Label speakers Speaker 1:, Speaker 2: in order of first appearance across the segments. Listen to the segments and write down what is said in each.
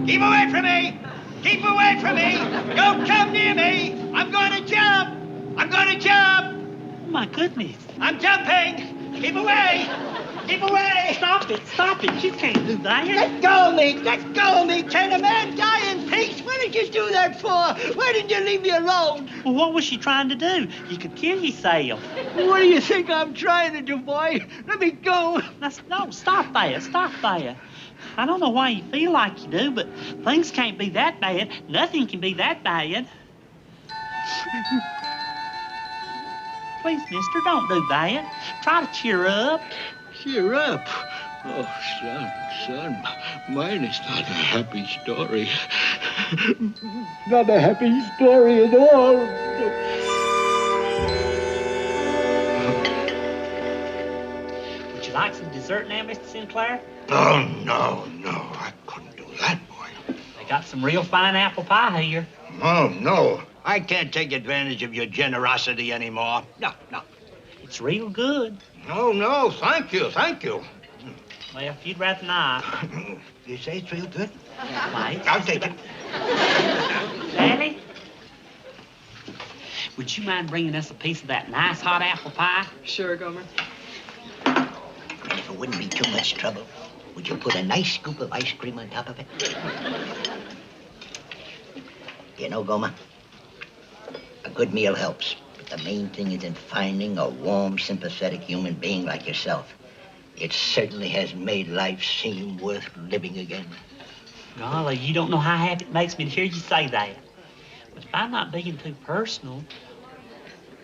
Speaker 1: Keep away from me! Keep away from me! Don't come near me! I'm going to jump! I'm going to jump!
Speaker 2: Oh, my goodness.
Speaker 1: I'm jumping! Keep away! Keep away!
Speaker 2: Stop it, stop it. You can't do that.
Speaker 1: Let go of me! Let go of me! Can a man die in peace? What did you do that for? Why didn't you leave me alone?
Speaker 2: Well, what was she trying to do? You could kill yourself.
Speaker 1: What do you think I'm trying to do, boy? Let me go!
Speaker 2: No, stop there, stop there. I don't know why you feel like you do, but things can't be that bad. Nothing can be that bad. Please, mister, don't do that. Try to cheer up.
Speaker 3: Cheer up. Oh, son, mine is not a happy story. Not a happy story at all.
Speaker 2: Would you like some dessert now, Mr. Sinclair?
Speaker 3: Oh, no, I couldn't do that, boy.
Speaker 2: They got some real fine apple pie here.
Speaker 3: Oh, no.
Speaker 1: I can't take advantage of your generosity anymore. No.
Speaker 2: It's real good.
Speaker 3: No, thank you.
Speaker 2: Well, if you'd rather not.
Speaker 1: You say it's real good?
Speaker 2: Right.
Speaker 1: I'll take it.
Speaker 2: Daddy? Would you mind bringing us a piece of that nice hot apple pie?
Speaker 4: Sure, Gomer.
Speaker 1: If it wouldn't be too much trouble, would you put a nice scoop of ice cream on top of it? You know, Gomer, a good meal helps. But the main thing is in finding a warm, sympathetic human being like yourself. It certainly has made life seem worth living again.
Speaker 2: Golly, you don't know how happy it makes me to hear you say that. But if I'm not being too personal,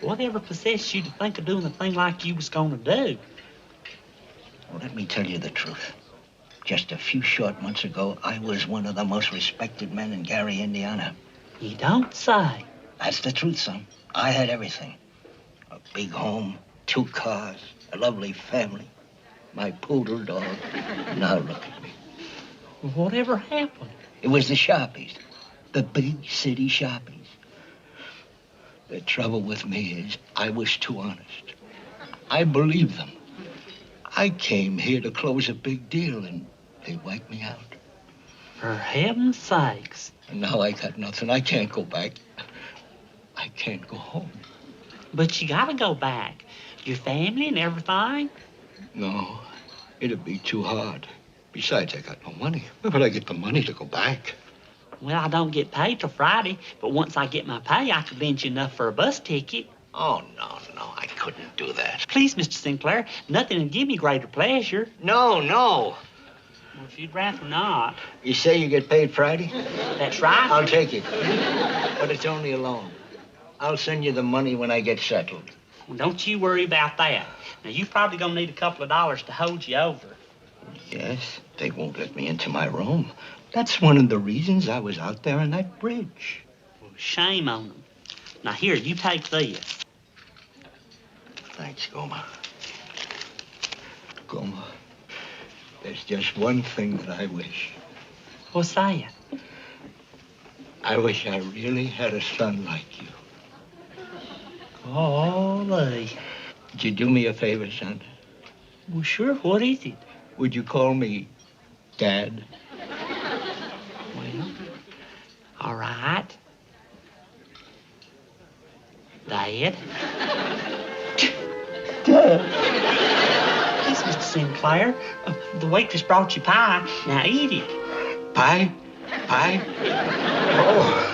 Speaker 2: whatever possessed you to think of doing a thing like you was going to do?
Speaker 1: Well, let me tell you the truth. Just a few short months ago, I was one of the most respected men in Gary, Indiana.
Speaker 2: You don't say.
Speaker 1: That's the truth, son. I had everything. A big home, 2 cars, a lovely family, my poodle dog. Now look at me.
Speaker 2: Whatever happened?
Speaker 1: It was the Sharpies, the big city Sharpies. The trouble with me is I was too honest. I believed them. I came here to close a big deal, and they wiped me out.
Speaker 2: For heaven's sakes.
Speaker 1: And now I got nothing. I can't go back. I can't go home.
Speaker 2: But you gotta go back. Your family and everything.
Speaker 3: No, it'd be too hard. Besides, I got no money. Where would I get the money to go back?
Speaker 2: Well, I don't get paid till Friday, but once I get my pay, I could lend you enough for a bus ticket.
Speaker 1: Oh, no, I couldn't do that.
Speaker 2: Please, Mr. Sinclair, nothing would give me greater pleasure.
Speaker 1: No.
Speaker 2: Well, if you'd rather not.
Speaker 1: You say you get paid Friday?
Speaker 2: That's right.
Speaker 1: I'll take it. But it's only a loan. I'll send you the money when I get settled.
Speaker 2: Well, don't you worry about that. Now, you're probably gonna need a couple of dollars to hold you over.
Speaker 1: Yes, they won't let me into my room. That's one of the reasons I was out there on that bridge.
Speaker 2: Well, shame on them. Now, here, you take this.
Speaker 1: Thanks, Gomer. Gomer, there's just one thing that I wish.
Speaker 2: What's that?
Speaker 1: I wish I really had a son like you.
Speaker 2: Golly.
Speaker 1: Would you do me a favor, son?
Speaker 2: Well, sure. What is it?
Speaker 1: Would you call me Dad?
Speaker 2: Well, all right. Dad?
Speaker 1: Dad.
Speaker 2: Yes, Mr. Sinclair. The waitress brought you pie. Now eat it.
Speaker 1: Pie? Oh.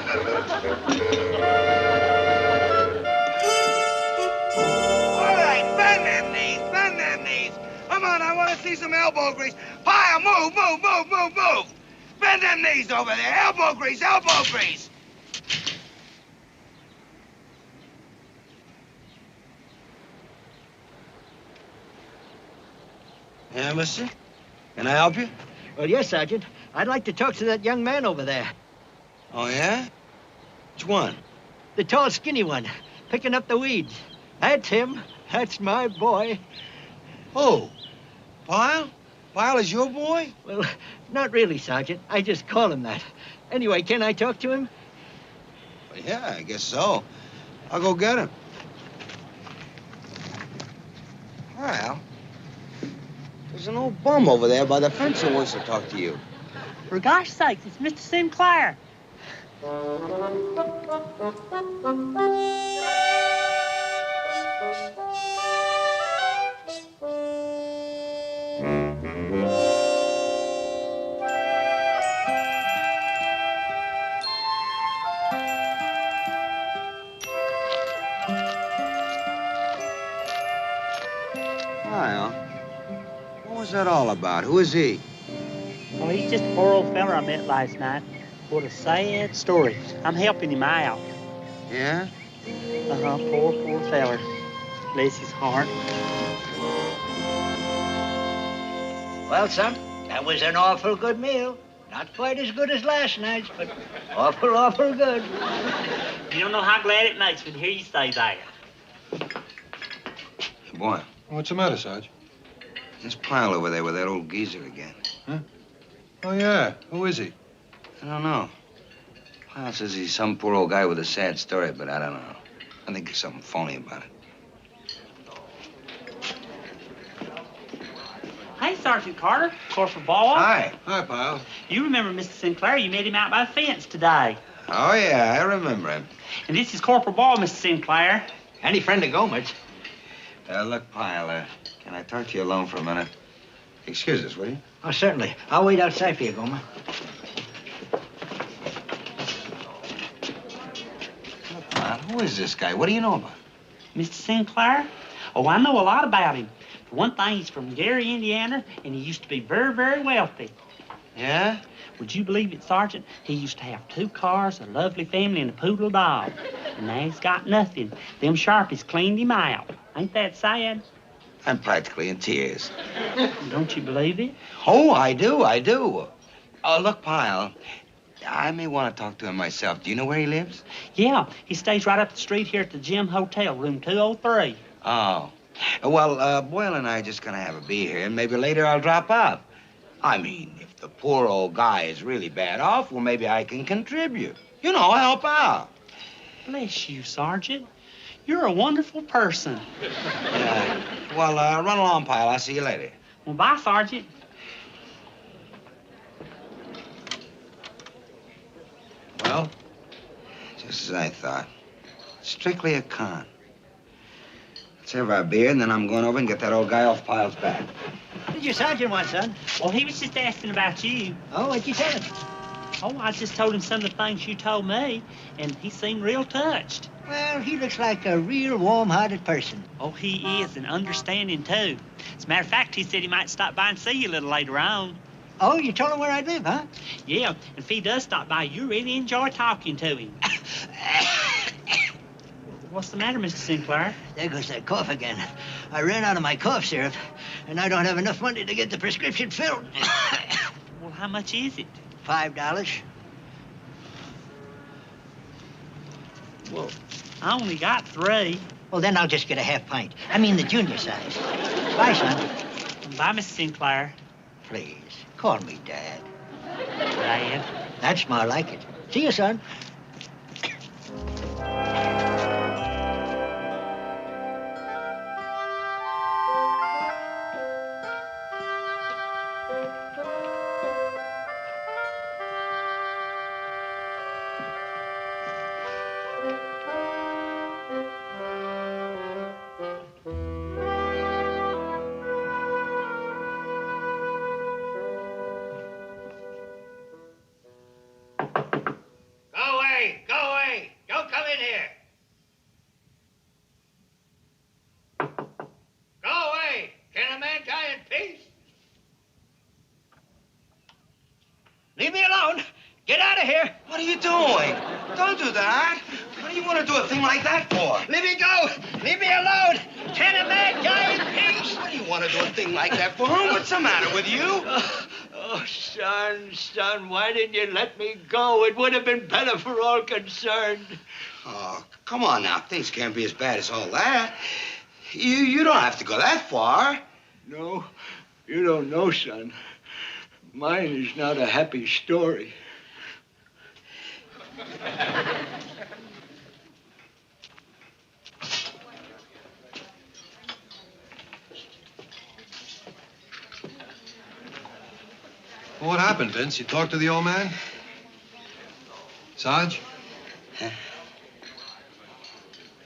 Speaker 5: All right, bend them knees. Come on, I want to see some elbow grease. Pyle, move. Bend them knees over there. Elbow grease.
Speaker 6: Yeah, mister? Can I help you?
Speaker 1: Well, yes, Sergeant. I'd like to talk to that young man over there.
Speaker 6: Oh, yeah? Which one?
Speaker 1: The tall, skinny one, picking up the weeds. That's him. That's my boy.
Speaker 6: Oh, Pyle? Pyle is your boy?
Speaker 1: Well, not really, Sergeant. I just call him that. Anyway, can I talk to him?
Speaker 6: Well, yeah, I guess so. I'll go get him. Pyle, there's an old bum over there by the fence who wants to talk to you.
Speaker 2: For gosh sakes, it's Mr. Sinclair.
Speaker 4: Pyle, what was that all about? Who is he?
Speaker 2: Well, he's just a poor old fella I met last night. What a sad story. I'm helping him out.
Speaker 4: Yeah?
Speaker 2: Poor fella. Bless his heart.
Speaker 1: Well, son, that was an awful good meal. Not quite as good as last night's, but awful good.
Speaker 2: You don't know how glad it makes me to hear you say that.
Speaker 4: Hey, boy,
Speaker 6: What's the matter, Sarge?
Speaker 4: this Pyle over there with that old geezer again.
Speaker 6: Huh? Oh, yeah. Who is he?
Speaker 4: I don't know. Pyle says he's some poor old guy with a sad story, but I don't know. I think there's something phony about it.
Speaker 2: Hey, Sergeant Carter, Corporal Ball.
Speaker 4: Hi.
Speaker 6: Hi, Pyle.
Speaker 2: You remember Mr. Sinclair? You met him out by the fence today.
Speaker 4: Oh, yeah, I remember him.
Speaker 2: And this is Corporal Ball, Mr. Sinclair.
Speaker 1: Any friend of Gomer's?
Speaker 4: Look, Pyle, can I talk to you alone for a minute? Excuse us, will you?
Speaker 1: Oh, certainly. I'll wait outside for you, Gomer.
Speaker 4: Look, Pyle, who is this guy? What do you know about him?
Speaker 2: Mr. Sinclair? Oh, I know a lot about him. For one thing, he's from Gary, Indiana, and he used to be very, very wealthy.
Speaker 4: Yeah?
Speaker 2: Would you believe it, Sergeant? He used to have 2 cars, a lovely family, and a poodle dog. And now he's got nothing. Them Sharpies cleaned him out. Ain't that sad?
Speaker 4: I'm practically in tears.
Speaker 2: Don't you believe it?
Speaker 4: Oh, I do. Oh, look, Pyle, I may want to talk to him myself. Do you know where he lives?
Speaker 2: Yeah, he stays right up the street here at the Gym Hotel, room 203.
Speaker 4: Oh. Well, Boyle and I are just going to have a beer here, and maybe later I'll drop up. I mean, if the poor old guy is really bad off, well, maybe I can contribute. You know, help out.
Speaker 2: Bless you, Sergeant. You're a wonderful person.
Speaker 4: Well, run along, Pyle. I'll see you later.
Speaker 2: Well, bye, Sergeant.
Speaker 4: Well? Just as I thought. Strictly a con. Let's have our beer, and then I'm going over and get that old guy off Pyle's back.
Speaker 1: What did your sergeant want, son?
Speaker 2: Well, he was just asking about you.
Speaker 1: Oh, what'd you tell him?
Speaker 2: Oh, I just told him some of the things you told me, and he seemed real touched.
Speaker 1: Well, he looks like a real warm-hearted person.
Speaker 2: Oh, he is, and understanding, too. As a matter of fact, he said he might stop by and see you a little later on.
Speaker 1: Oh, you told him where I live, huh?
Speaker 2: Yeah, and if he does stop by, you really enjoy talking to him. What's the matter, Mr. Sinclair?
Speaker 1: There goes that cough again. I ran out of my cough syrup, and I don't have enough money to get the prescription filled.
Speaker 2: Well, how much is it?
Speaker 1: $5.
Speaker 2: Well, I only got 3.
Speaker 1: Well, then I'll just get a half pint. I mean the junior size. Bye, son.
Speaker 2: Bye, Mr. Sinclair.
Speaker 1: Please, call me Dad.
Speaker 2: Dad.
Speaker 1: That's more like it. See you, son.
Speaker 5: Go away! Don't come in here! Go away! Can a man die in peace?
Speaker 1: Leave me alone. Get out of here.
Speaker 4: What are you doing? Don't do that. What do you want to do a thing like that for?
Speaker 1: Let me go. Leave me alone. Can a man die in peace?
Speaker 4: What do you want to do a thing like that for? Huh? What's the matter with you?
Speaker 3: Oh, son, why didn't you let me go? It would have been better for all concerned.
Speaker 4: Oh, come on now. Things can't be as bad as all that. You don't have to go that far.
Speaker 3: No, you don't know, son. Mine is not a happy story.
Speaker 7: Well, what happened, Vince? You talked to the old man? Sarge?
Speaker 4: Huh?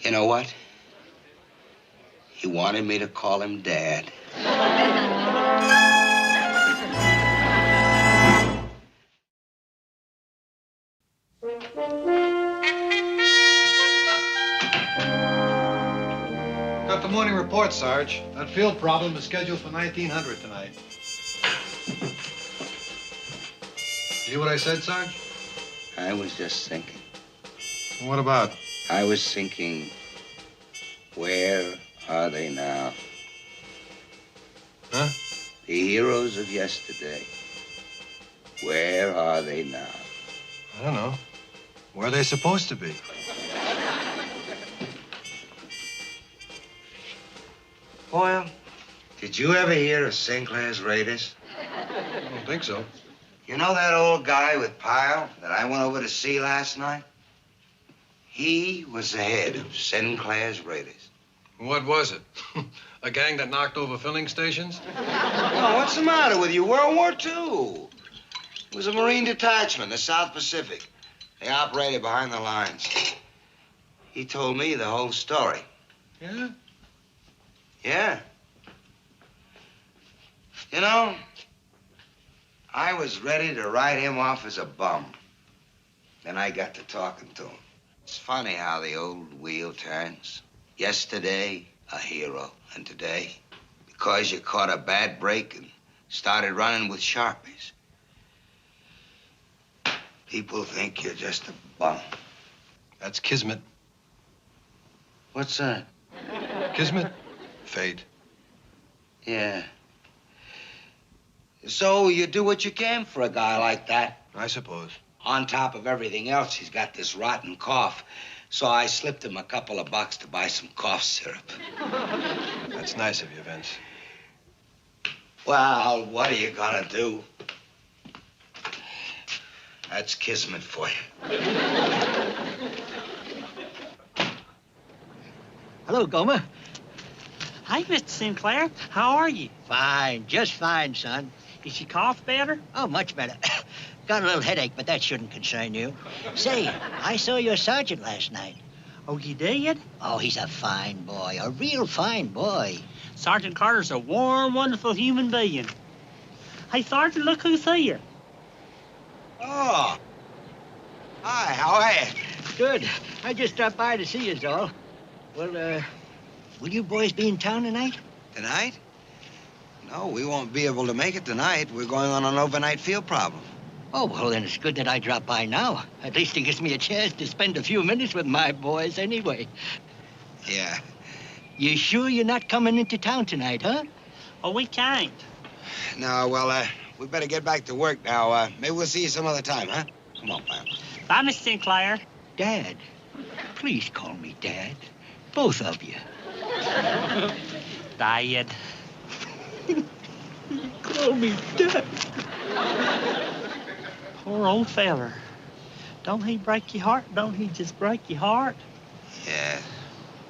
Speaker 4: You know what? He wanted me to call him Dad.
Speaker 7: Got the morning report, Sarge. That field problem is scheduled for 1900 tonight. You hear what I said, Sarge?
Speaker 4: I was just thinking.
Speaker 7: What about?
Speaker 4: I was thinking, where are they now?
Speaker 7: Huh?
Speaker 4: The heroes of yesterday. Where are they now?
Speaker 7: I don't know. Where are they supposed to be?
Speaker 4: Boyle, did you ever hear of Sinclair's Raiders?
Speaker 7: I don't think so.
Speaker 4: You know that old guy with Pyle that I went over to see last night? He was the head of Sinclair's Raiders.
Speaker 7: What was it? A gang that knocked over filling stations?
Speaker 4: Oh, what's the matter with you? World War II. It was a Marine detachment, the South Pacific. They operated behind the lines. He told me the whole story.
Speaker 7: Yeah?
Speaker 4: Yeah. You know, I was ready to write him off as a bum. Then I got to talking to him. It's funny how the old wheel turns. Yesterday, a hero. And today, because you caught a bad break and started running with Sharpies, people think you're just a bum.
Speaker 7: That's kismet.
Speaker 4: What's that?
Speaker 7: Kismet? Fate.
Speaker 4: Yeah. So you do what you can for a guy like that.
Speaker 7: I suppose.
Speaker 4: On top of everything else, he's got this rotten cough. So I slipped him a couple of bucks to buy some cough syrup.
Speaker 7: That's nice of you, Vince.
Speaker 4: Well, what are you gonna do? That's kismet for you.
Speaker 1: Hello, Gomer.
Speaker 2: Hey, Mr. Sinclair, how are you?
Speaker 1: Fine, just fine, son.
Speaker 2: Is your cough better?
Speaker 1: Oh, much better. Got a little headache, but that shouldn't concern you. Say, I saw your sergeant last night.
Speaker 2: Oh, you did?
Speaker 1: Oh, he's a fine boy, a real fine boy.
Speaker 2: Sergeant Carter's a warm, wonderful human being. Hey, Sergeant, look who's here.
Speaker 4: Oh. Hi, how are you?
Speaker 1: Good. I just dropped by to see you, all. Well, will you boys be in town tonight?
Speaker 4: Tonight? No, we won't be able to make it tonight. We're going on an overnight field problem.
Speaker 1: Oh, well, then it's good that I dropped by now. At least it gives me a chance to spend a few minutes with my boys anyway.
Speaker 4: Yeah.
Speaker 1: You sure you're not coming into town tonight, huh?
Speaker 2: Oh, we can't.
Speaker 4: No, well, we better get back to work now. Maybe we'll see you some other time, huh? Come on, pal.
Speaker 2: Bye, Mr. Sinclair.
Speaker 1: Dad. Please call me Dad. Both of you.
Speaker 2: Dad.
Speaker 1: Call me Dad.
Speaker 2: Poor old feller. Don't he break your heart? Don't he just break your heart?
Speaker 4: Yeah,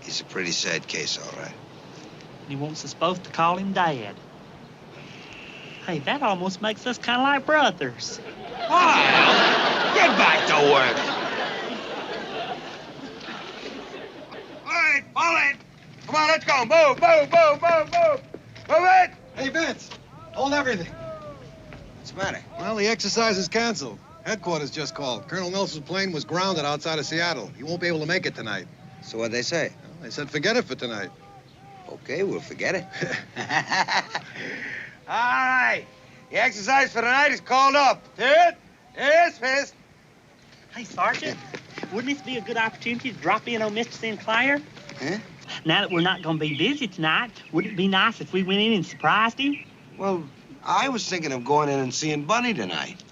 Speaker 4: he's a pretty sad case, all right.
Speaker 2: He wants us both to call him Dad. Hey, that almost makes us kind of like brothers.
Speaker 4: Pyle, get back to work. All right, fall in. Come on, let's go. Move, move, move, move, move. Move it.
Speaker 7: Hey, Vince, hold everything.
Speaker 4: What's the matter?
Speaker 7: Well, the exercise is canceled. Headquarters just called. Colonel Nelson's plane was grounded outside of Seattle. He won't be able to make it tonight.
Speaker 4: So what'd they say?
Speaker 7: Well, they said forget it for tonight.
Speaker 4: Okay, we'll forget it. All right. The exercise for tonight is called up. Hit. Yes, fist.
Speaker 2: Hey, Sergeant, wouldn't this be a good opportunity to drop in on Mr. Sinclair?
Speaker 4: Huh?
Speaker 2: Now that we're not going to be busy tonight, wouldn't it be nice if we went in and surprised him?
Speaker 4: Well, I was thinking of going in and seeing Bunny tonight.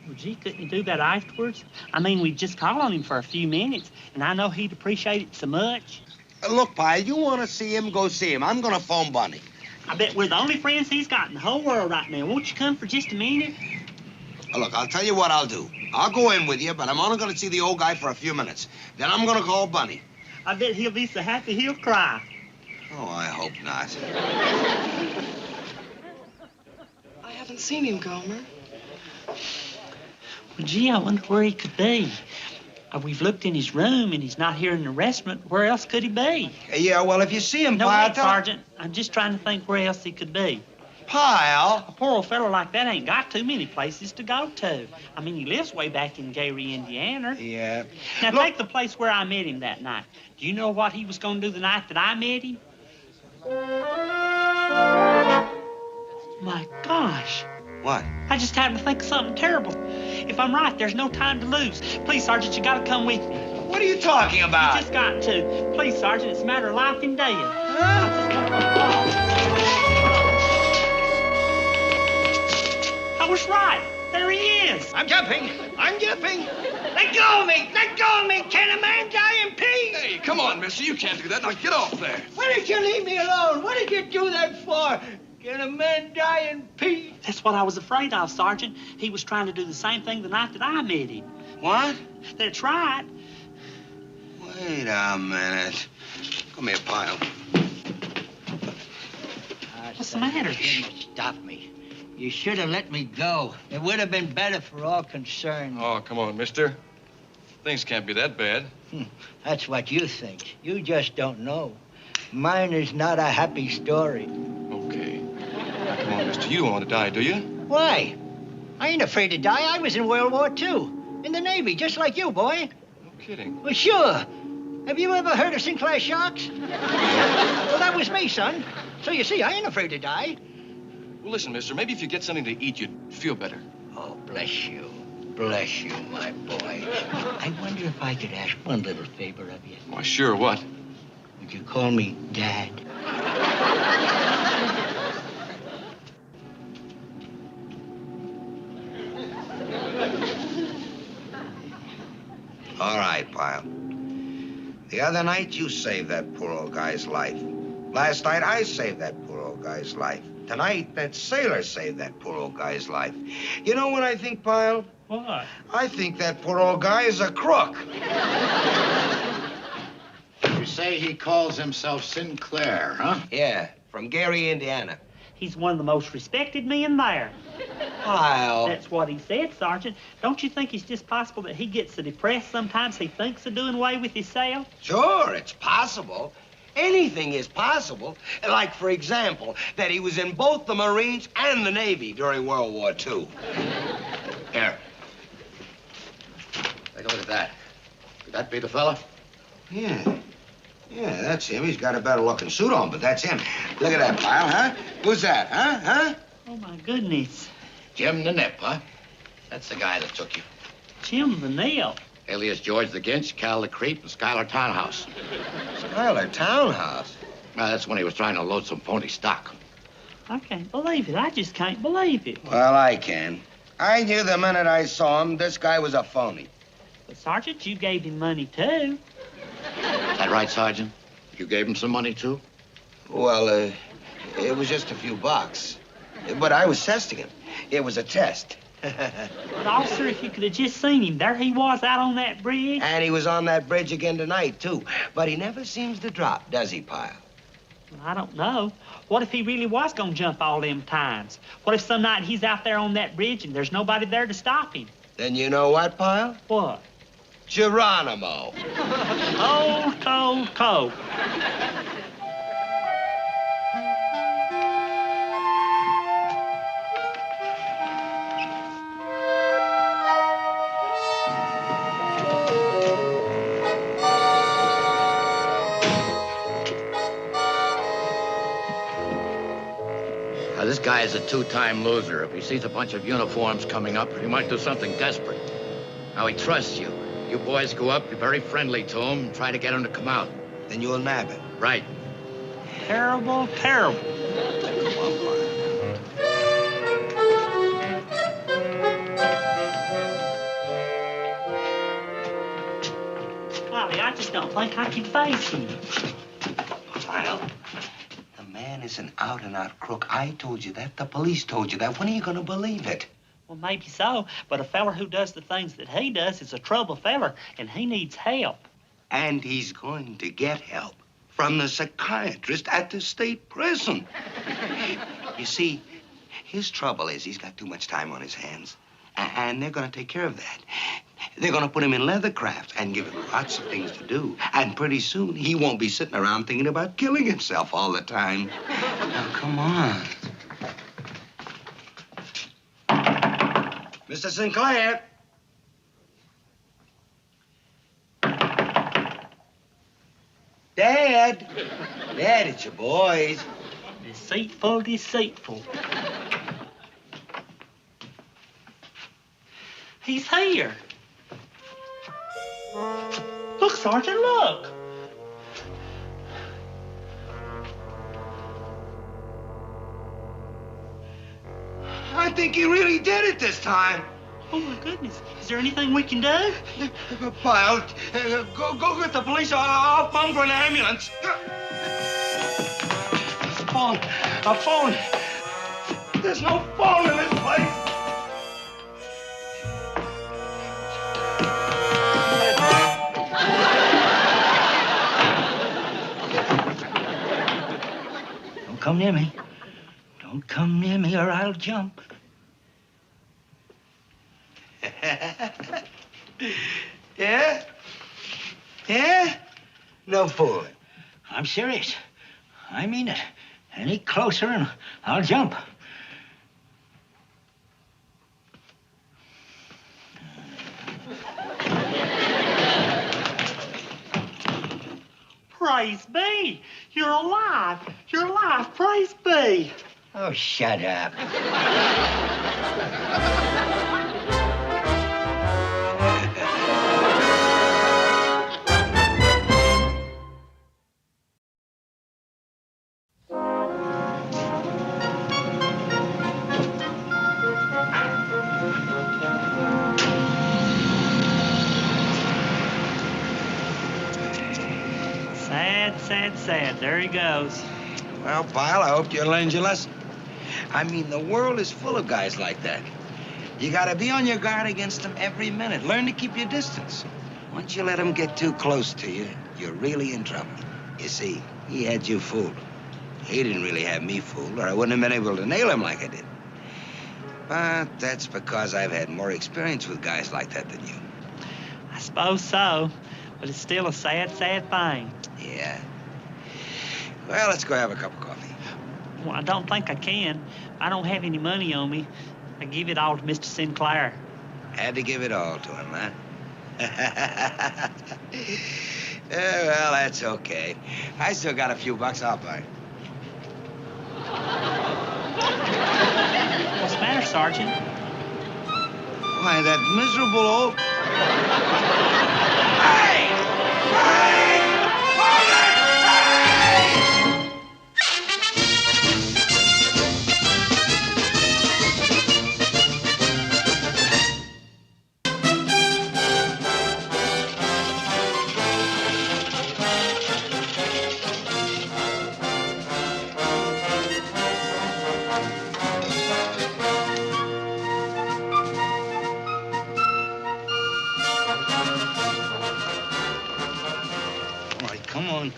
Speaker 2: Well, gee, couldn't you do that afterwards? I mean, we'd just call on him for a few minutes, and I know he'd appreciate it so much.
Speaker 4: Look, Pyle, you want to see him, go see him. I'm going to phone Bunny.
Speaker 2: I bet we're the only friends he's got in the whole world right now. Won't you come for just a minute?
Speaker 4: Look, I'll tell you what I'll do. I'll go in with you, but I'm only going to see the old guy for a few minutes. Then I'm going to call Bunny.
Speaker 2: I bet he'll be so happy he'll cry.
Speaker 4: Oh, I hope not.
Speaker 8: I haven't seen him, Gomer.
Speaker 2: Well, gee, I wonder where he could be. We've looked in his room, and he's not here in the restaurant. Where else could he be?
Speaker 4: Yeah, well, if you see him,
Speaker 2: No,
Speaker 4: Pyle,
Speaker 2: wait, Sergeant. I'm just trying to think where else he could be.
Speaker 4: Pyle.
Speaker 2: A poor old fella like that ain't got too many places to go to. I mean, he lives way back in Gary, Indiana.
Speaker 4: Yeah.
Speaker 2: Now,
Speaker 4: Look-
Speaker 2: take the place where I met him that night. Do you know what he was going to do the night that I met him? My gosh.
Speaker 4: What?
Speaker 2: I just happened to think of something terrible. If I'm right, there's no time to lose. Please, Sergeant, you gotta come with me.
Speaker 4: What are you talking
Speaker 2: You
Speaker 4: about?
Speaker 2: just got to. Please, Sergeant, it's a matter of life and death. I was right. There he is.
Speaker 6: I'm jumping. I'm jumping.
Speaker 5: Let go of me! Let go of me! Can a man die in peace?
Speaker 8: Hey, come on, mister. You can't do that. Now get off there.
Speaker 1: Why did you leave me alone? What did you do that for? Can a man die in peace?
Speaker 2: That's what I was afraid of, Sergeant. He was trying to do the same thing the night that I met him.
Speaker 4: What?
Speaker 2: That's right.
Speaker 4: Wait a minute. Come here, Pyle.
Speaker 2: What's the matter?
Speaker 1: You didn't stop me. You should have let me go. It would have been better for all concerned.
Speaker 8: Oh, come on, mister. Things can't be that bad.
Speaker 1: That's what you think. You just don't know. Mine is not a happy story.
Speaker 8: Okay. Now, come on, mister. You don't want to die, do you?
Speaker 1: Why? I ain't afraid to die. I was in World War II. In the Navy, just like you, boy.
Speaker 8: No kidding.
Speaker 1: Well, sure. Have you ever heard of Sinclair Sharks? Well, that was me, son. So you see, I ain't afraid to die.
Speaker 8: Well, listen, mister. Maybe if you get something to eat, you'd feel better.
Speaker 1: Oh, bless you. Bless you, my boy. I wonder if I could ask one little favor of you.
Speaker 8: Why, sure. What?
Speaker 1: Would you call me Dad?
Speaker 4: All right, Pyle. The other night, you saved that poor old guy's life. Last night, I saved that poor old guy's life. Tonight, that sailor saved that poor old guy's life. You know what I think, Pyle?
Speaker 2: What?
Speaker 4: I think that poor old guy is a crook.
Speaker 6: You say he calls himself Sinclair, huh?
Speaker 4: Yeah, from Gary, Indiana.
Speaker 2: He's one of the most respected men there.
Speaker 4: Pyle.
Speaker 2: That's what he said, Sergeant. Don't you think it's just possible that he gets so depressed sometimes he thinks of doing away with himself?
Speaker 4: Sure, it's possible. Anything is possible. Like, for example, that he was in both the Marines and the Navy during World War II.
Speaker 6: Here. Take a look at that. Could that be the fella?
Speaker 4: Yeah. Yeah, that's him. He's got a better-looking suit on, but that's him. Look at that, Pyle, huh? Who's that, huh?
Speaker 2: Oh, my goodness.
Speaker 6: Jim the Nip, huh? That's the guy that took you.
Speaker 2: Jim the Nail.
Speaker 6: Alias George the Ginch, Cal the Creep, and Schuyler Townhouse.
Speaker 4: Schuyler Townhouse.
Speaker 6: That's when he was trying to load some phony stock.
Speaker 2: I can't believe it. I just can't believe it.
Speaker 4: Well, I can. I knew the minute I saw him, this guy was a phony.
Speaker 2: But, Sergeant, you gave him money, too.
Speaker 6: Is that right, Sergeant? You gave him some money, too?
Speaker 4: Well, it was just a few bucks. But I was testing him. It was a test.
Speaker 2: But, officer, if you could have just seen him, there he was out on that bridge.
Speaker 4: And he was on that bridge again tonight, too. But he never seems to drop, does he, Pyle?
Speaker 2: Well, I don't know. What if he really was going to jump all them times? What if some night he's out there on that bridge and there's nobody there to stop him?
Speaker 4: Then you know what, Pyle?
Speaker 2: What?
Speaker 4: Geronimo.
Speaker 2: Cold.
Speaker 6: Now, this guy is a two-time loser. If he sees a bunch of uniforms coming up, he might do something desperate. Now, he trusts you. You boys go up, be very friendly to him, and try to get him to come out.
Speaker 4: Then you'll nab him.
Speaker 6: Right.
Speaker 2: Terrible.
Speaker 4: Come on, Pyle.
Speaker 2: Golly, I just don't think I can face him.
Speaker 4: Pyle, the man is an out-and-out crook. I told you that. The police told you that. When are you going to believe it?
Speaker 2: Well, maybe so, but a feller who does the things that he does is a trouble feller, and he needs help.
Speaker 4: And he's going to get help from the psychiatrist at the state prison. You see, his trouble is he's got too much time on his hands. And they're going to take care of that. They're going to put him in leather crafts and give him lots of things to do. And pretty soon, he won't be sitting around thinking about killing himself all the time. Now, come on. Mr. Sinclair. Dad. Dad, it's your boys.
Speaker 2: Deceitful, deceitful. He's here. Look, Sergeant, look.
Speaker 4: I think he really did it this time.
Speaker 2: Oh, my goodness. Is there anything we can do?
Speaker 4: Pyle, go get the police. I'll phone for an ambulance. A phone. There's no phone in this place.
Speaker 1: Don't come near me. Don't come near me or I'll jump.
Speaker 4: Yeah? Yeah? No fooling.
Speaker 1: I'm serious. I mean it. Any closer and I'll jump.
Speaker 2: Praise be. You're alive. You're alive. Praise be.
Speaker 1: Oh, shut up.
Speaker 2: Sad. There he goes.
Speaker 4: Well, Pyle, I hope you learned your lesson. I mean, the world is full of guys like that. You gotta be on your guard against them every minute. Learn to keep your distance. Once you let them get too close to you, you're really in trouble. You see, he had you fooled. He didn't really have me fooled, or I wouldn't have been able to nail him like I did. But that's because I've had more experience with guys like that than you.
Speaker 2: I suppose so, but it's still a sad thing.
Speaker 4: Yeah. Well, let's go have a cup of coffee.
Speaker 2: Well, I don't think I can. I don't have any money on me. I give it all to Mr. Sinclair.
Speaker 4: Had to give it all to him, huh? Well, that's okay. I still got a few bucks. I'll buy.
Speaker 2: What's the matter, Sergeant?
Speaker 4: Why, that miserable old... Hey! Hey! Hold it!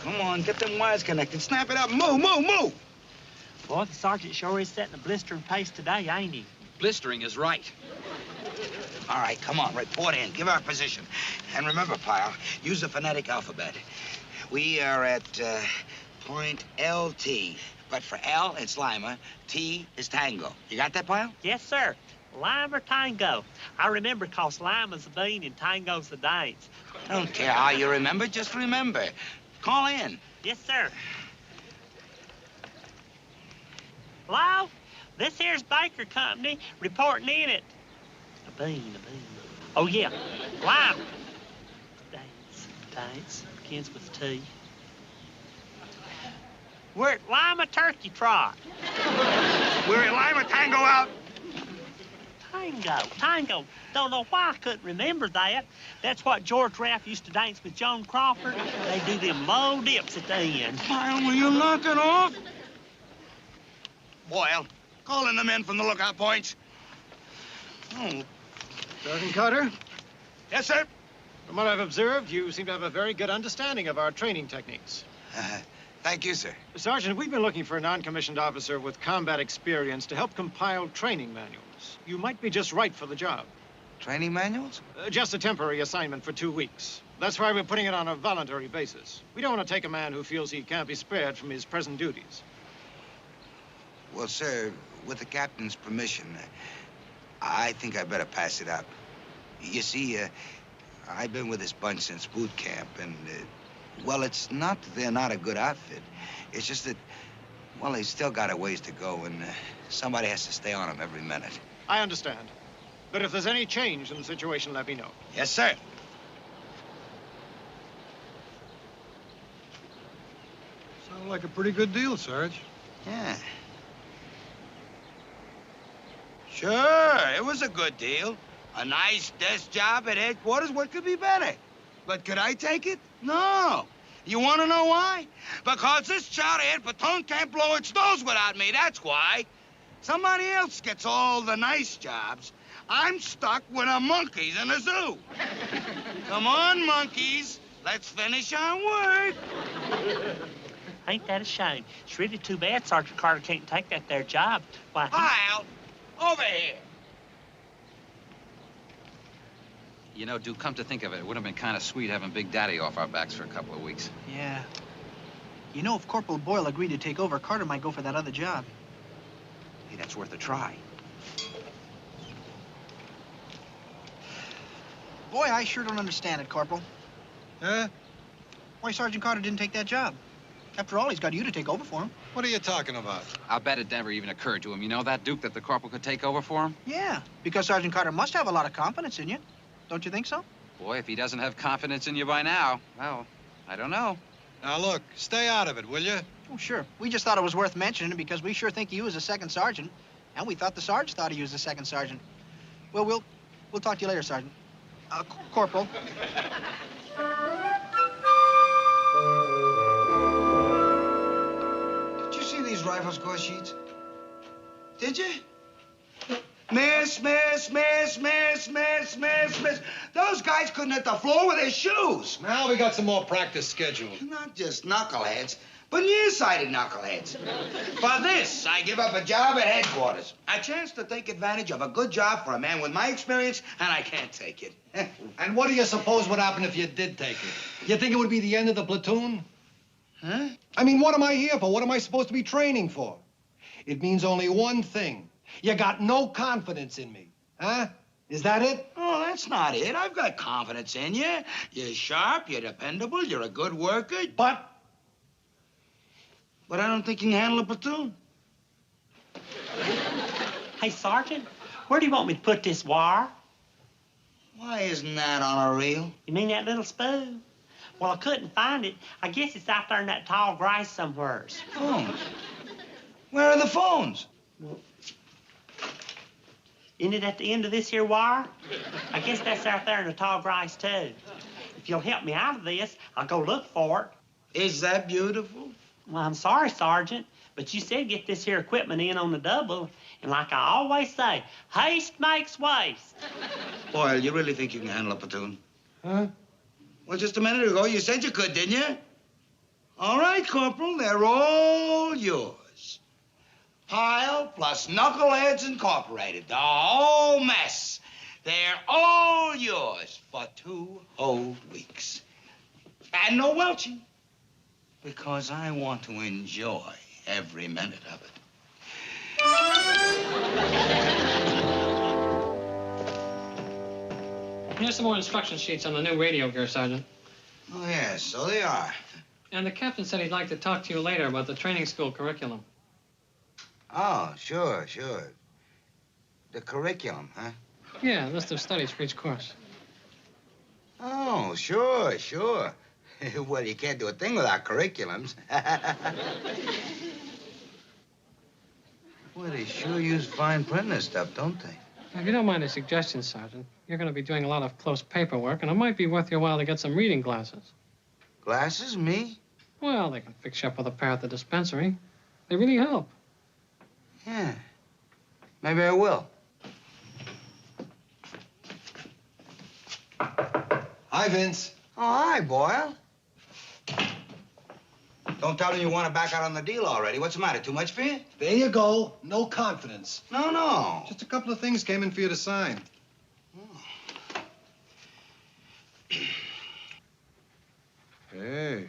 Speaker 4: Come on, get them wires connected. Snap it up. Move.
Speaker 2: Boy, the sergeant sure is setting a blistering pace today, ain't he?
Speaker 8: Blistering is right.
Speaker 4: All right, come on, report in. Give our position. And remember, Pyle, use the phonetic alphabet. We are at point LT. But for L, it's Lima. T is Tango. You got that, Pyle?
Speaker 2: Yes, sir. Lime or tango? I remember 'cause Lima's the bean and tango's the dance.
Speaker 4: I don't care how you remember, just remember. Call in.
Speaker 2: Yes, sir. Hello? This here's Baker Company reporting in it. A bean. Oh, yeah. Lime. Dance. Begins with T. We're at Lima Turkey Trot.
Speaker 5: We're at Lima Tango out.
Speaker 2: Tango. Don't know why I couldn't remember that. That's what George Raff used to dance with Joan Crawford. They do them low dips at the end.
Speaker 4: Pyle, will you knock it off?
Speaker 5: Boyle, call in the men from the lookout points.
Speaker 4: Oh.
Speaker 7: Sergeant Carter,
Speaker 5: Yes, sir.
Speaker 7: from what I've observed, you seem to have a very good understanding of our training techniques.
Speaker 4: Thank you, sir.
Speaker 7: Sergeant, we've been looking for a non-commissioned officer with combat experience to help compile training manuals.
Speaker 9: manuals. You might be just right for the job.
Speaker 4: Training manuals?
Speaker 9: Just a temporary assignment for 2 weeks. That's why we're putting it on a voluntary basis. We don't want to take a man who feels he can't be spared from his present duties.
Speaker 4: Well, sir, with the captain's permission, I think I better pass it up. You see, I've been with this bunch since boot camp, and, well, it's not that they're not a good outfit. It's just that, well, they still got a ways to go, and somebody has to stay on them every minute.
Speaker 9: I understand. But if there's any change in the situation, let me know.
Speaker 4: Yes, sir.
Speaker 7: Sounded like a pretty good deal, Sarge.
Speaker 4: Yeah. Sure, it was a good deal. A nice desk job at headquarters. What could be better? But could I take it? No. You want to know why? Because this chowderhead platoon can't blow its nose without me, that's why. Somebody else gets all the nice jobs. I'm stuck with a monkeys in a zoo. Come on, monkeys. Let's finish our work.
Speaker 2: Ain't that a shame? It's really too bad Sergeant Carter can't take that there job. Why,
Speaker 4: Pyle, over here.
Speaker 10: You know, Duke, come to think of it, it would have been kind of sweet having Big Daddy off our backs for a couple of weeks.
Speaker 11: Yeah. You know, if Corporal Boyle agreed to take over, Carter might go for that other job.
Speaker 10: Hey, that's worth a try.
Speaker 11: Boy, I sure don't understand it, Corporal.
Speaker 7: Huh?
Speaker 11: Why Sergeant Carter didn't take that job? After all, he's got you to take over for him.
Speaker 7: What are you talking about?
Speaker 10: I'll bet it never even occurred to him. You know that, Duke, that the corporal could take over for him?
Speaker 11: Yeah, because Sergeant Carter must have a lot of confidence in you. Don't you think so?
Speaker 10: Boy, if he doesn't have confidence in you by now, well, I don't know.
Speaker 7: Now, look, stay out of it, will you?
Speaker 11: Oh, sure. We just thought it was worth mentioning because we sure think of you as a second sergeant. And we thought the Sarge thought of you as a second sergeant. Well, we'll talk to you later, Sergeant. Corporal.
Speaker 4: Did you see these rifle score sheets? Did you? Miss, miss, miss, miss, miss, miss, miss. Those guys couldn't hit the floor with their shoes.
Speaker 7: Now we got some more practice scheduled.
Speaker 4: Not just knuckleheads, but nearsighted knuckleheads. For this, I give up a job at headquarters. A chance to take advantage of a good job for a man with my experience, and I can't take it.
Speaker 7: And what do you suppose would happen if you did take it? You think it would be the end of the platoon?
Speaker 4: Huh?
Speaker 7: I mean, what am I here for? What am I supposed to be training for? It means only one thing. You got no confidence in me, huh? Is that it?
Speaker 4: Oh, that's not it. I've got confidence in you. You're sharp, you're dependable, you're a good worker. But I don't think you can handle a platoon.
Speaker 2: Hey, Sergeant, where do you want me to put this wire?
Speaker 4: Why isn't that on a reel?
Speaker 2: You mean that little spoon? Well, I couldn't find it. I guess it's out there in that tall grass somewheres.
Speaker 4: Phones? Where are the phones?
Speaker 2: Well, isn't it at the end of this here wire? I guess that's out there in the tall grass, too. If you'll help me out of this, I'll go look for it.
Speaker 4: Is that beautiful?
Speaker 2: Well, I'm sorry, Sergeant, but you said get this here equipment in on the double, and like I always say, haste makes waste.
Speaker 4: Boyle, you really think you can handle a platoon?
Speaker 7: Huh?
Speaker 4: Well, just a minute ago, you said you could, didn't you? All right, Corporal, they're all yours. Pyle plus Knuckleheads Incorporated, the whole mess. They're all yours for 2 whole weeks. And no welching, because I want to enjoy every minute of it.
Speaker 12: Here's some more instruction sheets on the new radio gear, Sergeant.
Speaker 4: Oh, yes, so they are.
Speaker 12: And the captain said he'd like to talk to you later about the training school curriculum.
Speaker 4: Oh, sure. The curriculum, huh?
Speaker 12: Yeah, list of studies for each course.
Speaker 4: Oh, sure. Well, you can't do a thing without curriculums. Boy, they sure use fine print and stuff, don't they?
Speaker 12: If you don't mind a suggestion, Sergeant, you're going to be doing a lot of close paperwork, and it might be worth your while to get some reading glasses.
Speaker 4: Glasses, me?
Speaker 12: Well, they can fix you up with a pair at the dispensary. They really help.
Speaker 4: Yeah, maybe I will.
Speaker 7: Hi, Vince.
Speaker 4: Oh, hi, Boyle. Don't tell him you want to back out on the deal already. What's the matter? Too much for you?
Speaker 7: There you go. No confidence.
Speaker 4: No.
Speaker 7: Just a couple of things came in for you to sign. Hey,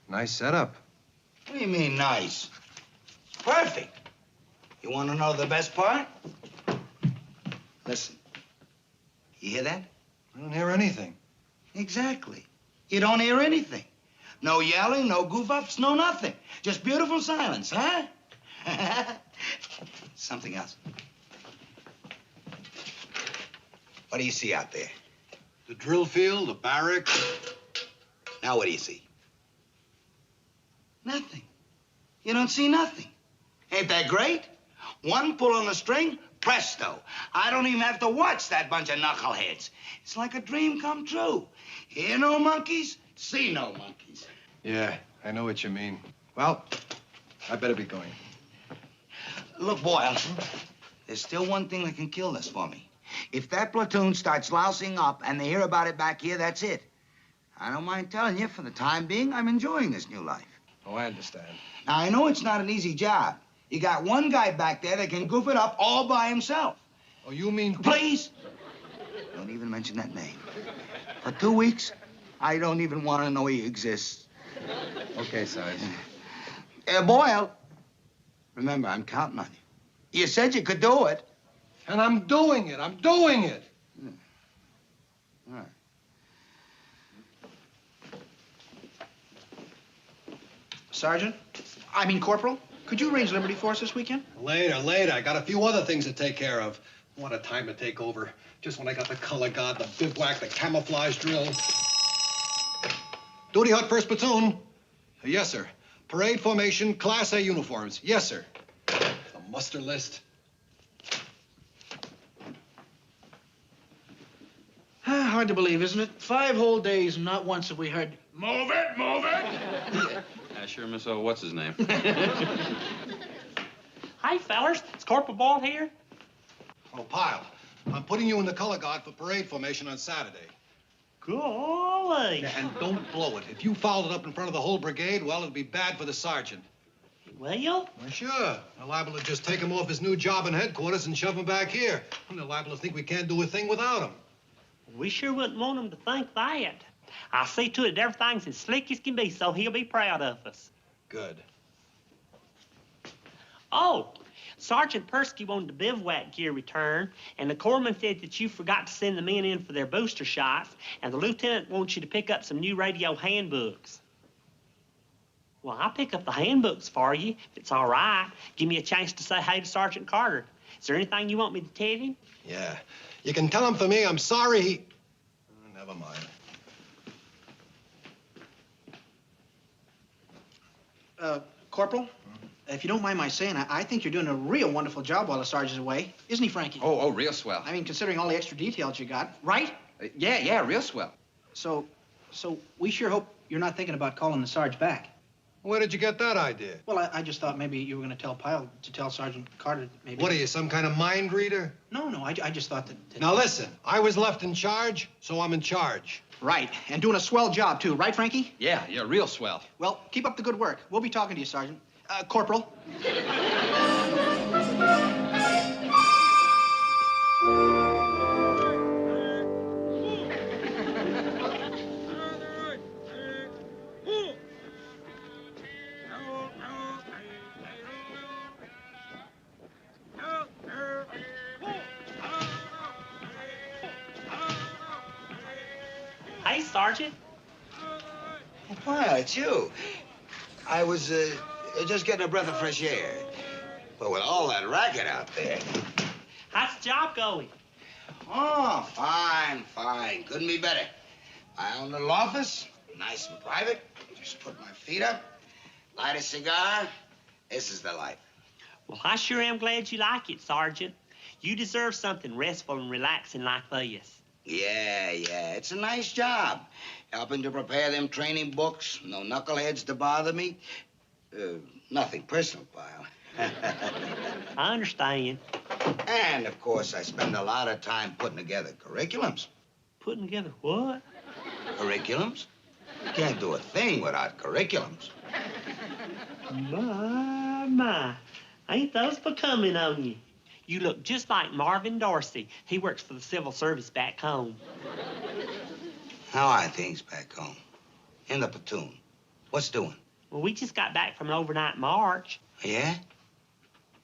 Speaker 7: nice setup.
Speaker 4: What do you mean, nice? Perfect. You want to know the best part? Listen. You hear that?
Speaker 7: I don't hear anything.
Speaker 4: Exactly. You don't hear anything. No yelling, no goof-ups, no nothing. Just beautiful silence, huh? Something else. What do you see out there?
Speaker 7: The drill field, the barracks.
Speaker 4: Now what do you see? Nothing. You don't see nothing. Ain't that great? One pull on the string, presto. I don't even have to watch that bunch of knuckleheads. It's like a dream come true. Hear no monkeys, see no monkeys.
Speaker 7: Yeah, I know what you mean. Well, I better be going.
Speaker 4: Look, Boyle, there's still one thing that can kill this for me. If that platoon starts lousing up and they hear about it back here, that's it. I don't mind telling you, for the time being, I'm enjoying this new life.
Speaker 7: Oh, I understand.
Speaker 4: Now, I know it's not an easy job. You got one guy back there that can goof it up all by himself.
Speaker 7: Oh, you mean...
Speaker 4: Please! Don't even mention that name. For 2 weeks, I don't even want to know he exists.
Speaker 7: Okay, Sarge.
Speaker 4: Boyle, remember, I'm counting on you. You said you could do it.
Speaker 7: And I'm doing it. I'm doing it.
Speaker 4: All right.
Speaker 11: Sergeant? I mean, Corporal? Could you arrange Liberty for us this weekend?
Speaker 7: Later. I got a few other things to take care of. What a time to take over. Just when I got the color guard, the bivouac, the camouflage drill. Duty hut, 1st Platoon. Yes, sir. Parade formation, Class A uniforms. Yes, sir. The muster list.
Speaker 11: Hard to believe, isn't it? 5 whole days and not once have we heard,
Speaker 5: Move it, move it!
Speaker 10: I sure miss what's his name?
Speaker 2: Hey, fellers, is Corporal Boyle here?
Speaker 7: Oh, Pyle, I'm putting you in the color guard for parade formation on Saturday.
Speaker 2: Golly.
Speaker 7: Yeah, and don't blow it. If you fouled it up in front of the whole brigade, well, it'd be bad for the sergeant.
Speaker 2: Will you?
Speaker 7: Well, sure. They're liable to just take him off his new job in headquarters and shove him back here. And they're liable to think we can't do a thing without him.
Speaker 2: We sure wouldn't want him to think that. I'll see to it that everything's as slick as can be, so he'll be proud of us.
Speaker 7: Good.
Speaker 2: Oh, Sergeant Persky wanted the bivouac gear returned, and the corpsman said that you forgot to send the men in for their booster shots, and the lieutenant wants you to pick up some new radio handbooks. Well, I'll pick up the handbooks for you, if it's all right. Give me a chance to say hey to Sergeant Carter. Is there anything you want me to tell him?
Speaker 7: Yeah. You can tell him for me I'm sorry he... Oh, never mind.
Speaker 11: Corporal, if you don't mind my saying, I think you're doing a real wonderful job while the sergeant's away. Isn't he, Frankie?
Speaker 10: Oh, real swell.
Speaker 11: I mean, considering all the extra details you got, right?
Speaker 10: Yeah, real swell.
Speaker 11: So we sure hope you're not thinking about calling the Sarge back.
Speaker 7: Where did you get that idea?
Speaker 11: Well, I just thought maybe you were going to tell Pyle to tell Sergeant Carter, maybe.
Speaker 7: What are you, some kind of mind reader?
Speaker 11: No, I just thought that...
Speaker 7: Now listen, I was left in charge, so I'm in charge.
Speaker 11: Right, and doing a swell job, too. Right, Frankie?
Speaker 10: Yeah, real swell.
Speaker 11: Well, keep up the good work. We'll be talking to you, Sergeant. Corporal.
Speaker 2: Hey, Sergeant.
Speaker 4: Well, it's you. I was just getting a breath of fresh air. But with all that racket out there...
Speaker 2: How's the job going?
Speaker 4: Oh, fine. Couldn't be better. My own little office, nice and private. Just put my feet up, light a cigar. This is the life.
Speaker 2: Well, I sure am glad you like it, Sergeant. You deserve something restful and relaxing like this.
Speaker 4: Yeah, it's a nice job. Helping to prepare them training books. No knuckleheads to bother me. Nothing personal, Pyle.
Speaker 2: I understand.
Speaker 4: And, of course, I spend a lot of time putting together curriculums.
Speaker 2: Putting together what?
Speaker 4: Curriculums? You can't do a thing without curriculums.
Speaker 2: My. Ain't those becoming on you? You look just like Marvin Dorsey. He works for the civil service back home.
Speaker 4: How are things back home? In the platoon. What's doing?
Speaker 2: Well, we just got back from an overnight march.
Speaker 4: Yeah?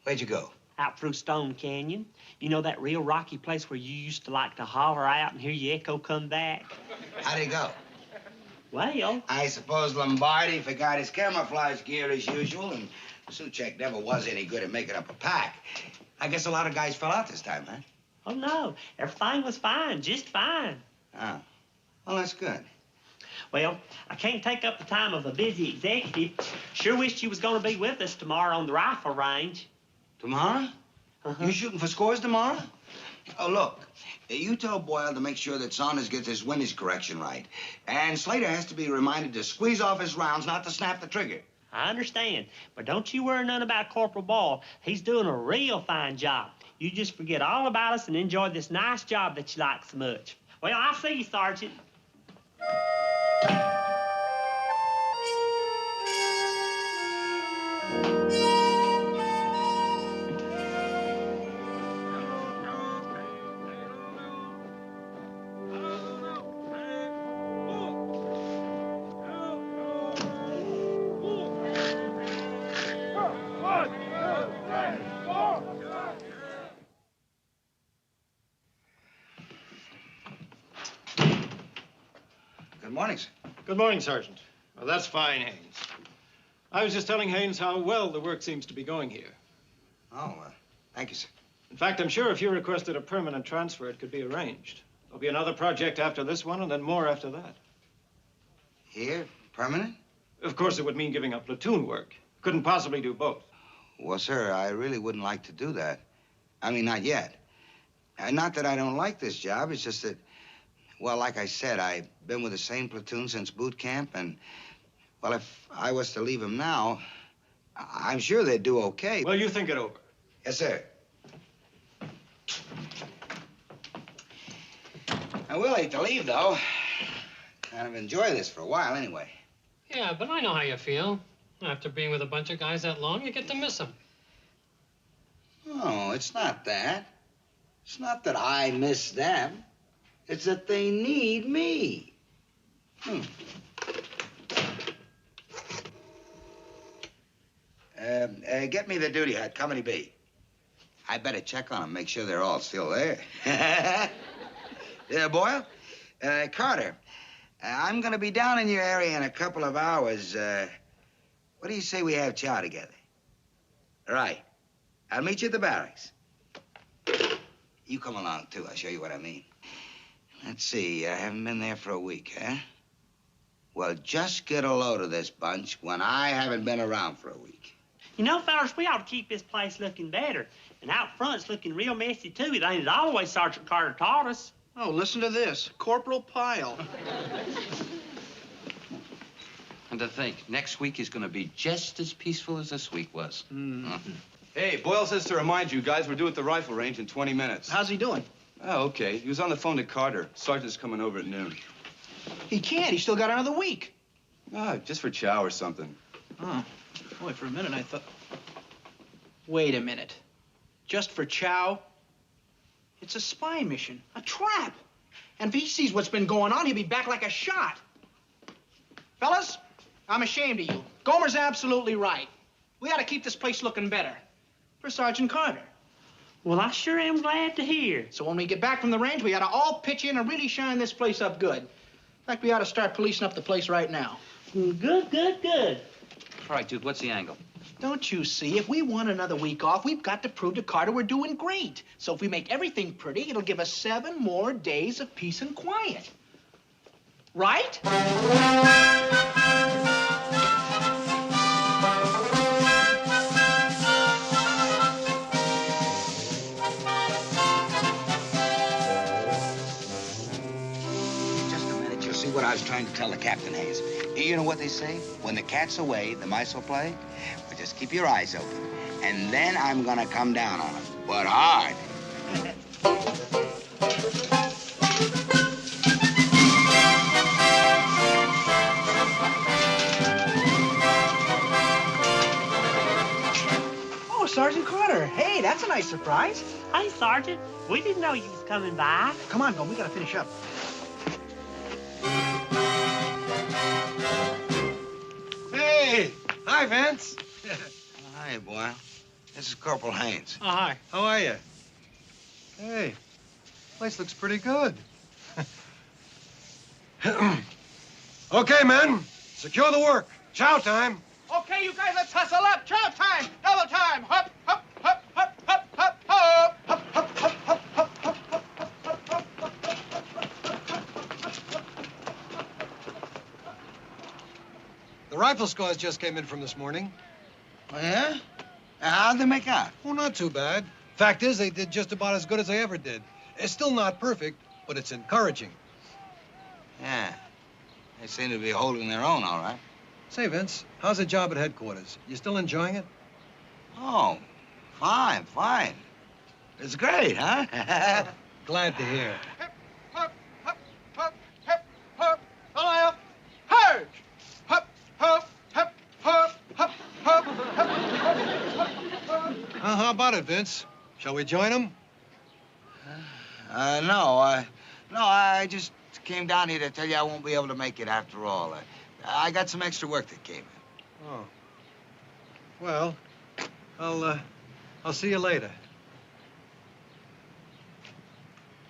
Speaker 4: Where'd you go?
Speaker 2: Out through Stone Canyon. You know that real rocky place where you used to like to holler out and hear your echo come back?
Speaker 4: How'd it go?
Speaker 2: Well...
Speaker 4: I suppose Lombardi forgot his camouflage gear as usual, and Suchek never was any good at making up a pack. I guess a lot of guys fell out this time, huh?
Speaker 2: Oh, no. Everything was fine, just fine.
Speaker 4: Oh. Well, that's good.
Speaker 2: Well, I can't take up the time of a busy executive. Sure wished you was going to be with us tomorrow on the rifle range.
Speaker 4: Tomorrow?
Speaker 2: Uh-huh.
Speaker 4: You shooting for scores tomorrow? Oh, look, you tell Boyle to make sure that Saunders gets his windage correction right. And Slater has to be reminded to squeeze off his rounds, not to snap the trigger.
Speaker 2: I understand, but don't you worry none about Corporal Boyle. He's doing a real fine job. You just forget all about us and enjoy this nice job that you like so much. Well, I'll see you, Sergeant.
Speaker 4: Good morning, sir.
Speaker 9: Good morning, Sergeant. Well, that's fine, Haynes. I was just telling Haynes how well the work seems to be going here.
Speaker 4: Oh, thank you, sir.
Speaker 9: In fact, I'm sure if you requested a permanent transfer, it could be arranged. There'll be another project after this one, and then more after that.
Speaker 4: Here? Permanent?
Speaker 9: Of course, it would mean giving up platoon work. Couldn't possibly do both.
Speaker 4: Well, sir, I really wouldn't like to do that. I mean, not yet. Not that I don't like this job, it's just that, well, like I said, I've been with the same platoon since boot camp, and, well, if I was to leave them now, I'm sure they'd do okay.
Speaker 9: Well, you think it over.
Speaker 4: Yes, sir. I will hate to leave, though. Kind of enjoy this for a while, anyway.
Speaker 12: Yeah, but I know how you feel. After being with a bunch of guys that long, you get to miss them.
Speaker 4: No, it's not that. It's not that I miss them. It's that they need me. Get me the duty hut, Company B. I better check on them, make sure they're all still there. Yeah, Boyle? Carter, I'm gonna be down in your area in a couple of hours. What do you say we have chow together? All right. I'll meet you at the barracks. You come along, too. I'll show you what I mean. Let's see. I haven't been there for a week, huh? Well, just get a load of this bunch when I haven't been around for a week.
Speaker 2: You know, fellas, we ought to keep this place looking better. And out front, it's looking real messy, too. It ain't all the way Sergeant Carter taught us.
Speaker 11: Oh, listen to this. Corporal Pyle.
Speaker 10: And to think, next week is going to be just as peaceful as this week was.
Speaker 8: Hey, Boyle says to remind you guys we're due at the rifle range in 20 minutes.
Speaker 11: How's he doing?
Speaker 8: Oh, okay. He was on the phone to Carter. Sergeant's coming over at noon.
Speaker 11: He can't. He's still got another week.
Speaker 8: Ah, just for chow or something.
Speaker 11: Oh, boy, for a minute I thought... Wait a minute. Just for chow? It's a spy mission, a trap. And if he sees what's been going on, he'll be back like a shot. Fellas, I'm ashamed of you. Gomer's absolutely right. We ought to keep this place looking better. For Sergeant Carter.
Speaker 2: Well, I sure am glad to hear.
Speaker 11: So when we get back from the range, we ought to all pitch in and really shine this place up good. In fact, we ought to start policing up the place right now.
Speaker 2: Good, good, good.
Speaker 10: All right, Duke, what's the angle?
Speaker 11: Don't you see? If we want another week off, we've got to prove to Carter we're doing great. So if we make everything pretty, it'll give us 7 more days of peace and quiet. Right?
Speaker 4: See what I was trying to tell the captain, Hayes. You know what they say? When the cat's away, the mice will play. But just keep your eyes open. And then I'm gonna come down on them. But hard.
Speaker 11: surprise.
Speaker 2: Hey, Sergeant, we didn't know you was coming by.
Speaker 11: Come on, Gomer, we gotta finish up.
Speaker 7: Hey! Hi, Vince.
Speaker 4: Hi, boy. This is Corporal Haynes.
Speaker 12: Oh, hi.
Speaker 7: How are you? Hey, place looks pretty good. Okay, men, secure the work. Chow time.
Speaker 11: Okay, you guys, let's hustle up. Chow time, double time. Hop, hop, hop, hop, hop, hop, hop. Hop, hop, hop, hop, hop, hop, hop, hop, hop.
Speaker 7: The rifle scores just came in from this morning.
Speaker 4: Oh, yeah? How'd they make out?
Speaker 7: Oh, not too bad. Fact is, they did just about as good as they ever did. It's still not perfect, but it's encouraging.
Speaker 4: Yeah. They seem to be holding their own, all right.
Speaker 7: Say, Vince, how's the job at headquarters? You still enjoying it?
Speaker 4: Oh, fine, fine. It's great, huh?
Speaker 7: Glad to hear.
Speaker 11: Hip, hop, hop, hop, hip, hop. Fire. Hey! Hop, hop, hip, hop, hop, hop, hop, hop.
Speaker 7: How about it, Vince? Shall we join them?
Speaker 4: No, I just came down here to tell you I won't be able to make it after all. I got some extra work that came in.
Speaker 7: Oh. Well, I'll see you later.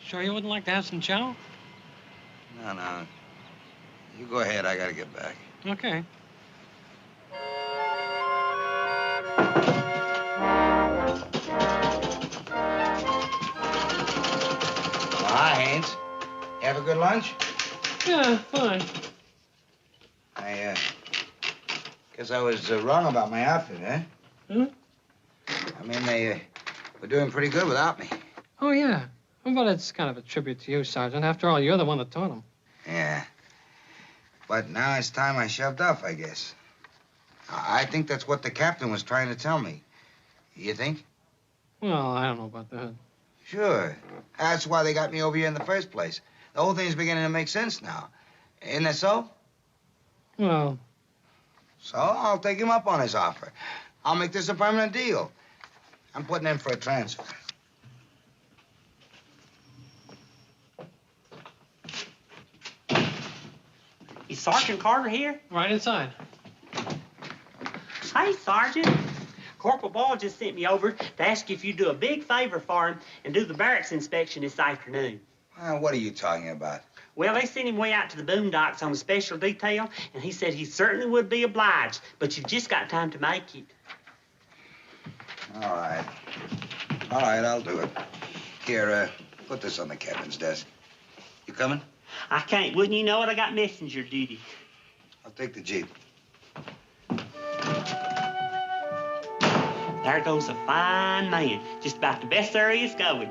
Speaker 12: Sure you wouldn't like to have some chow?
Speaker 4: No. You go ahead. I gotta get back.
Speaker 12: Okay.
Speaker 4: Hi, Haynes. You have a good lunch?
Speaker 12: Yeah, fine.
Speaker 4: I guess I was wrong about my outfit, eh?
Speaker 12: Hmm?
Speaker 4: I mean, they were doing pretty good without me.
Speaker 12: Oh, yeah. Well, it's kind of a tribute to you, Sergeant. After all, you're the one that taught them.
Speaker 4: Yeah. But now it's time I shoved off, I guess. I think that's what the captain was trying to tell me. You think?
Speaker 12: Well, I don't know about that.
Speaker 4: Sure. That's why they got me over here in the first place. The whole thing's beginning to make sense now. Isn't that so?
Speaker 12: Well...
Speaker 4: So I'll take him up on his offer. I'll make this a permanent deal. I'm putting in for a transfer.
Speaker 2: Is Sergeant Carter here?
Speaker 12: Right inside.
Speaker 2: Hey, Sergeant. Corporal Ball just sent me over to ask if you'd do a big favor for him and do the barracks inspection this afternoon.
Speaker 4: What are you talking about?
Speaker 2: Well, they sent him way out to the boondocks on a special detail, and he said he certainly would be obliged, but you've just got time to make it.
Speaker 4: All right. All right, I'll do it. Here, put this on the captain's desk. You coming?
Speaker 2: I can't. Wouldn't you know it? I got messenger duty.
Speaker 4: I'll take the Jeep.
Speaker 2: There goes a fine man. Just about the best there is going.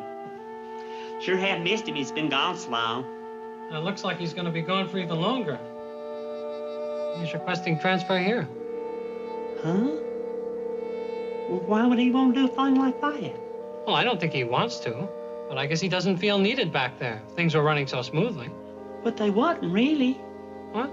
Speaker 2: Sure have missed him. He's been gone so long.
Speaker 12: It looks like he's going to be gone for even longer. He's requesting transfer here.
Speaker 2: Huh? Well, why would he want to do a thing like that?
Speaker 12: Well, I don't think he wants to, but I guess he doesn't feel needed back there. Things were running so smoothly.
Speaker 2: But they wasn't really.
Speaker 12: What?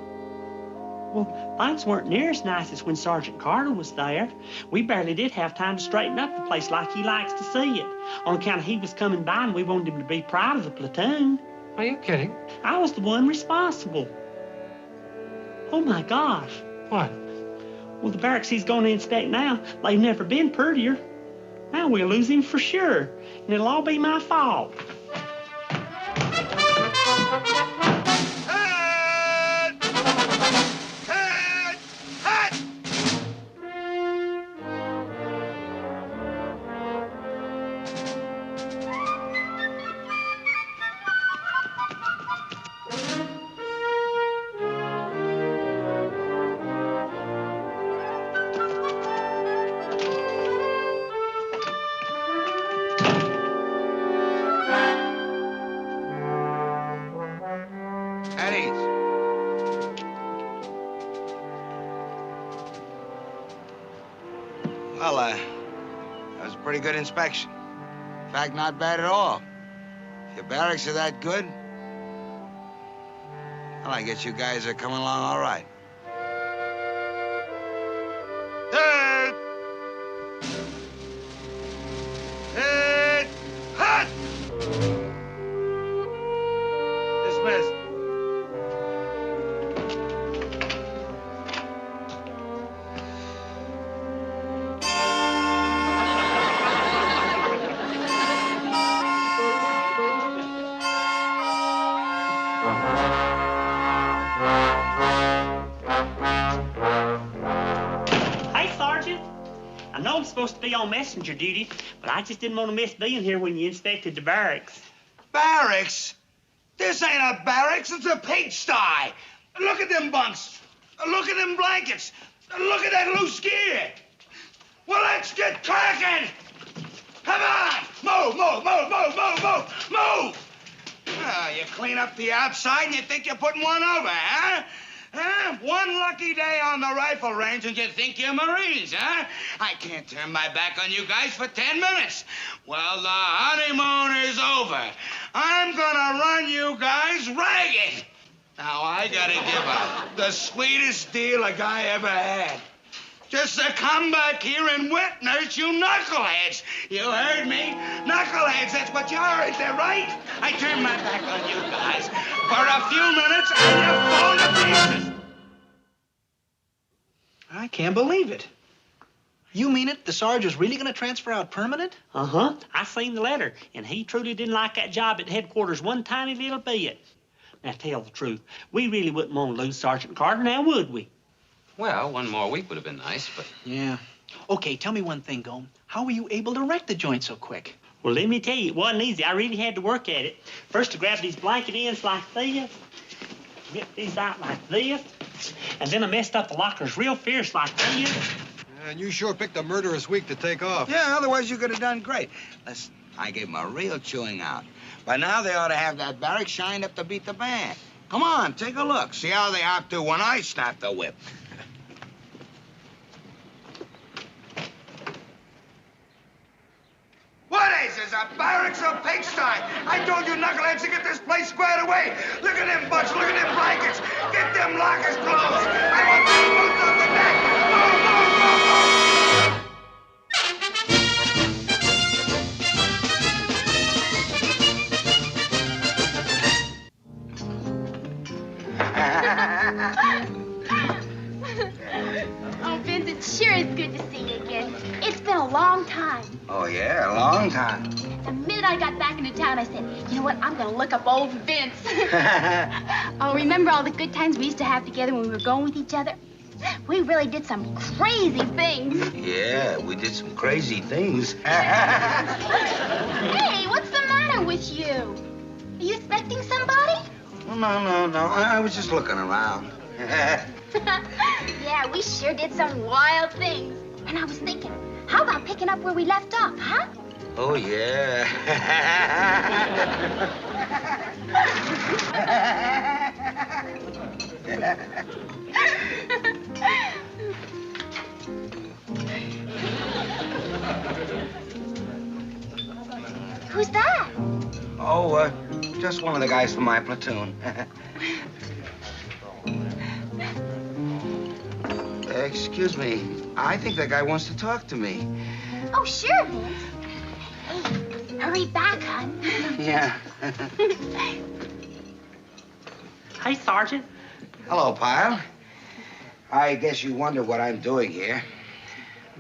Speaker 2: Well, things weren't near as nice as when Sergeant Carter was there. We barely did have time to straighten up the place like he likes to see it. On account of he was coming by and we wanted him to be proud of the platoon.
Speaker 12: Are you kidding?
Speaker 2: I was the one responsible. Oh, my gosh.
Speaker 12: What?
Speaker 2: Well, the barracks he's going to inspect now, they've never been prettier. Now we'll lose him for sure, and it'll all be my fault.
Speaker 4: Well, that was a pretty good inspection. In fact, not bad at all. If your barracks are that good, well, I guess you guys are coming along all right.
Speaker 5: Hey! Hey!
Speaker 2: on messenger duty, but I just didn't want to miss being here when you inspected the barracks.
Speaker 5: Barracks? This ain't a barracks, it's a pigsty. Look at them bunks. Look at them blankets. Look at that loose gear. Well, let's get cracking. Come on. Move, move, move, move, move, move, move. Oh, you clean up the outside and you think you're putting one over, huh? Huh? One lucky day on the rifle range and you think you're Marines, huh? I can't turn my back on you guys for 10 minutes. Well, the honeymoon is over. I'm gonna run you guys ragged. Now, I gotta give up the sweetest deal a guy ever had. Just to come back here and wet nurse you knuckleheads. You heard me? Knuckleheads, that's what you are, is that right? I turned my back on you guys for a few minutes and you fall to pieces.
Speaker 11: I can't believe it. You mean it? The Sarge is really going to transfer out permanent?
Speaker 2: Uh-huh. I seen the letter, and he truly didn't like that job at headquarters one tiny little bit. Now, tell the truth, we really wouldn't want to lose Sergeant Carter, now would we?
Speaker 10: Well, one more week would have been nice, but...
Speaker 11: Yeah. Okay, tell me one thing, Gome. How were you able to wreck the joint so quick?
Speaker 2: Well, let me tell you, it wasn't easy. I really had to work at it. First, to grab these blanket ends like this, get these out like this, and then I messed up the lockers real fierce like this.
Speaker 7: And you sure picked a murderous week to take off.
Speaker 4: Yeah, otherwise you could have done great. Listen, I gave them a real chewing out. By now they ought to have that barrack shined up to beat the band. Come on, take a look. See how they have to when I snap the whip.
Speaker 5: What is this, a barracks or pigsty? I told you knuckleheads to get this place squared away. Look at them bunks, look at them blankets. Get them lockers closed. I want them boots on the deck. Move, move, move, move.
Speaker 13: Oh, Vince, it sure is good to see you again. It's been a long time.
Speaker 4: Oh, yeah, a long time.
Speaker 13: The minute I got back into town, I said, you know what, I'm going to look up old Vince. Oh, remember all the good times we used to have together when we were going with each other? We really did some crazy things.
Speaker 4: Yeah, we did some crazy things.
Speaker 13: Hey, what's the matter with you? Are you expecting somebody?
Speaker 4: No. I was just looking around.
Speaker 13: Yeah, we sure did some wild things. And I was thinking, how about picking up where we left off, huh?
Speaker 4: Oh, yeah.
Speaker 13: Who's that?
Speaker 4: Oh, just one of the guys from my platoon. Excuse me. I think that guy wants to talk to me.
Speaker 13: Oh, sure, Vince. Hey, hurry back, hon.
Speaker 4: Yeah.
Speaker 2: Hey, Sergeant.
Speaker 4: Hello, Pyle. I guess you wonder what I'm doing here.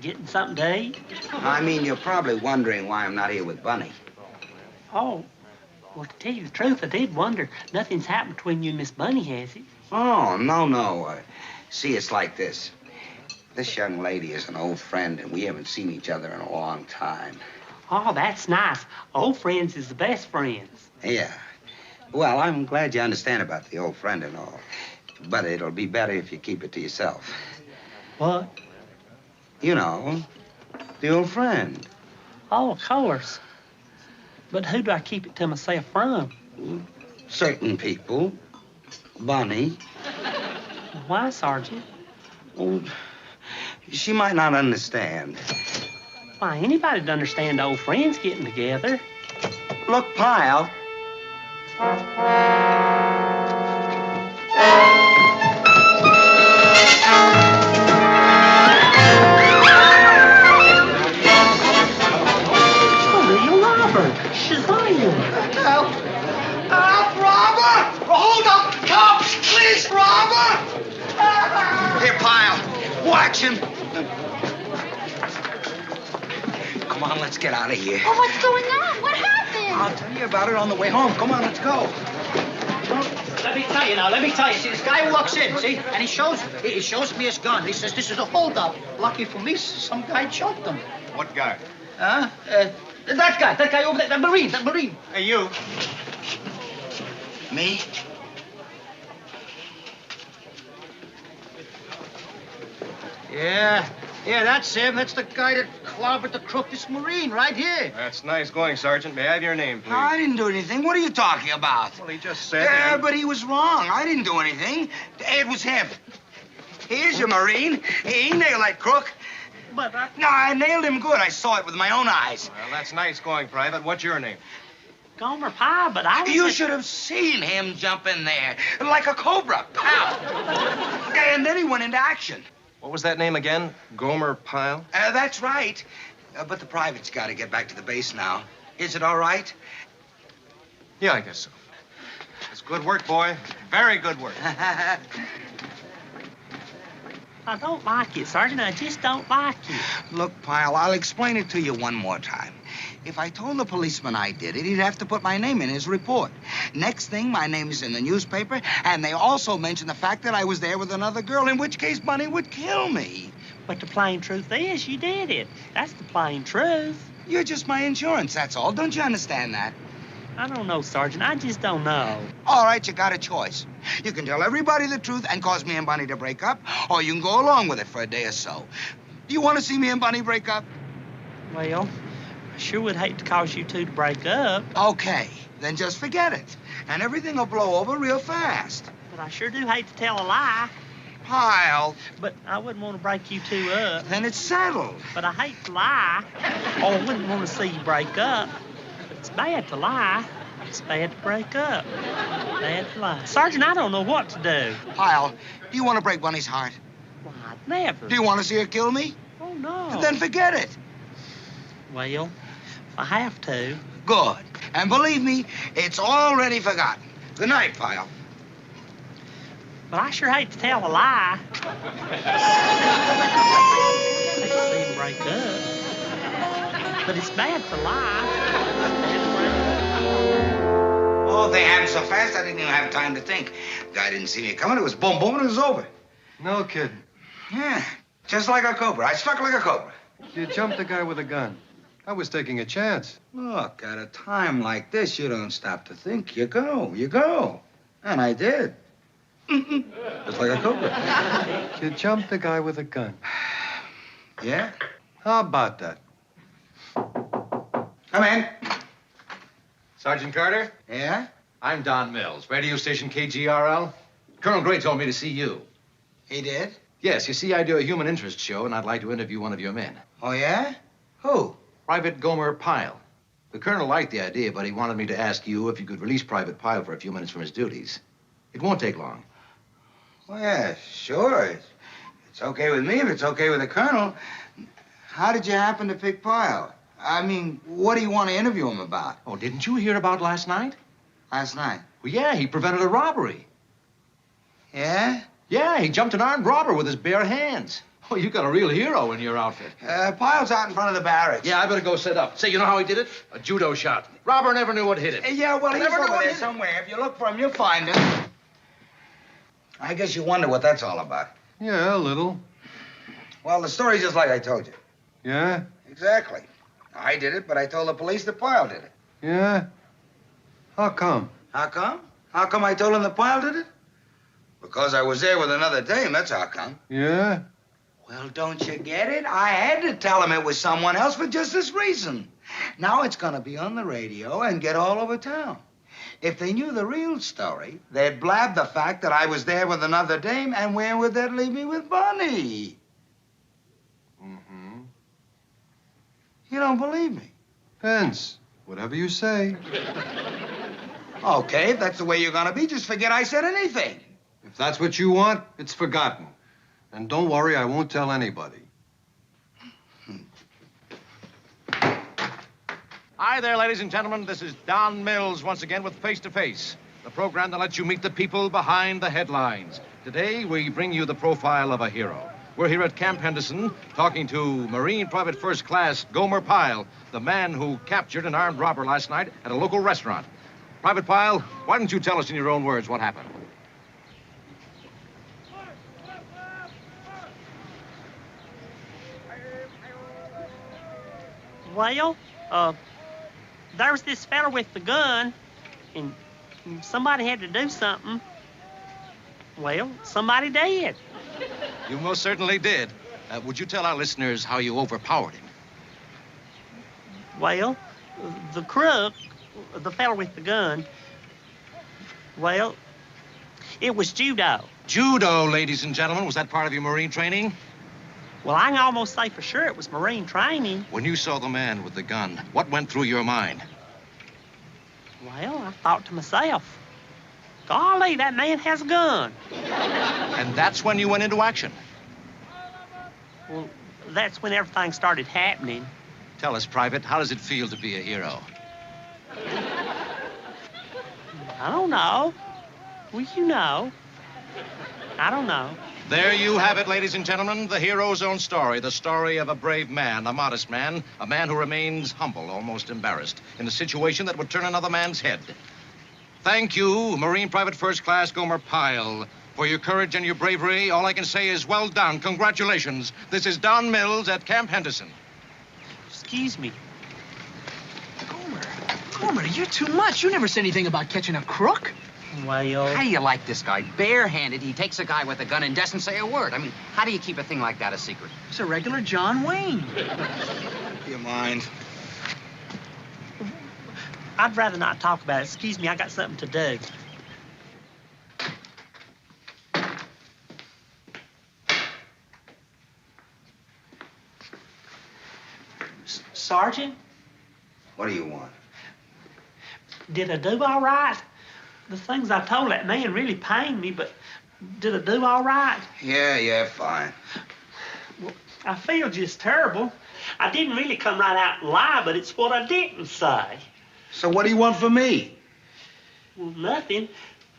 Speaker 2: Getting something to eat?
Speaker 4: I mean, you're probably wondering why I'm not here with Bunny.
Speaker 2: Oh, well, to tell you the truth, I did wonder. Nothing's happened between you and Miss Bunny, has it?
Speaker 4: Oh, no. See, it's like this. This young lady is an old friend, and we haven't seen each other in a long time.
Speaker 2: Oh, that's nice. Old friends is the best friends.
Speaker 4: Yeah. Well, I'm glad you understand about the old friend and all. But it'll be better if you keep it to yourself.
Speaker 2: What?
Speaker 4: You know, the old friend.
Speaker 2: Oh, of course. But who do I keep it to myself from?
Speaker 4: Certain people. Bunny.
Speaker 2: Why, Sergeant?
Speaker 4: Oh, she might not understand.
Speaker 2: Why, anybody'd understand old friends getting together.
Speaker 4: Look, Pyle.
Speaker 5: Help, Robert! Hold up! Cops! Please, Robert! Here, Pyle. Watch him.
Speaker 4: Come on, let's get out of here.
Speaker 13: Oh, what's going on? What happened?
Speaker 4: I'll tell you about it on the way home. Come on, let's go.
Speaker 11: Let me tell you. See, this guy walks in, see? And he shows me his gun. He says, this is a holdup. Lucky for me, some guy choked him.
Speaker 9: What guy?
Speaker 11: Huh? That guy over there, that Marine.
Speaker 9: Hey, you.
Speaker 4: Me?
Speaker 11: Yeah, that's him. That's the guy that clobbered the crook, this Marine, right here.
Speaker 9: That's nice going, Sergeant. May I have your name, please?
Speaker 4: No, I didn't do anything. What are you talking about?
Speaker 9: Well, he just said...
Speaker 4: Yeah, but he was wrong. I didn't do anything. It was him. Here's your Marine. He nailed that crook.
Speaker 11: But
Speaker 4: No, I nailed him good. I saw it with my own eyes.
Speaker 9: Well, that's nice going, Private. What's your name?
Speaker 2: Gomer Pyle, but I was...
Speaker 4: You should have seen him jump in there like a cobra. Pow! And then he went into action.
Speaker 9: What was that name again? Gomer Pyle?
Speaker 4: That's right. But the private's got to get back to the base now. Is it all right?
Speaker 9: Yeah, I guess so. It's good work, boy. Very good work.
Speaker 2: I don't like it, Sergeant. I just don't like it.
Speaker 4: Look, Pyle, I'll explain it to you one more time. If I told the policeman I did it, he'd have to put my name in his report. Next thing, my name's in the newspaper, and they also mention the fact that I was there with another girl, in which case Bunny would kill me.
Speaker 2: But the plain truth is you did it. That's the plain truth.
Speaker 4: You're just my insurance, that's all. Don't you understand that?
Speaker 2: I don't know, Sergeant. I just don't know.
Speaker 4: All right, you got a choice. You can tell everybody the truth and cause me and Bunny to break up, or you can go along with it for a day or so. Do you want to see me and Bunny break up?
Speaker 2: Well, I sure would hate to cause you two to break up.
Speaker 4: Okay, then just forget it. And everything will blow over real fast.
Speaker 2: But I sure do hate to tell a lie.
Speaker 4: Pyle.
Speaker 2: But I wouldn't want to break you two up.
Speaker 4: Then it's settled.
Speaker 2: But I hate to lie. Oh, I wouldn't want to see you break up. But it's bad to lie. It's bad to break up. Bad to lie. Sergeant, I don't know what to do.
Speaker 4: Pyle, do you want to break Bunny's heart?
Speaker 2: Why, I'd never.
Speaker 4: Do you want to see her kill me?
Speaker 2: Oh, no.
Speaker 4: Then forget it.
Speaker 2: Well, if I have to.
Speaker 4: Good. And believe me, it's already forgotten. Good night, Pyle.
Speaker 2: But I sure hate to tell a lie. I hate to see him break up. But it's bad to lie.
Speaker 4: Oh, they happened so fast I didn't even have time to think. Guy didn't see me coming. It was boom, boom, and it was over.
Speaker 7: No kidding.
Speaker 4: Yeah, just like a cobra. I struck like a cobra.
Speaker 7: You jumped the guy with a gun. I was taking a chance.
Speaker 4: Look, at a time like this, you don't stop to think. You go. And I did. Just like a cobra.
Speaker 7: You jumped the guy with a gun.
Speaker 4: Yeah?
Speaker 7: How about that?
Speaker 4: Come in.
Speaker 14: Sergeant Carter?
Speaker 4: Yeah?
Speaker 14: I'm Don Mills, radio station KGRL. Colonel Gray told me to see you.
Speaker 4: He did?
Speaker 14: Yes, you see, I do a human interest show, and I'd like to interview one of your men.
Speaker 4: Oh, yeah? Who?
Speaker 14: Private Gomer Pyle. The colonel liked the idea, but he wanted me to ask you if you could release Private Pyle for a few minutes from his duties. It won't take long.
Speaker 4: Well, yeah, sure. It's okay with me if it's okay with the colonel. How did you happen to pick Pyle? I mean, what do you want to interview him about?
Speaker 14: Oh, didn't you hear about last night?
Speaker 4: Last night?
Speaker 14: Well, yeah, he prevented a robbery.
Speaker 4: Yeah?
Speaker 14: Yeah, he jumped an armed robber with his bare hands. Oh, you got a real hero in your outfit.
Speaker 4: Pyle's out in front of the barracks.
Speaker 14: Yeah, I better go set up. Say, you know how he did it? A judo shot. Robber never knew what hit it.
Speaker 4: Yeah, well, he's
Speaker 14: Never knew
Speaker 4: over
Speaker 14: what
Speaker 4: there
Speaker 14: hit it.
Speaker 4: somewhere. If you look for him, you'll find him. I guess you wonder what that's all about.
Speaker 7: Yeah, a little.
Speaker 4: Well, the story's just like I told you.
Speaker 7: Yeah?
Speaker 4: Exactly. I did it, but I told the police that Pyle did it.
Speaker 7: Yeah? How come?
Speaker 4: How come? How come I told him that Pyle did it? Because I was there with another dame, that's how come.
Speaker 7: Yeah?
Speaker 4: Well, don't you get it? I had to tell him it was someone else for just this reason. Now it's gonna be on the radio and get all over town. If they knew the real story, they'd blab the fact that I was there with another dame, and where would that leave me with Bunny?
Speaker 7: Mm-hmm.
Speaker 4: You don't believe me?
Speaker 7: Vince, whatever you say.
Speaker 4: Okay, if that's the way you're gonna be, just forget I said anything.
Speaker 7: If that's what you want, it's forgotten. And don't worry, I won't tell anybody.
Speaker 9: Hi there, ladies and gentlemen. This is Don Mills once again with Face to Face, the program that lets you meet the people behind the headlines. Today, we bring you the profile of a hero. We're here at Camp Henderson talking to Marine Private First Class Gomer Pyle, the man who captured an armed robber last night at a local restaurant. Private Pyle, why don't you tell us in your own words what happened?
Speaker 2: Well, there was this fella with the gun, and somebody had to do something. Well, somebody did.
Speaker 9: You most certainly did. Would you tell our listeners how you overpowered him?
Speaker 2: Well, the crook, the fella with the gun, well, it was judo.
Speaker 9: Judo, ladies and gentlemen. Was that part of your Marine training?
Speaker 2: Well, I can almost say for sure it was Marine training.
Speaker 9: When you saw the man with the gun, what went through your mind?
Speaker 2: Well, I thought to myself, golly, that man has a gun.
Speaker 9: And that's when you went into action?
Speaker 2: Well, that's when everything started happening.
Speaker 9: Tell us, Private, how does it feel to be a hero?
Speaker 2: I don't know. Well, you know. I don't know.
Speaker 9: There you have it, ladies and gentlemen, the hero's own story, the story of a brave man, a modest man, a man who remains humble, almost embarrassed, in a situation that would turn another man's head. Thank you, Marine Private First Class Gomer Pyle, for your courage and your bravery. All I can say is well done. Congratulations. This is Don Mills at Camp Henderson.
Speaker 2: Excuse me.
Speaker 11: Gomer, you're too much. You never said anything about catching a crook.
Speaker 2: Well,
Speaker 15: how do you like this guy? Barehanded, he takes a guy with a gun and doesn't say a word. I mean, how do you keep a thing like that a secret?
Speaker 11: He's a regular John Wayne.
Speaker 4: Do you mind?
Speaker 2: I'd rather not talk about it. Excuse me, I got something to do. Sergeant?
Speaker 4: What do you want?
Speaker 2: Did I do all right? The things I told that man really pained me, but did I do all right?
Speaker 4: Yeah, fine.
Speaker 2: Well, I feel just terrible. I didn't really come right out and lie, but it's what I didn't say.
Speaker 4: So what do you want from me?
Speaker 2: Well, nothing.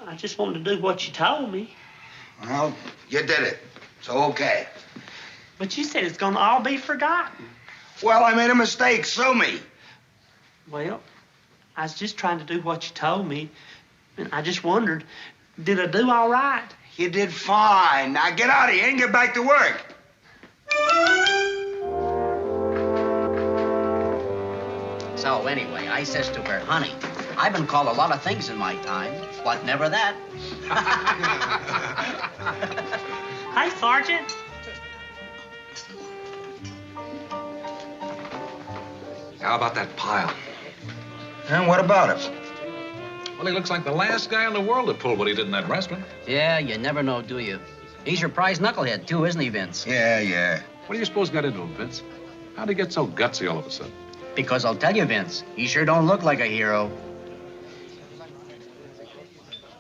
Speaker 2: I just wanted to do what you told me.
Speaker 4: Well, you did it. So okay.
Speaker 2: But you said it's gonna all be forgotten.
Speaker 4: Well, I made a mistake. Sue me.
Speaker 2: Well, I was just trying to do what you told me. And I just wondered, did I do all right?
Speaker 4: You did fine. Now get out of here and get back to work.
Speaker 15: So anyway, I says to her, honey, I've been called a lot of things in my time, but never that.
Speaker 2: Hey, Sergeant.
Speaker 8: How about that Pyle?
Speaker 4: And what about him?
Speaker 10: Well, he looks like the last guy in the world that pulled what he did in that restaurant.
Speaker 15: Yeah, you never know, do you? He's your prize knucklehead, too, isn't he, Vince?
Speaker 4: Yeah.
Speaker 10: What do you suppose got into him, Vince? How'd he get so gutsy all of a sudden?
Speaker 15: Because I'll tell you, Vince, he sure don't look like a hero.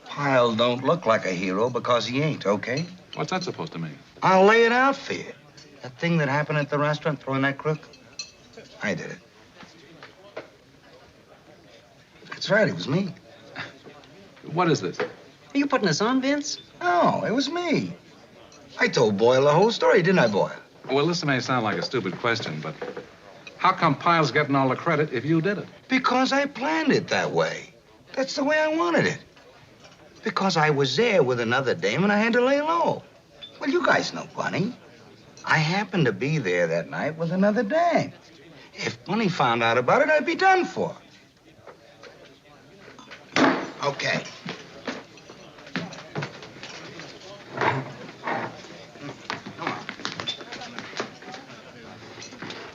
Speaker 4: Pyle don't look like a hero because he ain't, okay?
Speaker 10: What's that supposed to mean?
Speaker 4: I'll lay it out for you. That thing that happened at the restaurant, throwing that crook, I did it. That's right, it was me.
Speaker 10: What is this?
Speaker 15: Are you putting this on, Vince?
Speaker 4: No, it was me. I told Boyle the whole story, didn't I, Boyle?
Speaker 10: Well, this may sound like a stupid question, but how come Pyle's getting all the credit if you did it?
Speaker 4: Because I planned it that way. That's the way I wanted it. Because I was there with another dame and I had to lay low. Well, you guys know Bunny. I happened to be there that night with another dame. If Bunny found out about it, I'd be done for. Okay. Come on.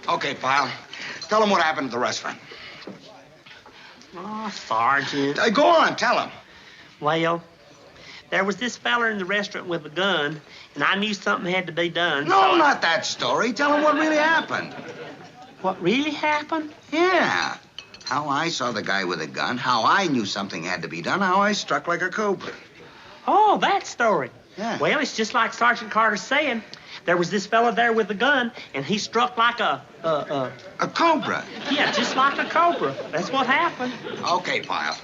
Speaker 4: Okay, Pyle. Tell him what happened at the restaurant.
Speaker 2: Oh, Sergeant.
Speaker 4: Go on, tell him.
Speaker 2: Well, there was this fella in the restaurant with a gun, and I knew something had to be done.
Speaker 4: No, not that story. Tell him what really happened.
Speaker 2: What really happened?
Speaker 4: Yeah. How I saw the guy with a gun, how I knew something had to be done, how I struck like a cobra.
Speaker 2: Oh, that story.
Speaker 4: Yeah.
Speaker 2: Well, it's just like Sergeant Carter's saying. There was this fella there with a gun, and he struck like a
Speaker 4: cobra?
Speaker 2: Yeah, just like a cobra. That's what happened.
Speaker 4: Okay, Pyle.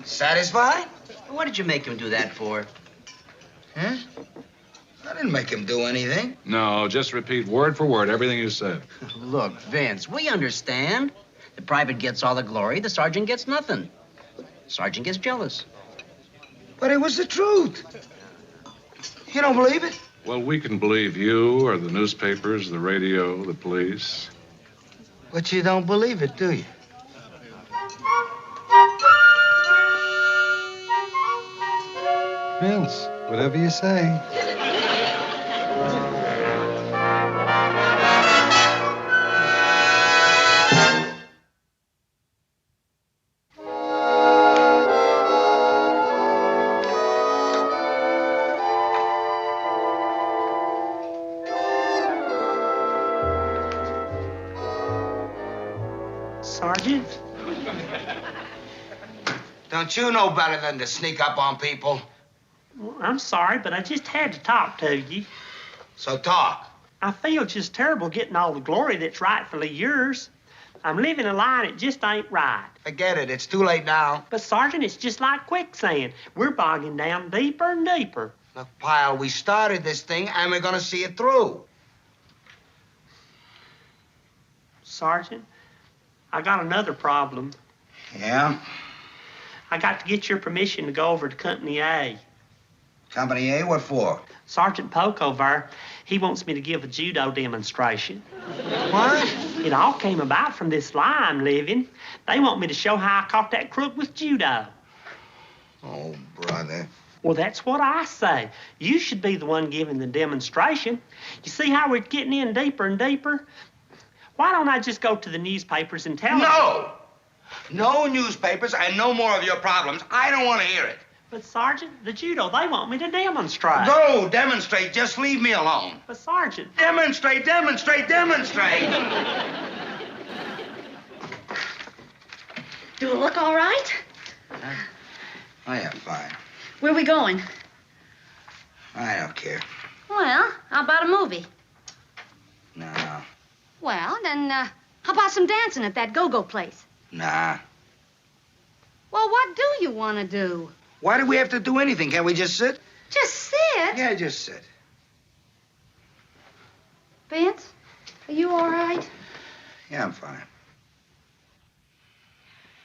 Speaker 4: Satisfied?
Speaker 15: What did you make him do that for?
Speaker 4: Huh? I didn't make him do anything.
Speaker 10: No, just repeat word for word everything you said.
Speaker 15: Look, Vince, we understand. The private gets all the glory, the sergeant gets nothing. Sergeant gets jealous.
Speaker 4: But it was the truth. You don't believe it?
Speaker 16: Well, we can believe you or the newspapers, the radio, the police.
Speaker 4: But you don't believe it, do you?
Speaker 7: Vince, whatever you say.
Speaker 2: Sergeant?
Speaker 4: Don't you know better than to sneak up on people?
Speaker 2: Well, I'm sorry, but I just had to talk to you.
Speaker 4: So talk.
Speaker 2: I feel just terrible getting all the glory that's rightfully yours. I'm living a lie that just ain't right.
Speaker 4: Forget it. It's too late now.
Speaker 2: But, Sergeant, it's just like quicksand. We're bogging down deeper and deeper.
Speaker 4: Look, Pyle, we started this thing, and we're going to see it through.
Speaker 2: Sergeant, I got another problem.
Speaker 4: Yeah?
Speaker 2: I got to get your permission to go over to Company A.
Speaker 4: Company A? What for?
Speaker 2: Sergeant Polk over, he wants me to give a judo demonstration.
Speaker 4: What?
Speaker 2: It all came about from this lie I'm living. They want me to show how I caught that crook with judo.
Speaker 4: Oh, brother.
Speaker 2: Well, that's what I say. You should be the one giving the demonstration. You see how we're getting in deeper and deeper? Why don't I just go to the newspapers and tell them?
Speaker 4: No! No newspapers and no more of your problems. I don't want to hear it.
Speaker 2: But, Sergeant, the judo, they want me to demonstrate.
Speaker 4: Go, demonstrate. Just leave me alone.
Speaker 2: But, Sergeant...
Speaker 4: Demonstrate, demonstrate, demonstrate.
Speaker 17: Do it look all right?
Speaker 4: Oh, yeah, fine.
Speaker 17: Where are we going?
Speaker 4: I don't care.
Speaker 17: Well, how about a movie?
Speaker 4: No.
Speaker 17: Well, then, how about some dancing at that go-go place?
Speaker 4: Nah.
Speaker 17: Well, what do you want to do?
Speaker 4: Why do we have to do anything? Can't we just sit?
Speaker 17: Just sit?
Speaker 4: Yeah, just sit.
Speaker 17: Vince, are you all right?
Speaker 4: Yeah, I'm fine.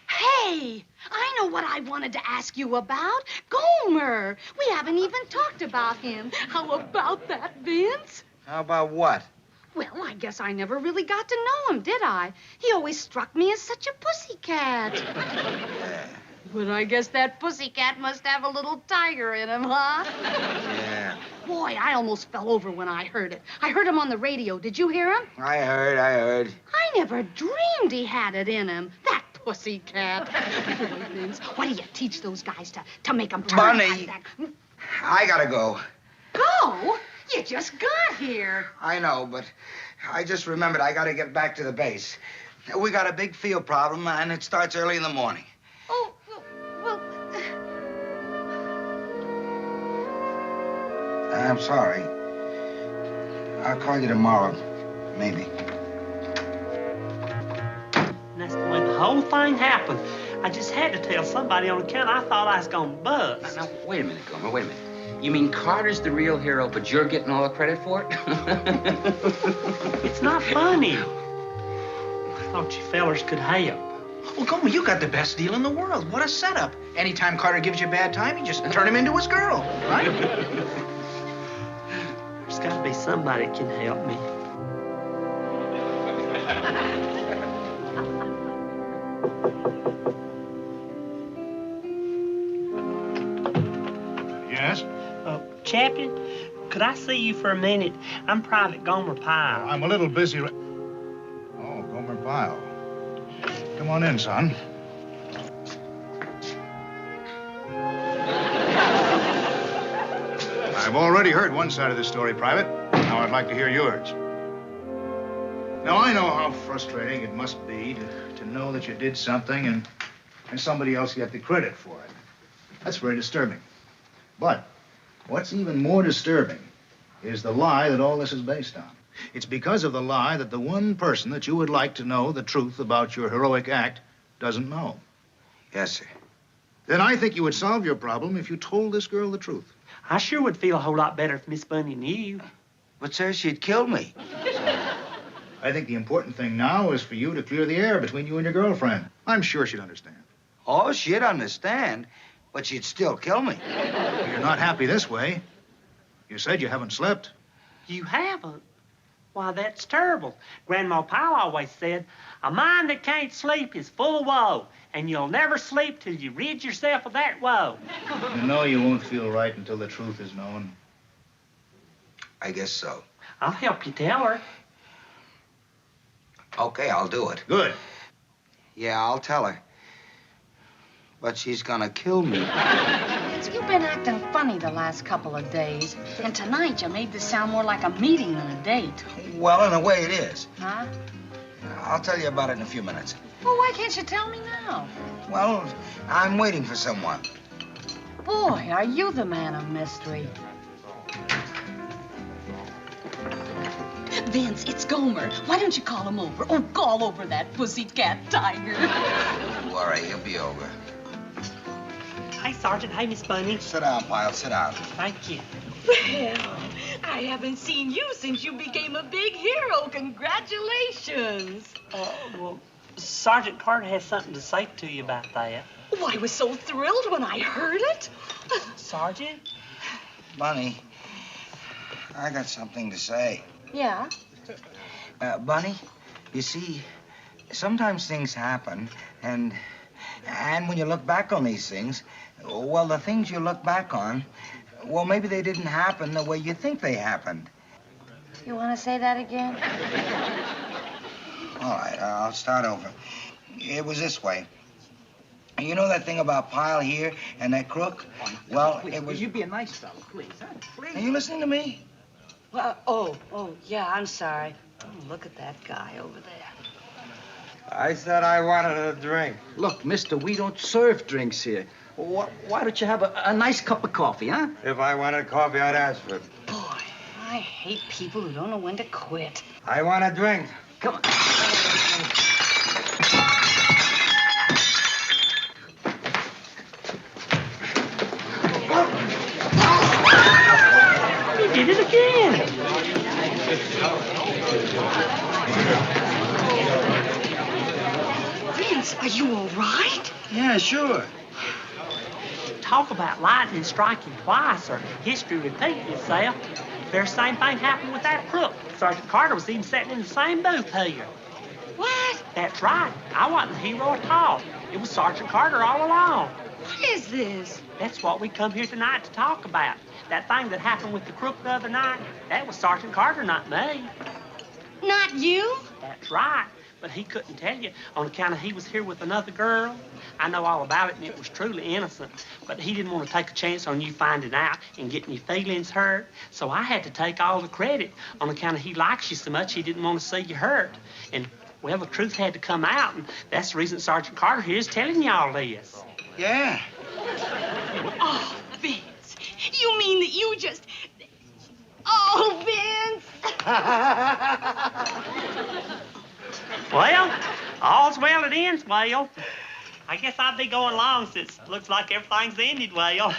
Speaker 17: Hey, I know what I wanted to ask you about. Gomer. We haven't even talked about him. How about that, Vince?
Speaker 4: How about what?
Speaker 17: Well, I guess I never really got to know him, did I? He always struck me as such a pussycat.
Speaker 4: Yeah.
Speaker 17: But I guess that pussycat must have a little tiger in him, huh?
Speaker 4: Yeah.
Speaker 17: Boy, I almost fell over when I heard it. I heard him on the radio. Did you hear him?
Speaker 4: I heard.
Speaker 17: I never dreamed he had it in him. That pussycat. Boy, Vince, why do you teach those guys to make them turn
Speaker 4: Bunny,
Speaker 17: like that?
Speaker 4: I gotta go.
Speaker 17: Go? You just got here.
Speaker 4: I know, but I just remembered I gotta get back to the base. We got a big field problem, and it starts early in the morning.
Speaker 17: Oh, well...
Speaker 4: I'm sorry. I'll call you tomorrow, maybe.
Speaker 2: And that's the way the whole thing happened. I just had to tell somebody on account I thought I was gonna bust.
Speaker 15: Now, wait a minute, Gomer, wait a minute. You mean Carter's the real hero, but you're getting all the credit for it?
Speaker 2: It's not funny. I thought you fellers could help.
Speaker 11: Well, Gomer, you got the best deal in the world. What a setup. Anytime Carter gives you a bad time, you just turn him into his girl, right?
Speaker 2: There's got to be somebody that can help me.
Speaker 18: Yes?
Speaker 2: Chaplain, could I see you for a minute? I'm Private Gomer Pyle.
Speaker 18: I'm a little busy. Oh, Gomer Pyle. Come on in, son. I've already heard one side of the story, Private. Now I'd like to hear yours. Now, I know how frustrating it must be to know that you did something and somebody else get the credit for it. That's very disturbing. But what's even more disturbing is the lie that all this is based on. It's because of the lie that the one person that you would like to know the truth about your heroic act doesn't know.
Speaker 4: Yes, sir.
Speaker 18: Then I think you would solve your problem if you told this girl the truth.
Speaker 2: I sure would feel a whole lot better if Miss Bunny knew.
Speaker 4: But, sir, she'd kill me.
Speaker 18: I think the important thing now is for you to clear the air between you and your girlfriend. I'm sure she'd understand.
Speaker 4: Oh, she'd understand, but she'd still kill me.
Speaker 18: If you're not happy this way, You said you haven't slept.
Speaker 2: You haven't? Why, that's terrible. Grandma Pyle always said, a mind that can't sleep is full of woe, and you'll never sleep till you rid yourself of that woe.
Speaker 18: You know you won't feel right until the truth is known.
Speaker 4: I guess so.
Speaker 2: I'll help you tell her.
Speaker 4: Okay, I'll do it.
Speaker 18: Good.
Speaker 4: Yeah, I'll tell her. But she's gonna kill me.
Speaker 17: Vince, you've been acting funny the last couple of days. And tonight you made this sound more like a meeting than a date.
Speaker 4: Well, in a way it is.
Speaker 17: Huh?
Speaker 4: I'll tell you about it in a few minutes.
Speaker 17: Well, why can't you tell me now?
Speaker 4: Well, I'm waiting for someone.
Speaker 17: Boy, are you the man of mystery. Vince, it's Gomer. Why don't you call him over? Oh, call over that pussycat tiger.
Speaker 4: Don't worry, he'll be over.
Speaker 2: Hey, Sergeant. Hey, Miss Bunny.
Speaker 4: Sit down, Pyle. Sit down.
Speaker 2: Thank you.
Speaker 17: Well, I haven't seen you since you became a big hero. Congratulations.
Speaker 2: Well, Sergeant Carter has something to say to you about that.
Speaker 17: Oh, I was so thrilled when I heard it.
Speaker 2: Sergeant?
Speaker 4: Bunny, I got something to say.
Speaker 17: Yeah?
Speaker 4: Bunny, you see, sometimes things happen, and when you look back on these things, well, the things you look back on, well, maybe they didn't happen the way you think they happened.
Speaker 17: You want to say that again?
Speaker 4: All right, I'll start over. It was this way. You know that thing about Pyle here and that crook? Well,
Speaker 11: please,
Speaker 4: it was...
Speaker 11: Will you be a nice fellow, please, huh? Please.
Speaker 4: Are you listening to me?
Speaker 17: Oh, yeah, I'm sorry. Oh, look at that guy over there.
Speaker 4: I said I wanted a drink.
Speaker 11: Look, mister, we don't serve drinks here. Why don't you have a nice cup of coffee, huh?
Speaker 4: If I wanted coffee, I'd ask for it.
Speaker 17: Boy, I hate people who don't know when to quit.
Speaker 4: I want a drink.
Speaker 11: Come on.
Speaker 2: He did it again.
Speaker 17: Vince, are you all right?
Speaker 4: Yeah, sure.
Speaker 2: Talk about lightning striking twice or history repeating itself. Very same thing happened with that crook. Sergeant Carter was even sitting in the same booth here.
Speaker 17: What?
Speaker 2: That's right. I wasn't the hero at all. It was Sergeant Carter all along.
Speaker 17: What is this?
Speaker 2: That's what we come here tonight to talk about. That thing that happened with the crook the other night, that was Sergeant Carter, not me.
Speaker 17: Not you?
Speaker 2: That's right. But he couldn't tell you on account of he was here with another girl. I know all about it, and it was truly innocent. But he didn't want to take a chance on you finding out and getting your feelings hurt. So I had to take all the credit on account of he likes you so much he didn't want to see you hurt. And, well, the truth had to come out, and that's the reason Sergeant Carter here is telling you all this.
Speaker 4: Yeah.
Speaker 17: Oh, Vince, you mean that you just... Oh, Vince!
Speaker 2: Well, all's well that ends well. I guess I'll be going along since it looks like everything's ended well.
Speaker 17: Oh,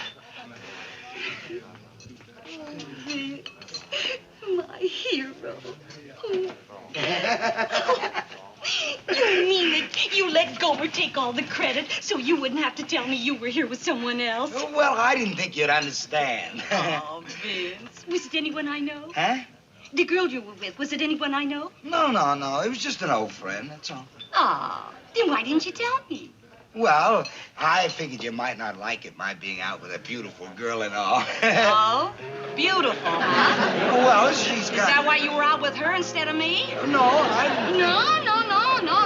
Speaker 17: Vince, my hero. You mean that you let Gomer take all the credit so you wouldn't have to tell me you were here with someone else?
Speaker 4: Well, I didn't think you'd understand.
Speaker 17: Oh, Vince. Was it anyone I know?
Speaker 4: Huh?
Speaker 17: The girl you were with, was it anyone I know?
Speaker 4: No. It was just an old friend, that's all.
Speaker 17: Ah, then why didn't you tell me?
Speaker 4: Well, I figured you might not like it, my being out with a beautiful girl and all.
Speaker 17: Oh, beautiful, huh?
Speaker 4: Well, she's got...
Speaker 17: Is that why you were out with her instead of me?
Speaker 4: No, I...
Speaker 17: No.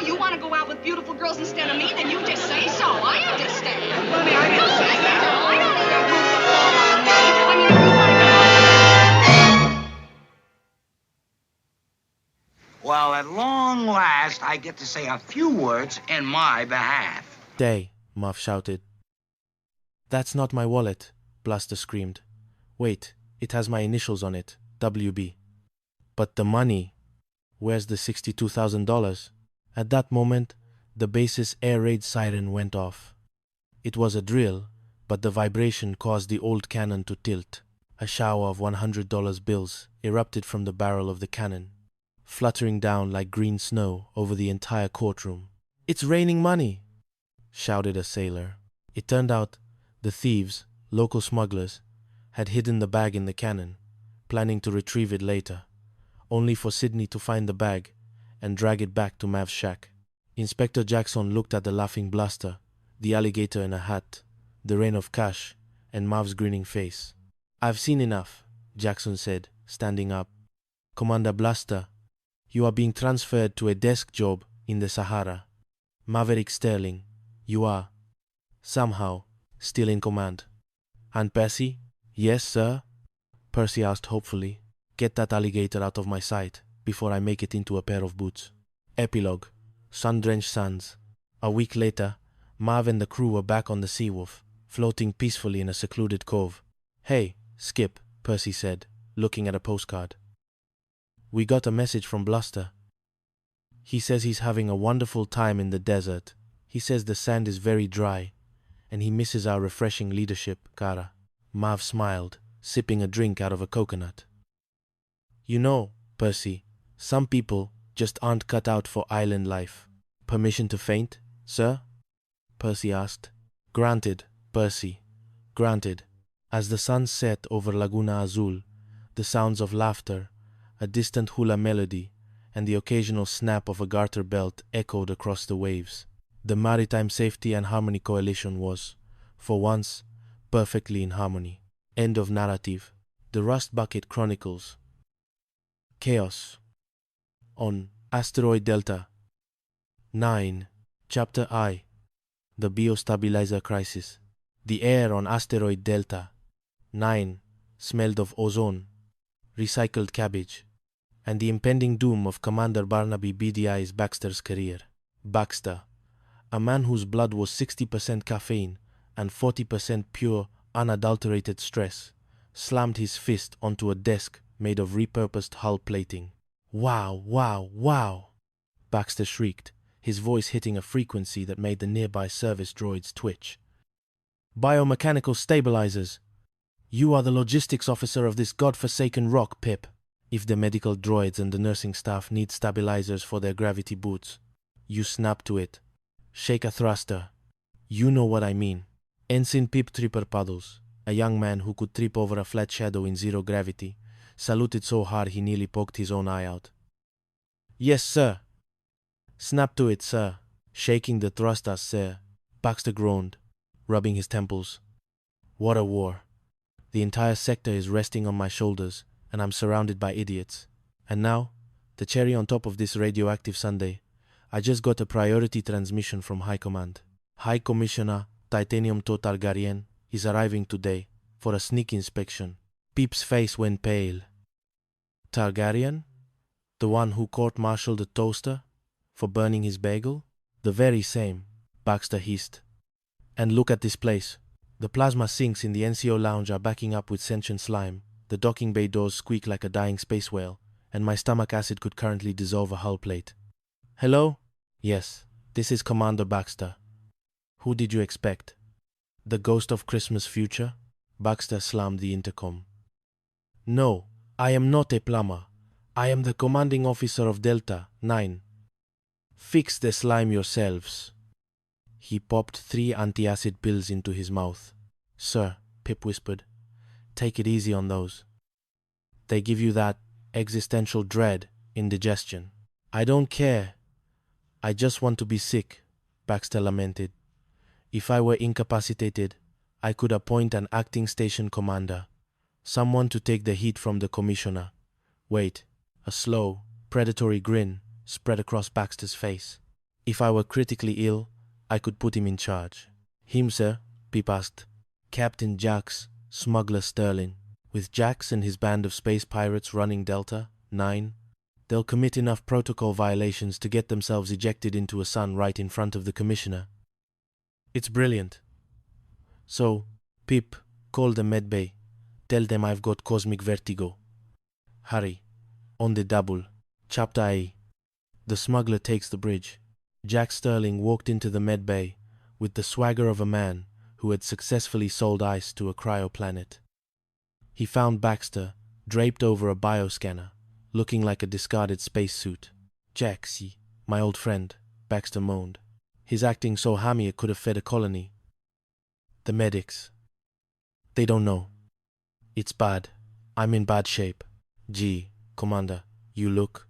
Speaker 17: You want to go out with beautiful girls instead of me? Then you just say so. I understand.
Speaker 4: Honey, I didn't say that.
Speaker 17: I don't need a roof on me. I mean, if you want to go...
Speaker 4: Well, at long last, I get to say a few words in my behalf.
Speaker 19: Day, Muff shouted. That's not my wallet, Bluster screamed. Wait, it has my initials on it, WB. But the money, where's the $62,000? At that moment, the base's air raid siren went off. It was a drill, but the vibration caused the old cannon to tilt. A shower of $100 bills erupted from the barrel of the cannon, fluttering down like green snow over the entire courtroom. "It's raining money!" shouted a sailor. It turned out the thieves, local smugglers, had hidden the bag in the cannon, planning to retrieve it later, only for Sidney to find the bag and drag it back to Mav's shack. Inspector Jackson looked at the laughing Blaster, the alligator in a hat, the rain of cash, and Mav's grinning face. "I've seen enough," Jackson said, standing up. "Commander Blaster, you are being transferred to a desk job in the Sahara. Maverick Sterling, you are, somehow, still in command." "And Percy?" "Yes, sir?" Percy asked hopefully. "Get that alligator out of my sight before I make it into a pair of boots." Epilogue. Sun-drenched sands. A week later, Mav and the crew were back on the Seawolf, floating peacefully in a secluded cove. "Hey, Skip," Percy said, looking at a postcard. "We got a message from Blaster. He says he's having a wonderful time in the desert. He says the sand is very dry, and he misses our refreshing leadership, Kara." Mav smiled, sipping a drink out of a coconut. "You know, Percy, some people just aren't cut out for island life." "Permission to faint, sir?" Percy asked. "Granted, Percy, granted." As the sun set over Laguna Azul, the sounds of laughter, a distant hula melody, and the occasional snap of a garter belt echoed across the waves. The Maritime Safety and Harmony Coalition was, for once, perfectly in harmony. End of narrative. The Rust Bucket Chronicles. Chaos. On Asteroid Delta. 9. Chapter I. The Biostabilizer Crisis. The air on Asteroid Delta 9 smelled of ozone, recycled cabbage, and the impending doom of Commander Barnaby BDI's Baxter's career. Baxter, a man whose blood was 60% caffeine and 40% pure, unadulterated stress, slammed his fist onto a desk made of repurposed hull plating. "Wow, wow, wow!" Baxter shrieked, his voice hitting a frequency that made the nearby service droids twitch. "Biomechanical stabilizers! You are the logistics officer of this godforsaken rock, Pip. If the medical droids and the nursing staff need stabilizers for their gravity boots, you snap to it. Shake a thruster. You know what I mean." Ensign Pip Tripper Puddles, a young man who could trip over a flat shadow in zero gravity, saluted so hard he nearly poked his own eye out. "Yes, sir." "Snap to it, sir." "Shaking the thrusters, sir." Baxter groaned, rubbing his temples. "What a war. The entire sector is resting on my shoulders, and I'm surrounded by idiots. And now, the cherry on top of this radioactive sundae, I just got a priority transmission from High Command. High Commissioner Titanium Targaryen is arriving today for a sneak inspection." Pip's face went pale. "Targaryen? The one who court-martialed the toaster for burning his bagel?" "The very same," Baxter hissed. "And look at this place. The plasma sinks in the NCO lounge are backing up with sentient slime, the docking bay doors squeak like a dying space whale, and my stomach acid could currently dissolve a hull plate." "Hello? Yes, this is Commander Baxter. Who did you expect? The ghost of Christmas future?" Baxter slammed the intercom. "No, I am not a plumber. I am the commanding officer of Delta 9. Fix the slime yourselves." He popped 3 anti-acid pills into his mouth. "Sir," Pip whispered, "take it easy on those. They give you that existential dread, indigestion." "I don't care. I just want to be sick," Baxter lamented. "If I were incapacitated, I could appoint an acting station commander, someone to take the heat from the commissioner." Wait, a slow, predatory grin spread across Baxter's face. "If I were critically ill, I could put him in charge." "Him, sir?" Pip asked. "Captain Jax, Smuggler Sterling. With Jax and his band of space pirates running Delta 9, they'll commit enough protocol violations to get themselves ejected into a sun right in front of the commissioner. It's brilliant. So, Pip, call the medbay. Tell them I've got cosmic vertigo. Hurry. On the double. Chapter A. The smuggler takes the bridge. Jack Sterling walked into the medbay with the swagger of a man who had successfully sold ice to a cryoplanet. He found Baxter draped over a bioscanner, looking like a discarded spacesuit. "Jaxie, my old friend," Baxter moaned. "He's acting so hammy it could have fed a colony." "The medics. They don't know. It's bad. I'm in bad shape. Gee, Commander, you look.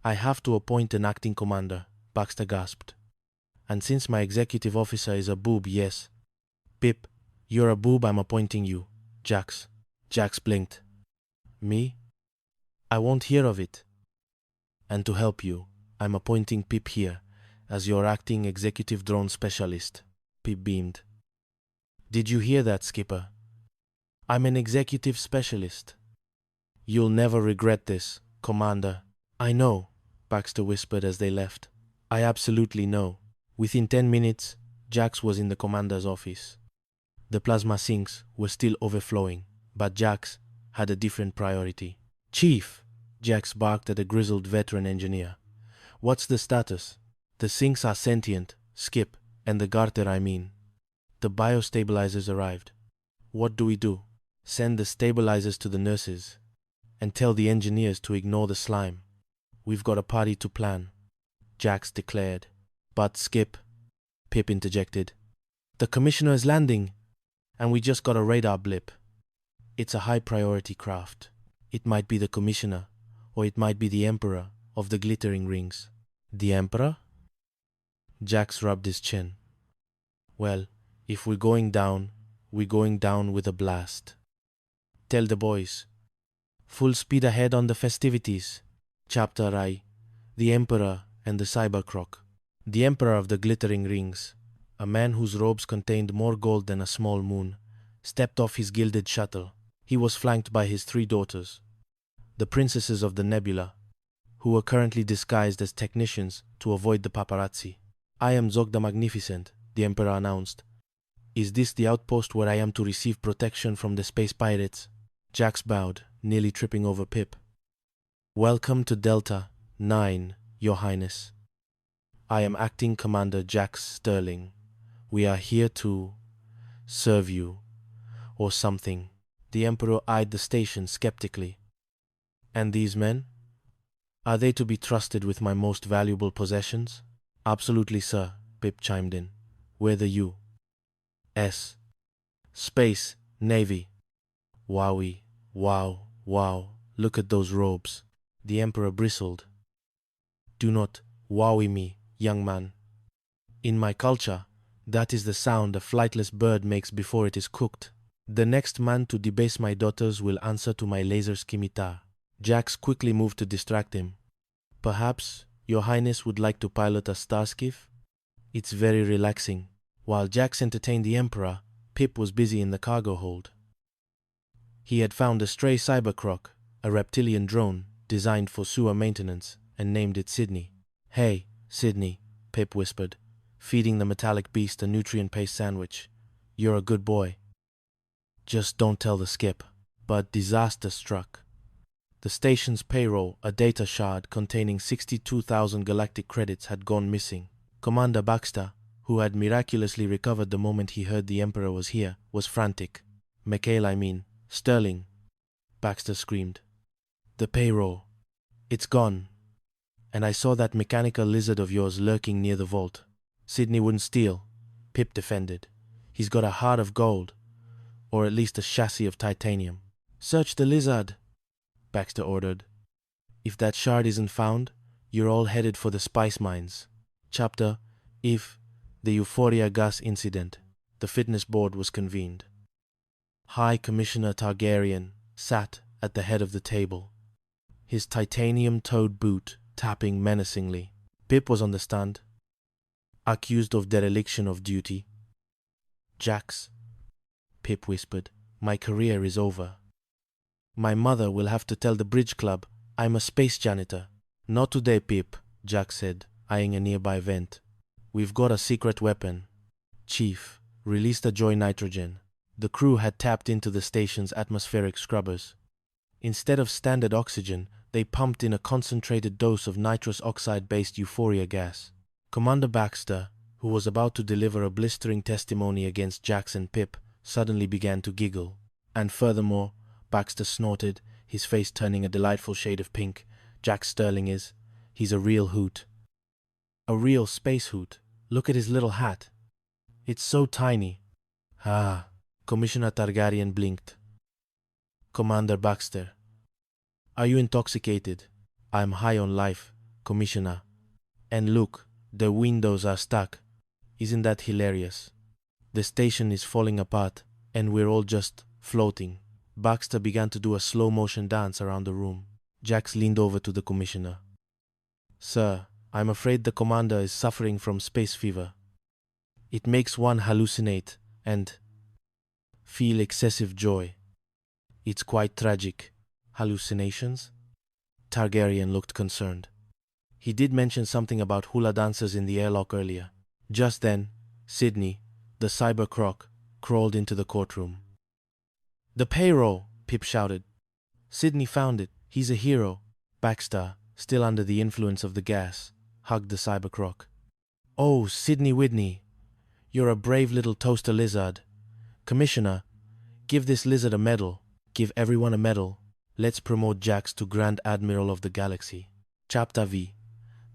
Speaker 19: I have to appoint an acting commander, Baxter gasped. And since my executive officer is a boob, yes. Pip, you're a boob, I'm appointing you. Jax. Jax blinked. Me? I won't hear of it. And to help you, I'm appointing Pip here as your acting executive drone specialist. Pip beamed. Did you hear that, Skipper? I'm an executive specialist. You'll never regret this, Commander. I know, Baxter whispered as they left. I absolutely know. Within 10 minutes, Jax was in the commander's office. The plasma sinks were still overflowing, but Jax had a different priority. Chief, Jax barked at a grizzled veteran engineer. What's the status? The sinks are sentient, Skip, and the garter I mean. The biostabilizers arrived. What do we do? Send the stabilizers to the nurses and tell the engineers to ignore the slime. We've got a party to plan, Jax declared. But Skip, Pip interjected. The commissioner is landing, and we just got a radar blip. It's a high-priority craft. It might be the commissioner, or it might be the emperor of the glittering rings. The emperor? Jax rubbed his chin. Well, if we're going down with a blast. Tell the boys. Full speed ahead on the festivities. Chapter I, the emperor and the cybercroc. The emperor of the glittering rings, a man whose robes contained more gold than a small moon, stepped off his gilded shuttle. He was flanked by his 3 daughters, the princesses of the nebula, who were currently disguised as technicians to avoid the paparazzi. I am Zog the Magnificent, the emperor announced. Is this the outpost where I am to receive protection from the space pirates? Jax bowed, nearly tripping over Pip. Welcome to Delta 9, Your Highness. I am Acting Commander Jax Sterling. We are here to serve you, or something. The Emperor eyed the station skeptically. And these men? Are they to be trusted with my most valuable possessions? Absolutely, sir, Pip chimed in. We're the U.S. Space Navy. Wowie, wow, look at those robes. The Emperor bristled. Do not wowie me, young man. In my culture, that is the sound a flightless bird makes before it is cooked. The next man to debase my daughters will answer to my laser scimitar. Jax quickly moved to distract him. Perhaps Your Highness would like to pilot a starskiff? It's very relaxing. While Jax entertained the Emperor, Pip was busy in the cargo hold. He had found a stray cybercroc, a reptilian drone designed for sewer maintenance, and named it Sydney. Hey, Sydney, Pip whispered, feeding the metallic beast a nutrient-paste sandwich. You're a good boy. Just don't tell the skip. But disaster struck. The station's payroll, a data shard containing 62,000 galactic credits, had gone missing. Commander Baxter, who had miraculously recovered the moment he heard the Emperor was here, was frantic. Mikhail, I mean, Sterling, Baxter screamed. The payroll. It's gone. And I saw that mechanical lizard of yours lurking near the vault. Sydney wouldn't steal, Pip defended. He's got a heart of gold, or at least a chassis of titanium. Search the lizard, Baxter ordered. If that shard isn't found, you're all headed for the spice mines. Chapter If the Euphoria Gas Incident. The fitness board was convened. High Commissioner Targaryen sat at the head of the table, his titanium-toed boot tapping menacingly. Pip was on the stand, accused of dereliction of duty. Jax, Pip whispered, my career is over. My mother will have to tell the bridge club I'm a space janitor. Not today, Pip, Jax said, eyeing a nearby vent. We've got a secret weapon. Chief, release the joy nitrogen. The crew had tapped into the station's atmospheric scrubbers. Instead of standard oxygen, they pumped in a concentrated dose of nitrous oxide-based euphoria gas. Commander Baxter, who was about to deliver a blistering testimony against Jax and Pip, suddenly began to giggle. And furthermore, Baxter snorted, his face turning a delightful shade of pink. Jax Sterling is. He's a real hoot. A real space hoot. Look at his little hat. It's so tiny. Ah, Commissioner Targaryen blinked. Commander Baxter. Are you intoxicated? I'm high on life, Commissioner. And look, the windows are stuck. Isn't that hilarious? The station is falling apart, and we're all just floating. Baxter began to do a slow-motion dance around the room. Jax leaned over to the Commissioner. Sir, I'm afraid the Commander is suffering from space fever. It makes one hallucinate and feel excessive joy. It's quite tragic. Hallucinations? Targaryen looked concerned. He did mention something about hula dancers in the airlock earlier. Just then, Sydney, the cyber croc, crawled into the courtroom. The payroll, Pip shouted. Sydney found it. He's a hero. Baxter, still under the influence of the gas, hugged the cyber croc. Oh, Sydney Whitney, you're a brave little toaster lizard. Commissioner, give this lizard a medal. Give everyone a medal. Let's promote Jax to Grand Admiral of the Galaxy. Chapter V.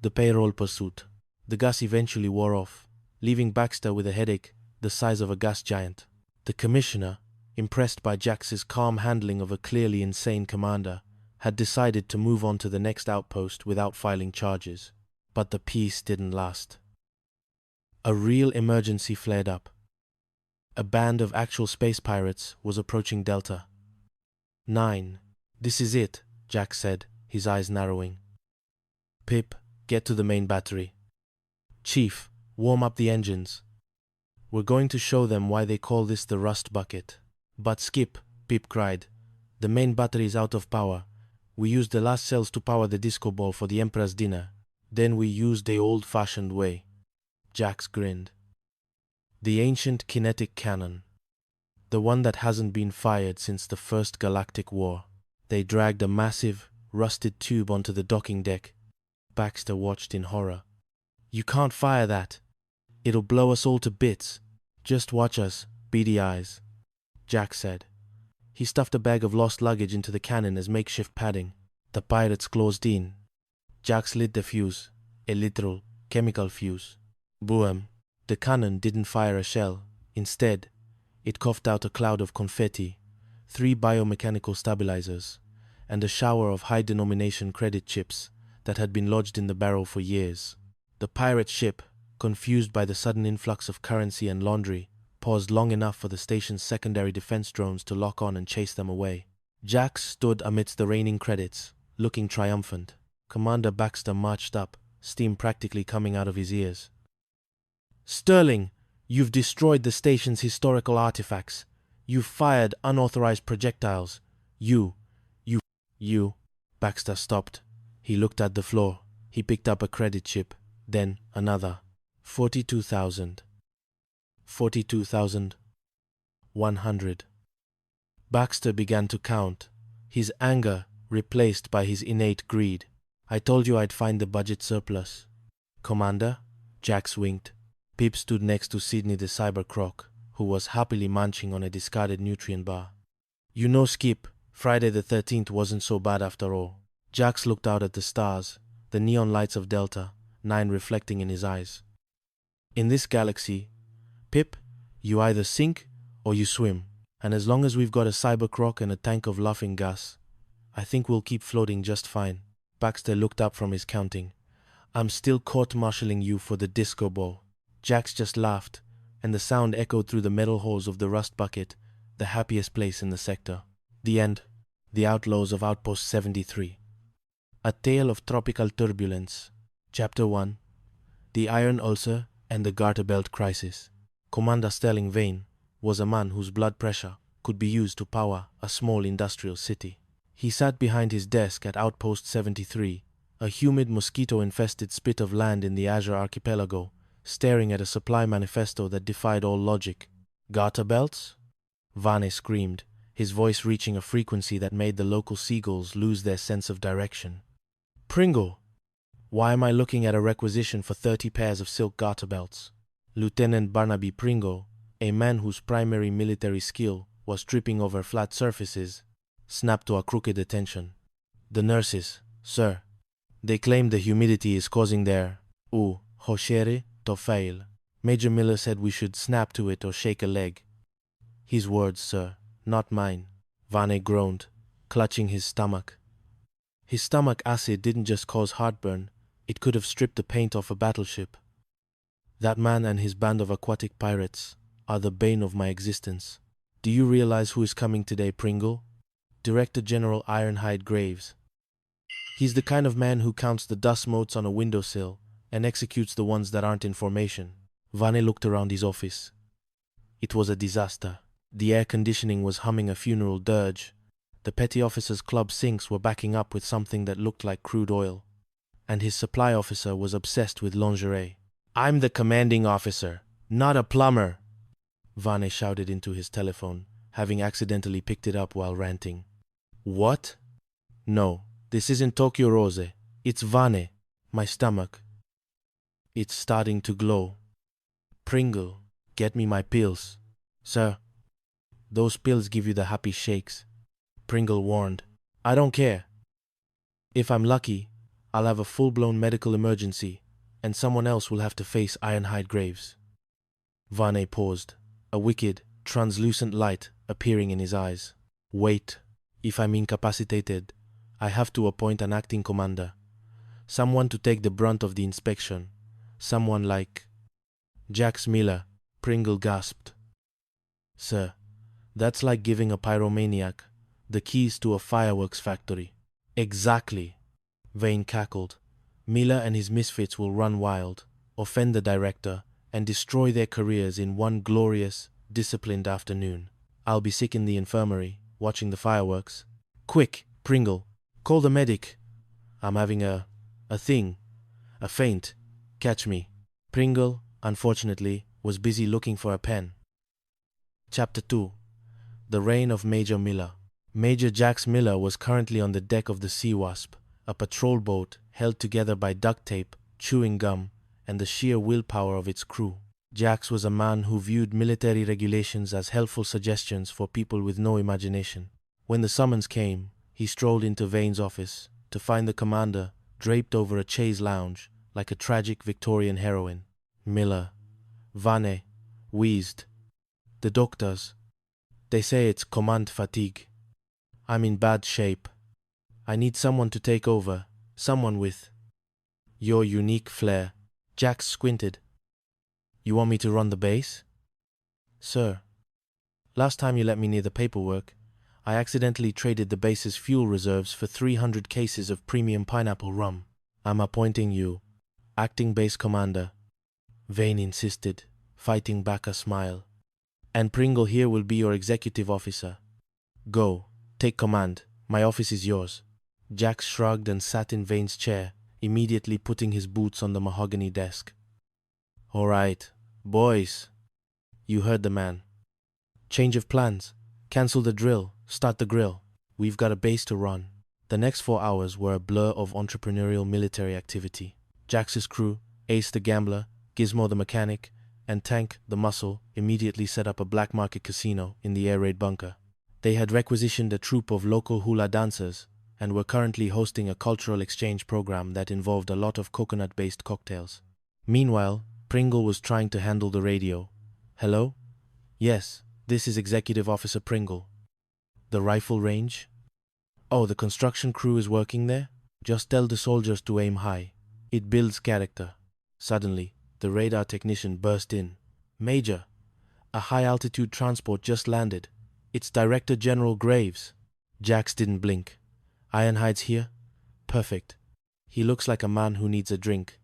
Speaker 19: The Payroll Pursuit. The gas eventually wore off, leaving Baxter with a headache the size of a gas giant. The Commissioner, impressed by Jax's calm handling of a clearly insane commander, had decided to move on to the next outpost without filing charges. But the peace didn't last. A real emergency flared up. A band of actual space pirates was approaching Delta. 9. This is it, Jax said, his eyes narrowing. Pip, get to the main battery. Chief, warm up the engines. We're going to show them why they call this the rust bucket. But Skip, Pip cried. The main battery is out of power. We used the last cells to power the disco ball for the Emperor's dinner. Then we used the old-fashioned way. Jax grinned. The ancient kinetic cannon. The one that hasn't been fired since the First Galactic War. They dragged a massive, rusted tube onto the docking deck. Baxter watched in horror. You can't fire that. It'll blow us all to bits. Just watch us, beady eyes, Jax said. He stuffed a bag of lost luggage into the cannon as makeshift padding. The pirates closed in. Jax lit the fuse, a literal chemical fuse. Boom. The cannon didn't fire a shell. Instead, it coughed out a cloud of confetti, 3 biomechanical stabilizers, and a shower of high-denomination credit chips that had been lodged in the barrel for years. The pirate ship, confused by the sudden influx of currency and laundry, paused long enough for the station's secondary defense drones to lock on and chase them away. Jax stood amidst the raining credits, looking triumphant. Commander Baxter marched up, steam practically coming out of his ears. Sterling, you've destroyed the station's historical artifacts. You've fired unauthorized projectiles. You. Baxter stopped. He looked at the floor. He picked up a credit chip, then another. 42,000. 42,100. Baxter began to count, his anger replaced by his innate greed. I told you I'd find the budget surplus. Commander? Jax winked. Pip stood next to Sydney the cyber croc, who was happily munching on a discarded nutrient bar. You know, Skip, Friday the 13th wasn't so bad after all. Jax looked out at the stars, the neon lights of Delta, 9 reflecting in his eyes. In this galaxy, Pip, you either sink or you swim. And as long as we've got a cyber croc and a tank of laughing gas, I think we'll keep floating just fine. Baxter looked up from his counting. I'm still court-martialing you for the disco ball. Jax just laughed, and the sound echoed through the metal halls of the rust bucket, the happiest place in the sector. The end. The Outlaws of Outpost 73. A Tale of Tropical Turbulence. Chapter 1. The Iron Ulcer and the Garter Belt Crisis. Commander Sterling Vane was a man whose blood pressure could be used to power a small industrial city. He sat behind his desk at Outpost 73, a humid mosquito-infested spit of land in the Azure Archipelago, staring at a supply manifesto that defied all logic. Garter belts? Vane screamed, his voice reaching a frequency that made the local seagulls lose their sense of direction. Pringle! Why am I looking at a requisition for 30 pairs of silk garter belts? Lieutenant Barnaby Pringle, a man whose primary military skill was tripping over flat surfaces, snapped to a crooked attention. The nurses, sir. They claim the humidity is causing their hoshere to fail. Major Miller said we should snap to it or shake a leg. His words, sir, not mine. Vane groaned, clutching his stomach. His stomach acid didn't just cause heartburn, it could have stripped the paint off a battleship. That man and his band of aquatic pirates are the bane of my existence. Do you realize who is coming today, Pringle? Director General Ironhide Graves. He's the kind of man who counts the dust motes on a windowsill and executes the ones that aren't in formation. Vane looked around his office. It was a disaster. The air conditioning was humming a funeral dirge. The petty officers' club sinks were backing up with something that looked like crude oil. And his supply officer was obsessed with lingerie. "I'm the commanding officer, not a plumber," Vane shouted into his telephone, having accidentally picked it up while ranting. "What? No, this isn't Tokyo Rose. It's Vane. My stomach. It's starting to glow. Pringle, get me my pills." "Sir, those pills give you the happy shakes," Pringle warned. "I don't care. If I'm lucky, I'll have a full-blown medical emergency, and someone else will have to face Ironhide Graves." Vane paused, a wicked, translucent light appearing in his eyes. "Wait. If I'm incapacitated, I have to appoint an acting commander. Someone to take the brunt of the inspection. Someone like Jax Miller," Pringle gasped. "Sir, that's like giving a pyromaniac the keys to a fireworks factory." "Exactly," Vane cackled. "Miller and his misfits will run wild, offend the director, and destroy their careers in one glorious, disciplined afternoon. I'll be sick in the infirmary, watching the fireworks. Quick, Pringle, call the medic. I'm having a faint. Catch me." Pringle, unfortunately, was busy looking for a pen. Chapter 2. The Reign of Major Miller. Major Jax Miller was currently on the deck of the Sea-Wasp, a patrol boat held together by duct tape, chewing gum, and the sheer willpower of its crew. Jax was a man who viewed military regulations as helpful suggestions for people with no imagination. When the summons came, he strolled into Vane's office to find the commander draped over a chaise lounge like a tragic Victorian heroine. Miller, Vane, wheezed. "The doctors, they say it's command fatigue. I'm in bad shape. I need someone to take over, someone with your unique flair." Jax squinted. "You want me to run the base?" "Sir, last time you let me near the paperwork, I accidentally traded the base's fuel reserves for 300 cases of premium pineapple rum. I'm appointing you acting base commander," Vane insisted, fighting back a smile. "And Pringle here will be your executive officer. Go, take command. My office is yours." Jax shrugged and sat in Vane's chair, immediately putting his boots on the mahogany desk. "All right, boys." You heard the man. "Change of plans. Cancel the drill. Start the grill. We've got a base to run." The next 4 hours were a blur of entrepreneurial military activity. Jax's crew, Ace the gambler, Gizmo the mechanic, and Tank the muscle immediately set up a black market casino in the air raid bunker. They had requisitioned a troupe of local hula dancers and were currently hosting a cultural exchange program that involved a lot of coconut-based cocktails. Meanwhile, Pringle was trying to handle the radio. "Hello? Yes, this is Executive Officer Pringle. The rifle range? Oh, the construction crew is working there? Just tell the soldiers to aim high. It builds character." Suddenly, the radar technician burst in. "Major, a high-altitude transport just landed. It's Director General Graves." Jax didn't blink. "Ironhide's here? Perfect. He looks like a man who needs a drink.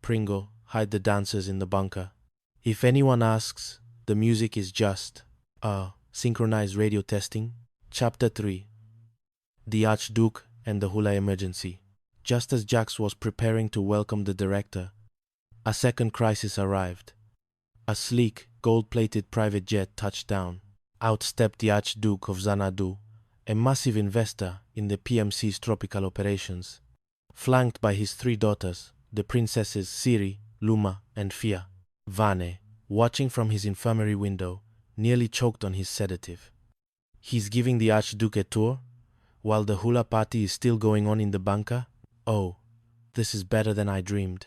Speaker 19: Pringle, hide the dancers in the bunker. If anyone asks, the music is just synchronized radio testing." Chapter 3. The Archduke and the Hula Emergency. Just as Jax was preparing to welcome the director, a second crisis arrived. A sleek, gold-plated private jet touched down. Out stepped the Archduke of Xanadu, a massive investor in the PMC's tropical operations, flanked by his 3 daughters, the princesses Siri, Luma, and Fia. Vane, watching from his infirmary window, nearly choked on his sedative. He's giving the Archduke a tour, while the hula party is still going on in the bunker? Oh, this is better than I dreamed.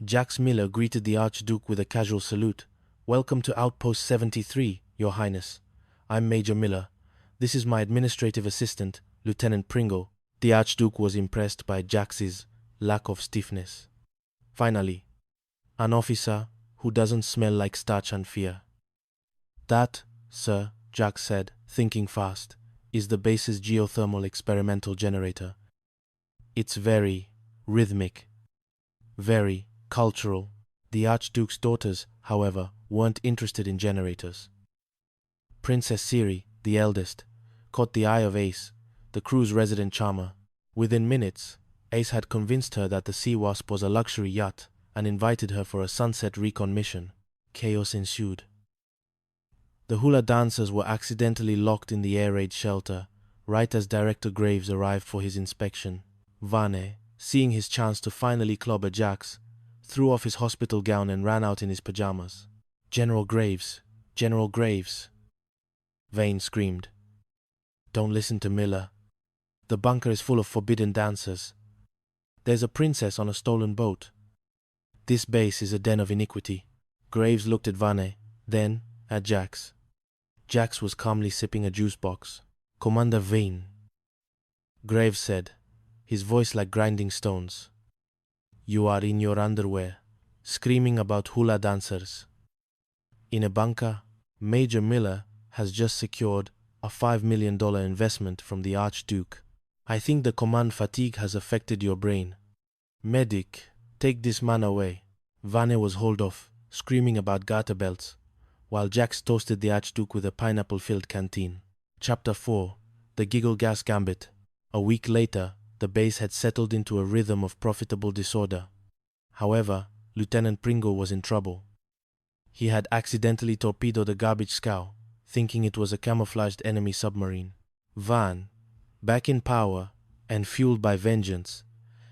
Speaker 19: Jax Miller greeted the Archduke with a casual salute. "Welcome to Outpost 73, Your Highness. I'm Major Miller. This is my administrative assistant, Lieutenant Pringle. The Archduke was impressed by Jax's lack of stiffness. Finally, an officer who doesn't smell like starch and fear. That, sir, Jax said, thinking fast, is the base's geothermal experimental generator. It's very rhythmic, very cultural. The Archduke's daughters, however, weren't interested in generators. Princess Siri, the eldest, caught the eye of Ace, the crew's resident charmer. Within minutes, Ace had convinced her that the Sea Wasp was a luxury yacht and invited her for a sunset recon mission. Chaos ensued. The hula dancers were accidentally locked in the air raid shelter, right as Director Graves arrived for his inspection. Vane, seeing his chance to finally clobber Jax, threw off his hospital gown and ran out in his pajamas. General Graves! General Graves! Vane screamed. Don't listen to Miller. The bunker is full of forbidden dancers. There's a princess on a stolen boat. This base is a den of iniquity. Graves looked at Vane, then at Jax. Jax was calmly sipping a juice box. Commander Vane. Graves said, his voice like grinding stones. You are in your underwear, screaming about hula dancers. In a bunker, Major Miller has just secured a $5 million investment from the Archduke. I think the command fatigue has affected your brain. Medic, take this man away. Vane was hauled off, screaming about garter belts, while Jax toasted the Archduke with a pineapple-filled canteen. Chapter 4. The Giggle Gas Gambit. A week later, the base had settled into a rhythm of profitable disorder. However, Lieutenant Pringle was in trouble. He had accidentally torpedoed a garbage scow, thinking it was a camouflaged enemy submarine. Van, back in power and fueled by vengeance,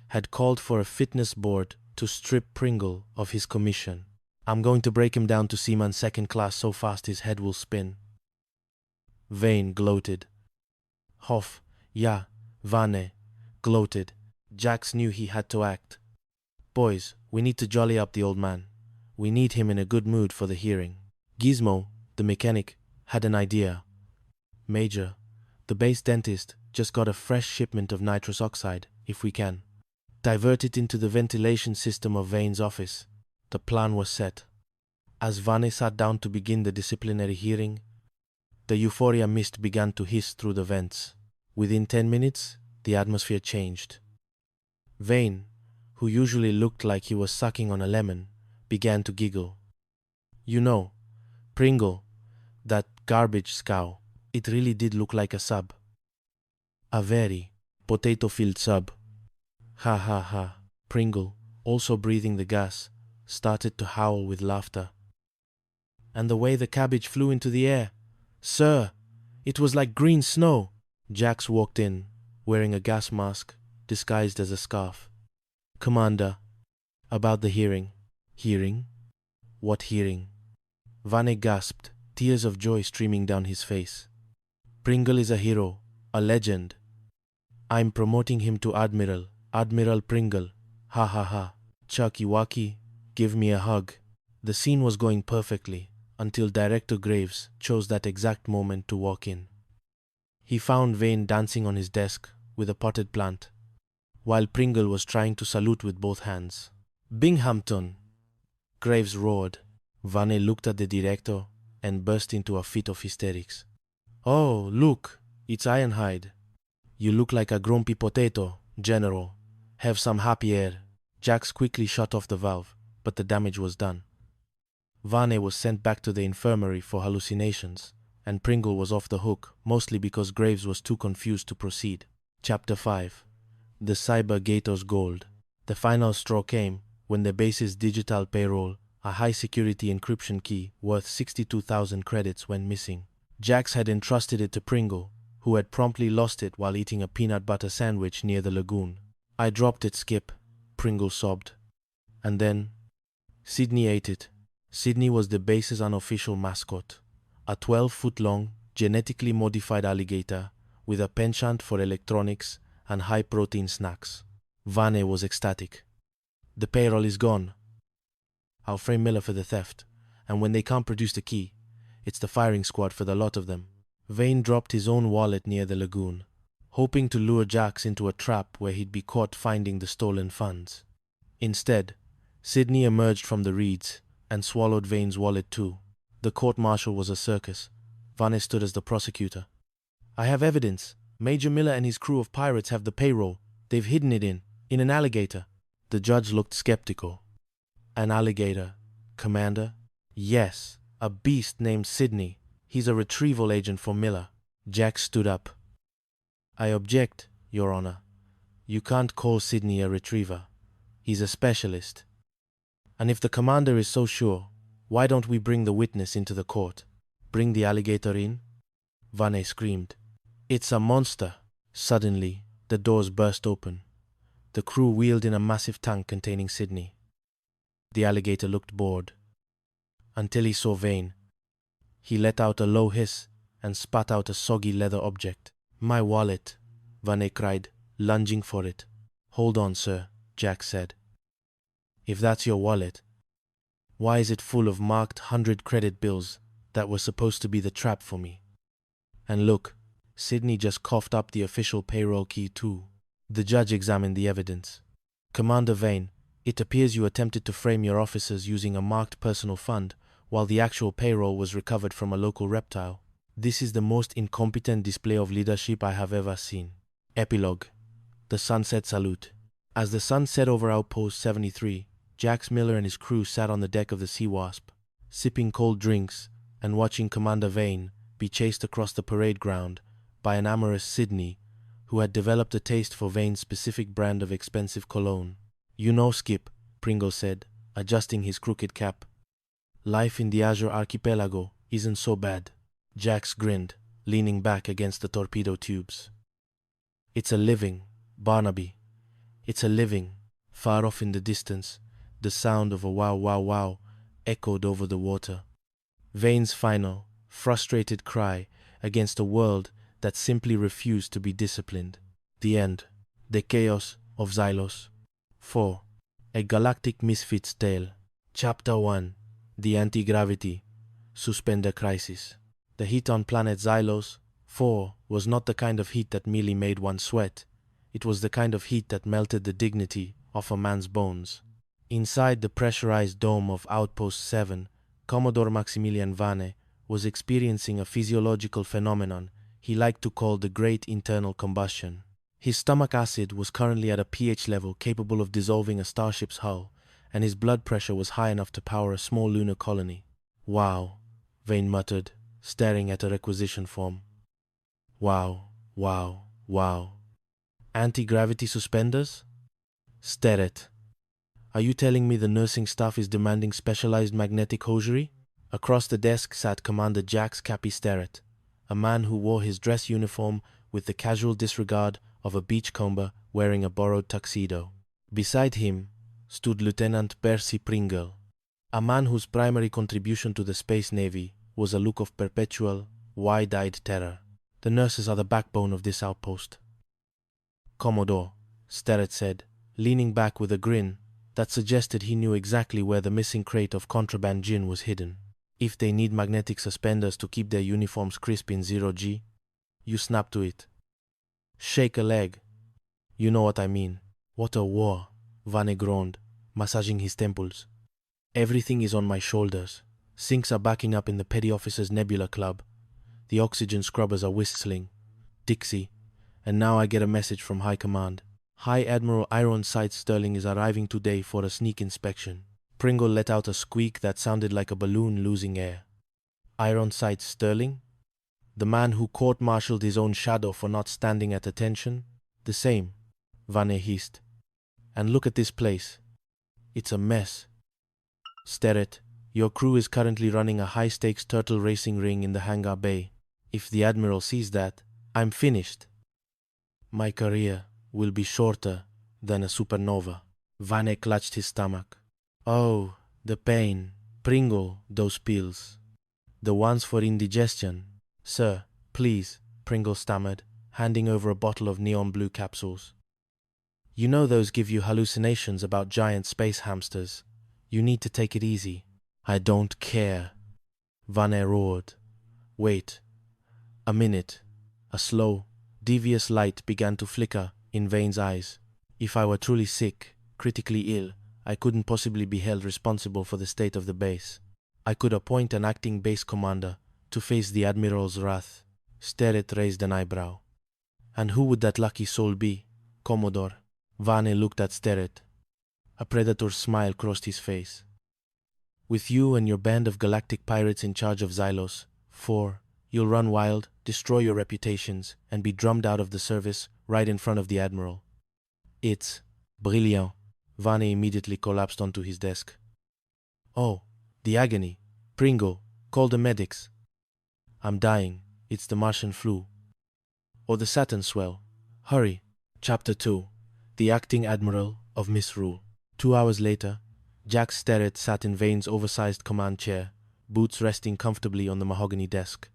Speaker 19: had called for a fitness board to strip Pringle of his commission. I'm going to break him down to seaman second class so fast his head will spin. Vane gloated. Hoff, yeah, Vane, gloated. Jax knew he had to act. Boys, we need to jolly up the old man. We need him in a good mood for the hearing. Gizmo, the mechanic, had an idea. Major, the base dentist just got a fresh shipment of nitrous oxide, if we can. Divert it into the ventilation system of Vane's office. The plan was set. As Vane sat down to begin the disciplinary hearing, the euphoria mist began to hiss through the vents. Within 10 minutes, the atmosphere changed. Vane, who usually looked like he was sucking on a lemon, began to giggle. You know, Pringle, that garbage scow, it really did look like a sub. A very potato-filled sub. Ha ha ha. Pringle, also breathing the gas, started to howl with laughter. And the way the cabbage flew into the air. Sir, it was like green snow. Jax walked in, wearing a gas mask, disguised as a scarf. Commander, about the hearing. Hearing? What hearing? Vane gasped, tears of joy streaming down his face. Pringle is a hero, a legend. I'm promoting him to Admiral, Admiral Pringle. Ha ha ha. Chucky Wacky, give me a hug. The scene was going perfectly, until Director Graves chose that exact moment to walk in. He found Vane dancing on his desk with a potted plant, while Pringle was trying to salute with both hands. Binghamton! Graves roared. Vane looked at the director and burst into a fit of hysterics. Oh, look, it's Ironhide. You look like a grumpy potato, General. Have some happy air. Jax quickly shut off the valve, but the damage was done. Vane was sent back to the infirmary for hallucinations, and Pringle was off the hook, mostly because Graves was too confused to proceed. Chapter 5. The Cyber Gator's Gold. The final straw came when the base's digital payroll, a high-security encryption key worth 62,000 credits, went missing. Jax had entrusted it to Pringle, who had promptly lost it while eating a peanut butter sandwich near the lagoon. I dropped it, Skip, Pringle sobbed. And then Sydney ate it. Sydney was the base's unofficial mascot, a 12-foot-long, genetically modified alligator with a penchant for electronics and high-protein snacks. Vane was ecstatic. The payroll is gone. I'll frame Miller for the theft, and when they can't produce the key, it's the firing squad for the lot of them. Vane dropped his own wallet near the lagoon, hoping to lure Jax into a trap where he'd be caught finding the stolen funds. Instead, Sidney emerged from the reeds and swallowed Vane's wallet too. The court-martial was a circus. Vane stood as the prosecutor. "I have evidence. Major Miller and his crew of pirates have the payroll. They've hidden it in an alligator." The judge looked skeptical. "An alligator, Commander?" "Yes, a beast named Sidney. He's a retrieval agent for Miller." Jax stood up. "I object, Your Honor. You can't call Sidney a retriever. He's a specialist. And if the commander is so sure, why don't we bring the witness into the court? Bring the alligator in?" Vane screamed. "It's a monster." Suddenly, the doors burst open. The crew wheeled in a massive tank containing Sidney. The alligator looked bored. Until he saw Vane. He let out a low hiss and spat out a soggy leather object. "My wallet," Vane cried, lunging for it. "Hold on, sir," Jack said. "If that's your wallet, why is it full of marked 100-credit bills that were supposed to be the trap for me? And look, Sidney just coughed up the official payroll key too." The judge examined the evidence. "Commander Vane, it appears you attempted to frame your officers using a marked personal fund, while the actual payroll was recovered from a local reptile. This is the most incompetent display of leadership I have ever seen." Epilogue. The Sunset Salute. As the sun set over Outpost 73, Jax Miller and his crew sat on the deck of the Sea Wasp, sipping cold drinks and watching Commander Vane be chased across the parade ground by an amorous Sidney who had developed a taste for Vane's specific brand of expensive cologne. "You know, Skip," Pringle said, adjusting his crooked cap, "life in the Azure Archipelago isn't so bad." Jax grinned, leaning back against the torpedo tubes. "It's a living, Barnaby. It's a living." Far off in the distance, the sound of a wow wow wow echoed over the water. Vane's final, frustrated cry against a world that simply refused to be disciplined. The end. The Chaos of Xylos. 4. A Galactic Misfits Tale. Chapter 1. The Anti-Gravity Suspender Crisis. The heat on planet Xylos 4 was not the kind of heat that merely made one sweat. It was the kind of heat that melted the dignity off a man's bones. Inside the pressurized dome of Outpost 7, Commodore Maximilian Vane was experiencing a physiological phenomenon he liked to call the Great Internal Combustion. His stomach acid was currently at a pH level capable of dissolving a starship's hull, and his blood pressure was high enough to power a small lunar colony. "Wow," Vane muttered, staring at a requisition form. "Wow, wow, wow. Anti-gravity suspenders? Steret. Are you telling me the nursing staff is demanding specialized magnetic hosiery?" Across the desk sat Commander Jax Cappy Sterrett, a man who wore his dress uniform with the casual disregard of a beachcomber wearing a borrowed tuxedo. Beside him stood Lieutenant Percy Pringle, a man whose primary contribution to the Space Navy was a look of perpetual, wide-eyed terror. "The nurses are the backbone of this outpost." "Commodore," Sterrett said, leaning back with a grin that suggested he knew exactly where the missing crate of contraband gin was hidden. "If they need magnetic suspenders to keep their uniforms crisp in 0G, you snap to it. Shake a leg. You know what I mean." "What a war," Vane groaned, massaging his temples. "Everything is on my shoulders. Sinks are backing up in the Petty Officers Nebula Club. The oxygen scrubbers are whistling. Dixie. And now I get a message from High Command. High Admiral Ironside Sterling is arriving today for a sneak inspection." Pringle let out a squeak that sounded like a balloon losing air. "Ironside Sterling? The man who court-martialed his own shadow for not standing at attention?" "The same," Vane hissed. "And look at this place. It's a mess. Sterrett, your crew is currently running a high-stakes turtle racing ring in the hangar bay. If the Admiral sees that, I'm finished. My career will be shorter than a supernova." Vane clutched his stomach. "Oh, the pain. Pringle, those pills. The ones for indigestion." "Sir, please," Pringle stammered, handing over a bottle of neon blue capsules. "You know those give you hallucinations about giant space hamsters. You need to take it easy." "I don't care," Vane roared. "Wait. A minute. A slow, devious light began to flicker in Vane's eyes. If I were truly sick, critically ill, I couldn't possibly be held responsible for the state of the base. I could appoint an acting base commander to face the Admiral's wrath. Sterret raised an eyebrow. And who would that lucky soul be? Commodore. Vane looked at Sterret. A predator's smile crossed his face. With you and your band of galactic pirates in charge of Xylos, 4, you'll run wild, destroy your reputations, and be drummed out of the service right in front of the Admiral. It's brilliant. Vane immediately collapsed onto his desk. Oh, the agony. Pringle, call the medics. I'm dying. It's the Martian flu. Or the Saturn swell. Hurry. Chapter 2. The Acting Admiral of Misrule. 2 hours later, Jack Sterret sat in Vane's oversized command chair, boots resting comfortably on the mahogany desk.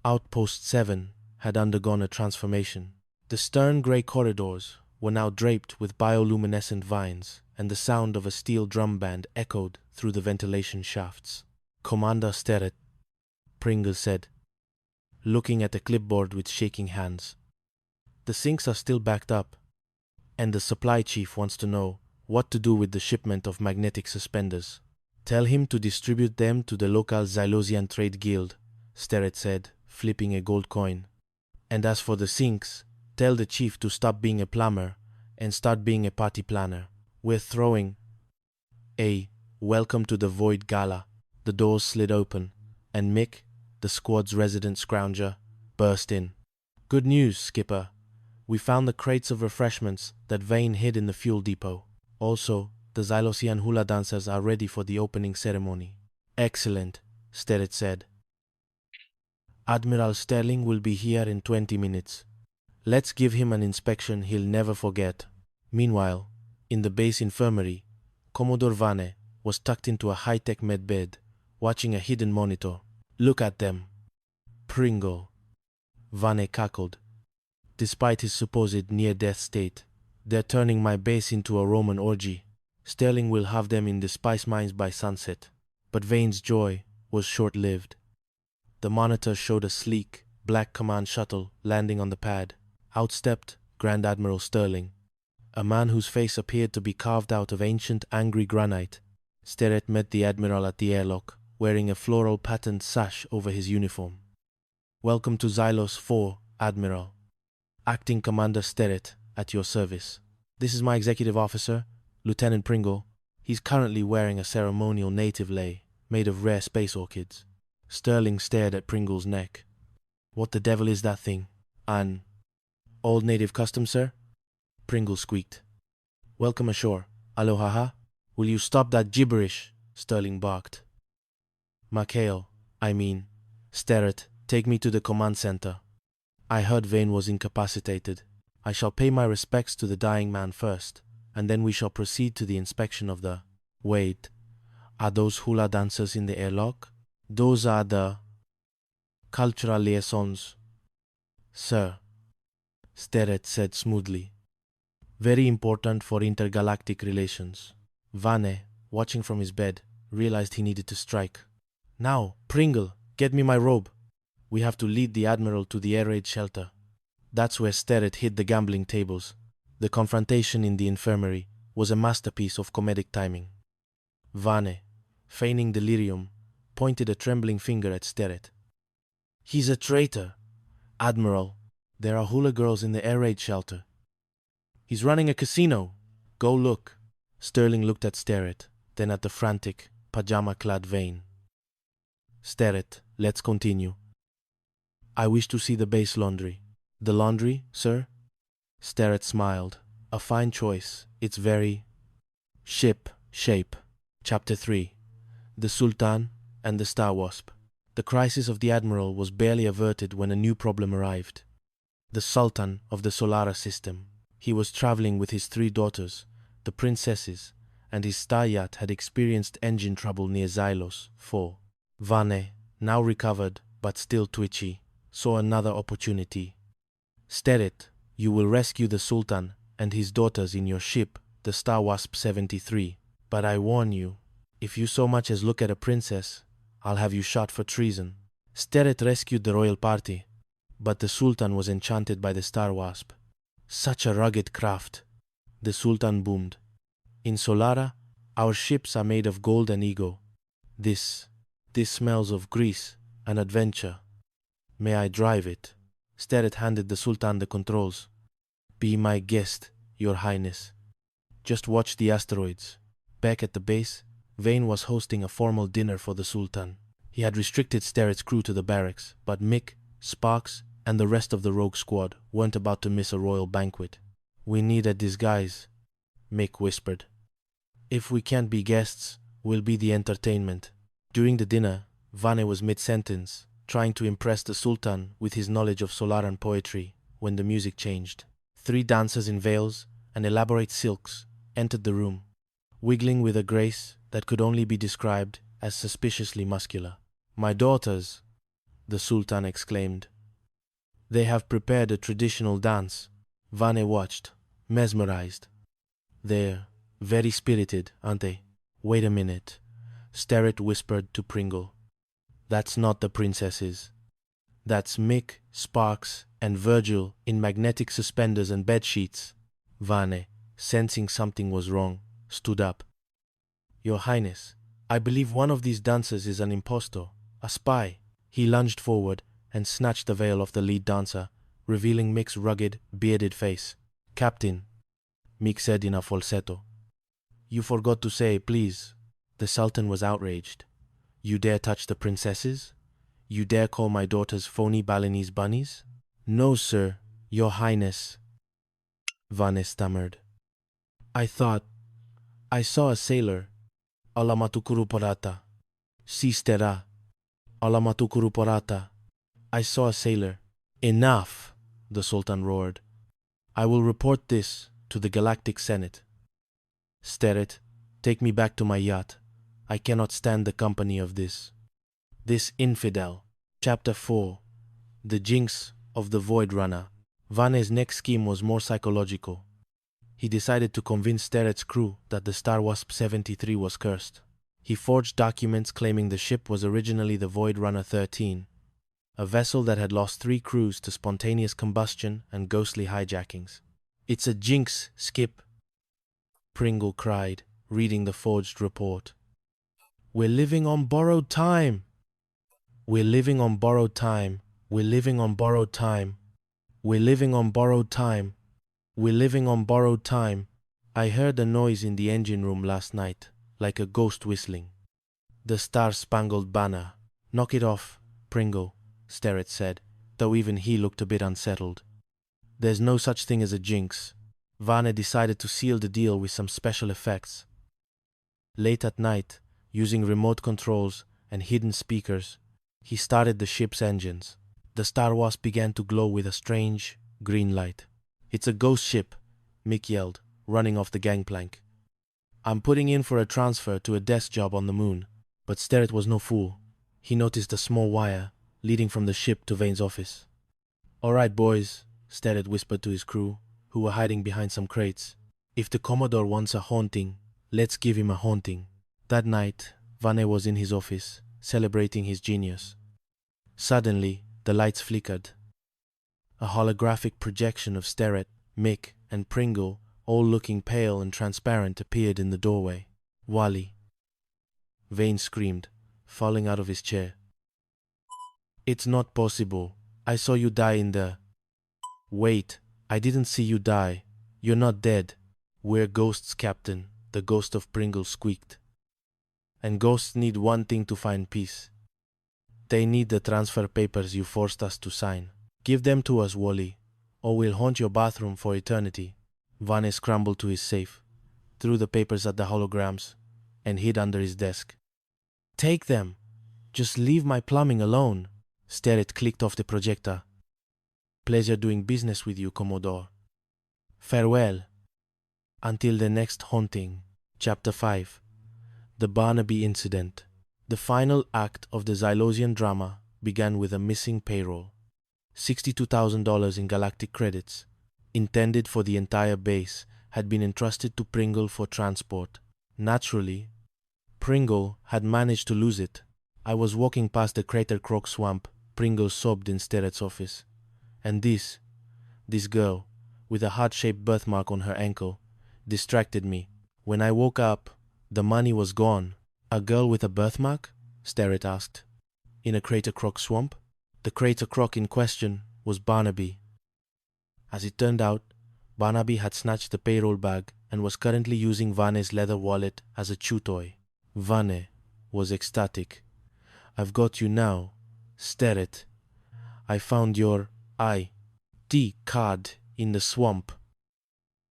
Speaker 19: Outpost 7 had undergone a transformation. The stern grey corridors were now draped with bioluminescent vines, and the sound of a steel drum band echoed through the ventilation shafts. Commander Sterret, Pringle said, looking at the clipboard with shaking hands. The sinks are still backed up, and the supply chief wants to know what to do with the shipment of magnetic suspenders. Tell him to distribute them to the local Xylosian Trade Guild, Sterret said, flipping a gold coin. And as for the sinks, tell the chief to stop being a plumber and start being a party planner. We're throwing a welcome to the Void Gala. The doors slid open, and Mick, the squad's resident scrounger, burst in. Good news, Skipper. We found the crates of refreshments that Vane hid in the fuel depot. Also, the Xylosian hula dancers are ready for the opening ceremony. Excellent, Sterret said. Admiral Sterling will be here in 20 minutes. Let's give him an inspection he'll never forget. Meanwhile, in the base infirmary, Commodore Vane was tucked into a high-tech med bed, watching a hidden monitor. Look at them. Pringle. Vane cackled. Despite his supposed near-death state, they're turning my base into a Roman orgy. Sterling will have them in the spice mines by sunset. But Vane's joy was short-lived. The monitor showed a sleek, black command shuttle landing on the pad. Out stepped Grand Admiral Sterling, a man whose face appeared to be carved out of ancient, angry granite. Sterret met the Admiral at the airlock, wearing a floral patterned sash over his uniform. Welcome to Xylos 4, Admiral. Acting Commander Sterret, at your service. This is my executive officer, Lieutenant Pringle. He's currently wearing a ceremonial native lei made of rare space orchids. Sterling stared at Pringle's neck. What the devil is that thing? An old native custom, sir? Pringle squeaked. Welcome ashore. Aloha. Will you stop that gibberish? Sterling barked. Maceo, Sterret, take me to the command center. I heard Vane was incapacitated. I shall pay my respects to the dying man first, and then we shall proceed to the inspection of the... Wait, are those hula dancers in the airlock? Those are the... cultural liaisons. Sir, Sterret said smoothly. Very important for intergalactic relations. Vane, watching from his bed, realized he needed to strike. Now, Pringle, get me my robe. We have to lead the Admiral to the air raid shelter. That's where Sterret hid the gambling tables. The confrontation in the infirmary was a masterpiece of comedic timing. Vane, feigning delirium, pointed a trembling finger at Sterret. He's a traitor. Admiral, there are hula girls in the air raid shelter. He's running a casino. Go look. Sterling looked at Sterret, then at the frantic, pajama-clad Vane. Sterret, let's continue. I wish to see the base laundry. The laundry, sir? Sterret smiled. A fine choice. It's very... ship shape. Chapter 3. The Sultan and the Star Wasp. The crisis of the Admiral was barely averted when a new problem arrived. The Sultan of the Solara system. He was traveling with his 3 daughters, the princesses, and his star yacht had experienced engine trouble near Xylos 4. Vane, now recovered but still twitchy, saw another opportunity. Sterret, you will rescue the Sultan and his daughters in your ship, the Star Wasp 73. But I warn you, if you so much as look at a princess, I'll have you shot for treason. Sterret rescued the royal party, But the Sultan was enchanted by the Star Wasp. Such a rugged craft. The Sultan boomed. In Solara, our ships are made of gold and ego. This smells of Greece and adventure. May I drive it? Sterret handed the Sultan the controls. Be my guest, Your Highness. Just watch the asteroids. Back at the base, Vane was hosting a formal dinner for the Sultan. He had restricted Sterret's crew to the barracks, but Mick, Sparks, and the rest of the rogue squad weren't about to miss a royal banquet. We need a disguise, Mick whispered. If we can't be guests, we'll be the entertainment. During the dinner, Vane was mid-sentence, trying to impress the Sultan with his knowledge of Solaran poetry, when the music changed. 3 dancers in veils and elaborate silks entered the room, wiggling with a grace that could only be described as suspiciously muscular. My daughters, the Sultan exclaimed. They have prepared a traditional dance. Vane watched, mesmerized. They're very spirited, aren't they? Wait a minute, Sterret whispered to Pringle. That's not the princesses. That's Mick, Sparks, and Virgil in magnetic suspenders and bedsheets. Vane, sensing something was wrong, stood up. Your Highness, I believe one of these dancers is an impostor, a spy. He lunged forward and snatched the veil off the lead dancer, revealing Mick's rugged, bearded face. Captain, Mick said in a falsetto. You forgot to say, please. The Sultan was outraged. You dare touch the princesses? You dare call my daughters phony Balinese bunnies? No, sir, Your Highness, Vane stammered. I saw a sailor. Alamatukuru porata. Sistera. Alamatukuru porata. I saw a sailor. Enough, the Sultan roared. I will report this to the Galactic Senate. Sterret, take me back to my yacht. I cannot stand the company of this infidel. Chapter 4. The Jinx of the Void Runner. Vane's next scheme was more psychological. He decided to convince Sterret's crew that the Star Wasp 73 was cursed. He forged documents claiming the ship was originally the Void Runner 13, a vessel that had lost 3 crews to spontaneous combustion and ghostly hijackings. It's a jinx, Skip, Pringle cried, reading the forged report. We're living on borrowed time. We're living on borrowed time. We're living on borrowed time. We're living on borrowed time. We're living on borrowed time. I heard a noise in the engine room last night, like a ghost whistling. The Star-Spangled Banner. Knock it off, Pringle, Sterret said, though even he looked a bit unsettled. There's no such thing as a jinx. Vane decided to seal the deal with some special effects. Late at night, using remote controls and hidden speakers, he started the ship's engines. The Star Wasp began to glow with a strange, green light. It's a ghost ship, Mick yelled, running off the gangplank. I'm putting in for a transfer to a desk job on the moon. But Sterret was no fool. He noticed a small wire leading from the ship to Vane's office. All right, boys, Sterret whispered to his crew, who were hiding behind some crates. If the Commodore wants a haunting, let's give him a haunting. That night, Vane was in his office, celebrating his genius. Suddenly, the lights flickered. A holographic projection of Sterret, Mick, and Pringle, all looking pale and transparent, appeared in the doorway. Wally, Vane screamed, falling out of his chair. It's not possible. I saw you die in the... Wait, I didn't see you die. You're not dead. We're ghosts, Captain, the ghost of Pringle squeaked. And ghosts need one thing to find peace. They need the transfer papers you forced us to sign. Give them to us, Wally, or we'll haunt your bathroom for eternity. Vane scrambled to his safe, threw the papers at the holograms, and hid under his desk. Take them. Just leave my plumbing alone. Sterret clicked off the projector. Pleasure doing business with you, Commodore. Farewell. Until the next haunting. Chapter 5. The Barnaby Incident. The final act of the Xylosian drama began with a missing payroll. $62,000 in galactic credits, intended for the entire base, had been entrusted to Pringle for transport. Naturally, Pringle had managed to lose it. I was walking past the Crater Croc swamp, Pringle sobbed in Sterret's office. And this girl, with a heart-shaped birthmark on her ankle, distracted me. When I woke up, the money was gone. A girl with a birthmark? Sterrett asked. In a Crater Croc swamp? The Crater Croc in question was Barnaby. As it turned out, Barnaby had snatched the payroll bag and was currently using Vane's leather wallet as a chew toy. Vane was ecstatic. "I've got you now, Sterrett. I found your ID card in the swamp.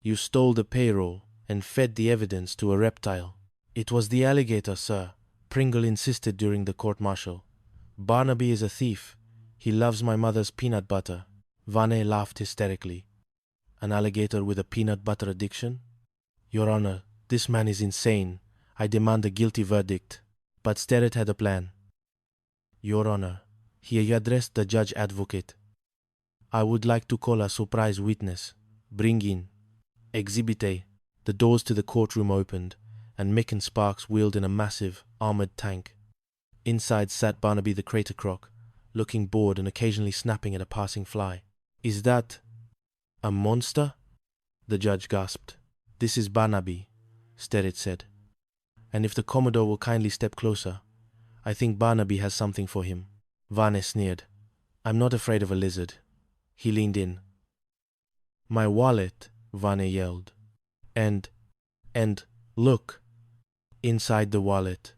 Speaker 19: You stole the payroll and fed the evidence to a reptile." "It was the alligator, sir," Pringle insisted during the court-martial. "Barnaby is a thief. He loves my mother's peanut butter." Vane laughed hysterically. "An alligator with a peanut butter addiction? Your Honor, this man is insane. I demand a guilty verdict." But Sterrett had a plan. "Your Honor," he addressed the judge advocate, "I would like to call a surprise witness. Bring in Exhibit A." The doors to the courtroom opened, and Mick and Sparks wheeled in a massive, armored tank. Inside sat Barnaby the Crater Croc, looking bored and occasionally snapping at a passing fly. "Is that a monster?" the judge gasped. "This is Barnaby," Sterrett said. "And if the Commodore will kindly step closer, I think Barnaby has something for him." Vane sneered. "I'm not afraid of a lizard." He leaned in. "My wallet," Vane yelled. And look, inside the wallet.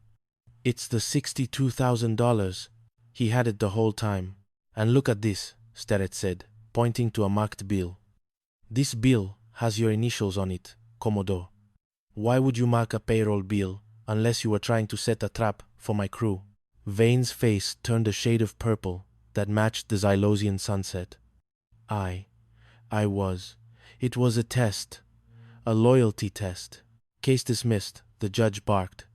Speaker 19: It's the $62,000. He had it the whole time. "And look at this," Sterrett said, pointing to a marked bill. "This bill has your initials on it, Commodore. Why would you mark a payroll bill unless you were trying to set a trap for my crew?" Vane's face turned a shade of purple that matched the Xylosian sunset. I was. It was a test. A loyalty test." "Case dismissed," the judge barked.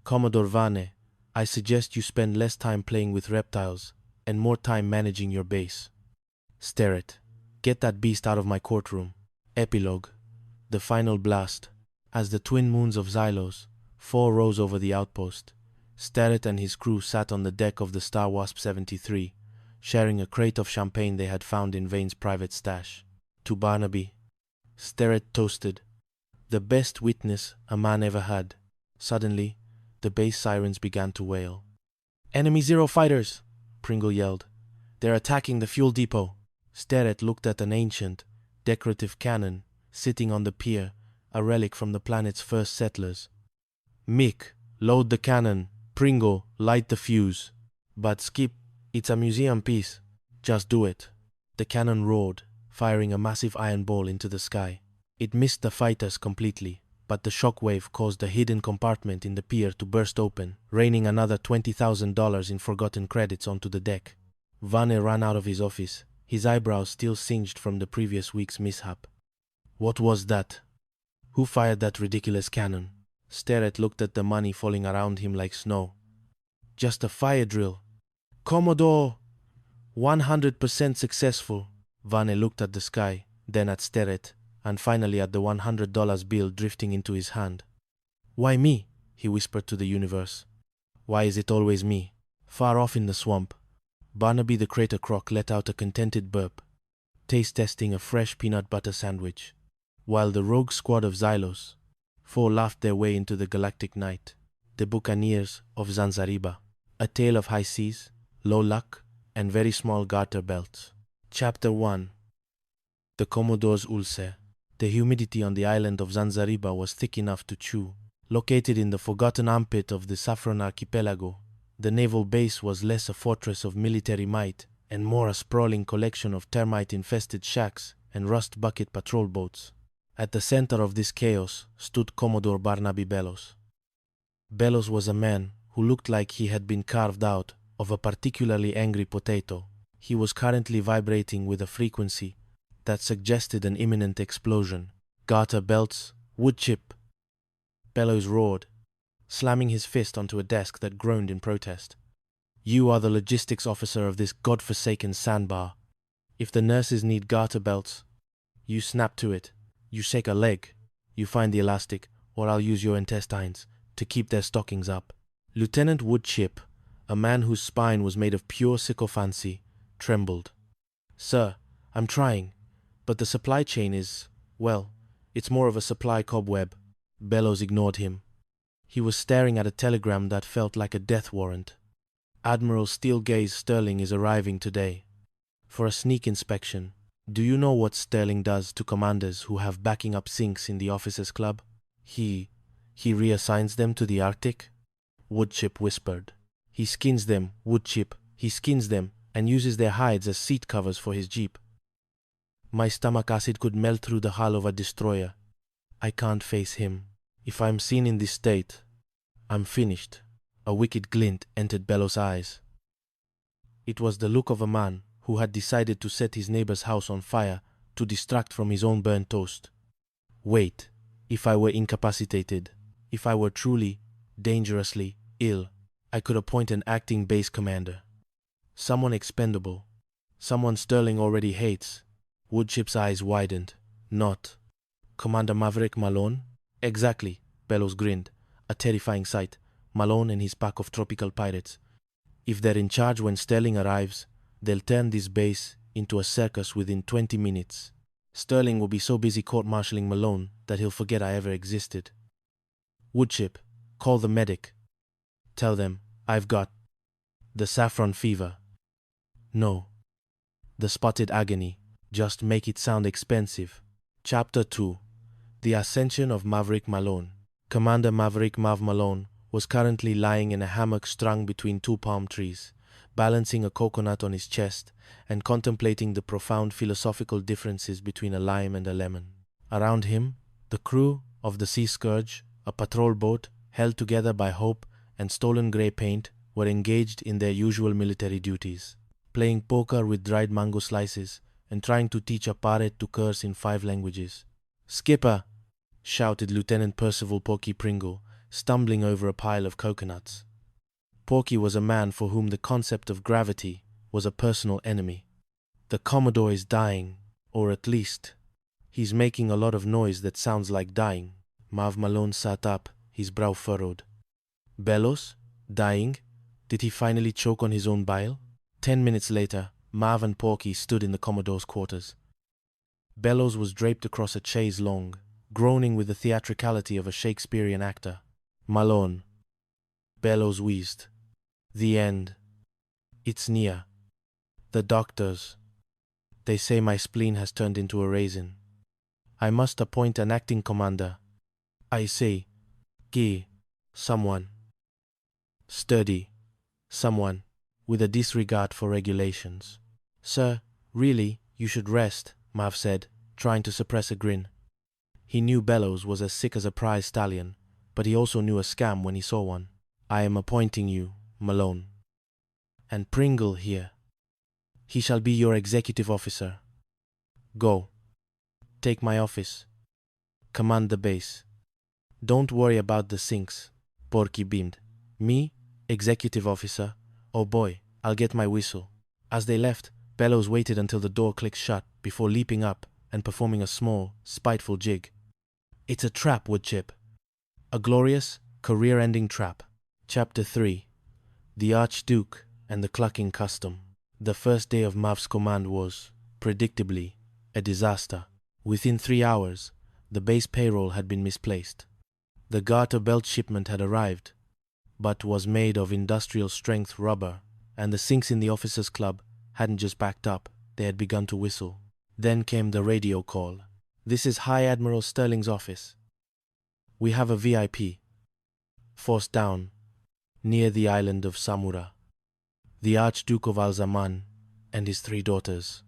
Speaker 19: "Commodore Vane, I suggest you spend less time playing with reptiles and more time managing your base." "Sterrett, get that beast out of my courtroom." Epilogue. The final blast. As the twin moons of Xylos, 4 rose over the outpost, Sterrett and his crew sat on the deck of the Star Wasp 73, sharing a crate of champagne they had found in Vane's private stash. To Barnaby, Sterrett toasted, "The best witness a man ever had." Suddenly, the base sirens began to wail. "Enemy Zero fighters!" Pringle yelled. "They're attacking the fuel depot." Sterrett looked at an ancient, decorative cannon sitting on the pier, a relic from the planet's first settlers. "Mick, load the cannon. Pringle, light the fuse." "But Skip, it's a museum piece." "Just do it." The cannon roared, firing a massive iron ball into the sky. It missed the fighters completely, but the shockwave caused a hidden compartment in the pier to burst open, raining another $20,000 in forgotten credits onto the deck. Vane ran out of his office, his eyebrows still singed from the previous week's mishap. What was that? Who fired that ridiculous cannon? Sterrett looked at the money falling around him like snow. Just a fire drill. Commodore! 100% successful. Vane looked at the sky, then at Sterrett, and finally at the $100 bill drifting into his hand. Why me? He whispered to the universe. Why is it always me? Far off in the swamp, Barnaby the Crater Croc let out a contented burp, taste-testing a fresh peanut butter sandwich, while the rogue squad of Xylos, 4 laughed their way into the galactic night, the buccaneers of Zanzariba, a tale of high seas, low luck, and very small garter belts. Chapter 1. The Commodore's ulcer. The humidity on the island of Zanzariba was thick enough to chew. Located in the forgotten armpit of the Saffron Archipelago, the naval base was less a fortress of military might and more a sprawling collection of termite-infested shacks and rust-bucket patrol boats. At the center of this chaos stood Commodore Barnaby Bellows. Bellows was a man who looked like he had been carved out of a particularly angry potato. He was currently vibrating with a frequency that suggested an imminent explosion. Garter belts, wood chip. Bellows roared, slamming his fist onto a desk that groaned in protest. You are the logistics officer of this godforsaken sandbar. If the nurses need garter belts, you snap to it. You shake a leg. You find the elastic, or I'll use your intestines to keep their stockings up. Lieutenant Woodchip, a man whose spine was made of pure sycophancy, trembled. Sir, I'm trying, but the supply chain is, well, it's more of a supply cobweb. Bellows ignored him. He was staring at a telegram that felt like a death warrant. Admiral Steelgaze Sterling is arriving today for a sneak inspection. Do you know what Sterling does to commanders who have backing up sinks in the officers' club? He reassigns them to the Arctic? Woodchip whispered. He skins them, Woodchip. He skins them and uses their hides as seat covers for his jeep. My stomach acid could melt through the hull of a destroyer. I can't face him. If I'm seen in this state, I'm finished. A wicked glint entered Bellow's eyes. It was the look of a man who had decided to set his neighbor's house on fire to distract from his own burnt toast. Wait, if I were incapacitated, if I were truly, dangerously ill, I could appoint an acting base commander. Someone expendable. Someone Sterling already hates. Woodchip's eyes widened. Not Commander Maverick Malone? Exactly, Bellows grinned. A terrifying sight. Malone and his pack of tropical pirates. If they're in charge when Sterling arrives, they'll turn this base into a circus within 20 minutes. Sterling will be so busy court-martialing Malone that he'll forget I ever existed. Woodchip, call the medic. Tell them I've got the saffron fever. No, the spotted agony. Just make it sound expensive. Chapter 2. The Ascension of Maverick Malone. Commander Maverick Mav Malone was currently lying in a hammock strung between two palm trees, balancing a coconut on his chest and contemplating the profound philosophical differences between a lime and a lemon. Around him, the crew of the Sea Scourge, a patrol boat held together by hope and stolen grey paint, were engaged in their usual military duties, playing poker with dried mango slices and trying to teach a pirate to curse in 5 languages. "Skipper!" shouted Lieutenant Percival Porky Pringle, stumbling over a pile of coconuts. Porky was a man for whom the concept of gravity was a personal enemy. "The Commodore is dying, or at least, he's making a lot of noise that sounds like dying." Mav Malone sat up, his brow furrowed. Bellows? Dying? Did he finally choke on his own bile? 10 minutes later, Mav and Porky stood in the Commodore's quarters. Bellows was draped across a chaise longue, groaning with the theatricality of a Shakespearean actor. "Malone." Bellows wheezed. "The end. It's near. The doctors. They say my spleen has turned into a raisin. I must appoint an acting commander. I say, someone. Sturdy. Someone. With a disregard for regulations." "Sir, really, you should rest," Mav said, trying to suppress a grin. He knew Bellows was as sick as a prize stallion, but he also knew a scam when he saw one. "I am appointing you, Malone. And Pringle here. He shall be your executive officer. Go. Take my office. Command the base. Don't worry about the sinks." Porky beamed. "Me? Executive officer? Oh boy, I'll get my whistle." As they left, Bellows waited until the door clicked shut before leaping up and performing a small, spiteful jig. "It's a trap, Woodchip. A glorious, career-ending trap." Chapter 3. The Archduke and the Clucking Custom. The first day of Mav's command was, predictably, a disaster. Within 3 hours, the base payroll had been misplaced. The garter belt shipment had arrived, but was made of industrial-strength rubber, and the sinks in the officers' club hadn't just backed up, they had begun to whistle. Then came the radio call. "This is High Admiral Sterling's office. We have a VIP. Forced down, near the island of Samura. The Archduke of Alzaman and his 3 daughters.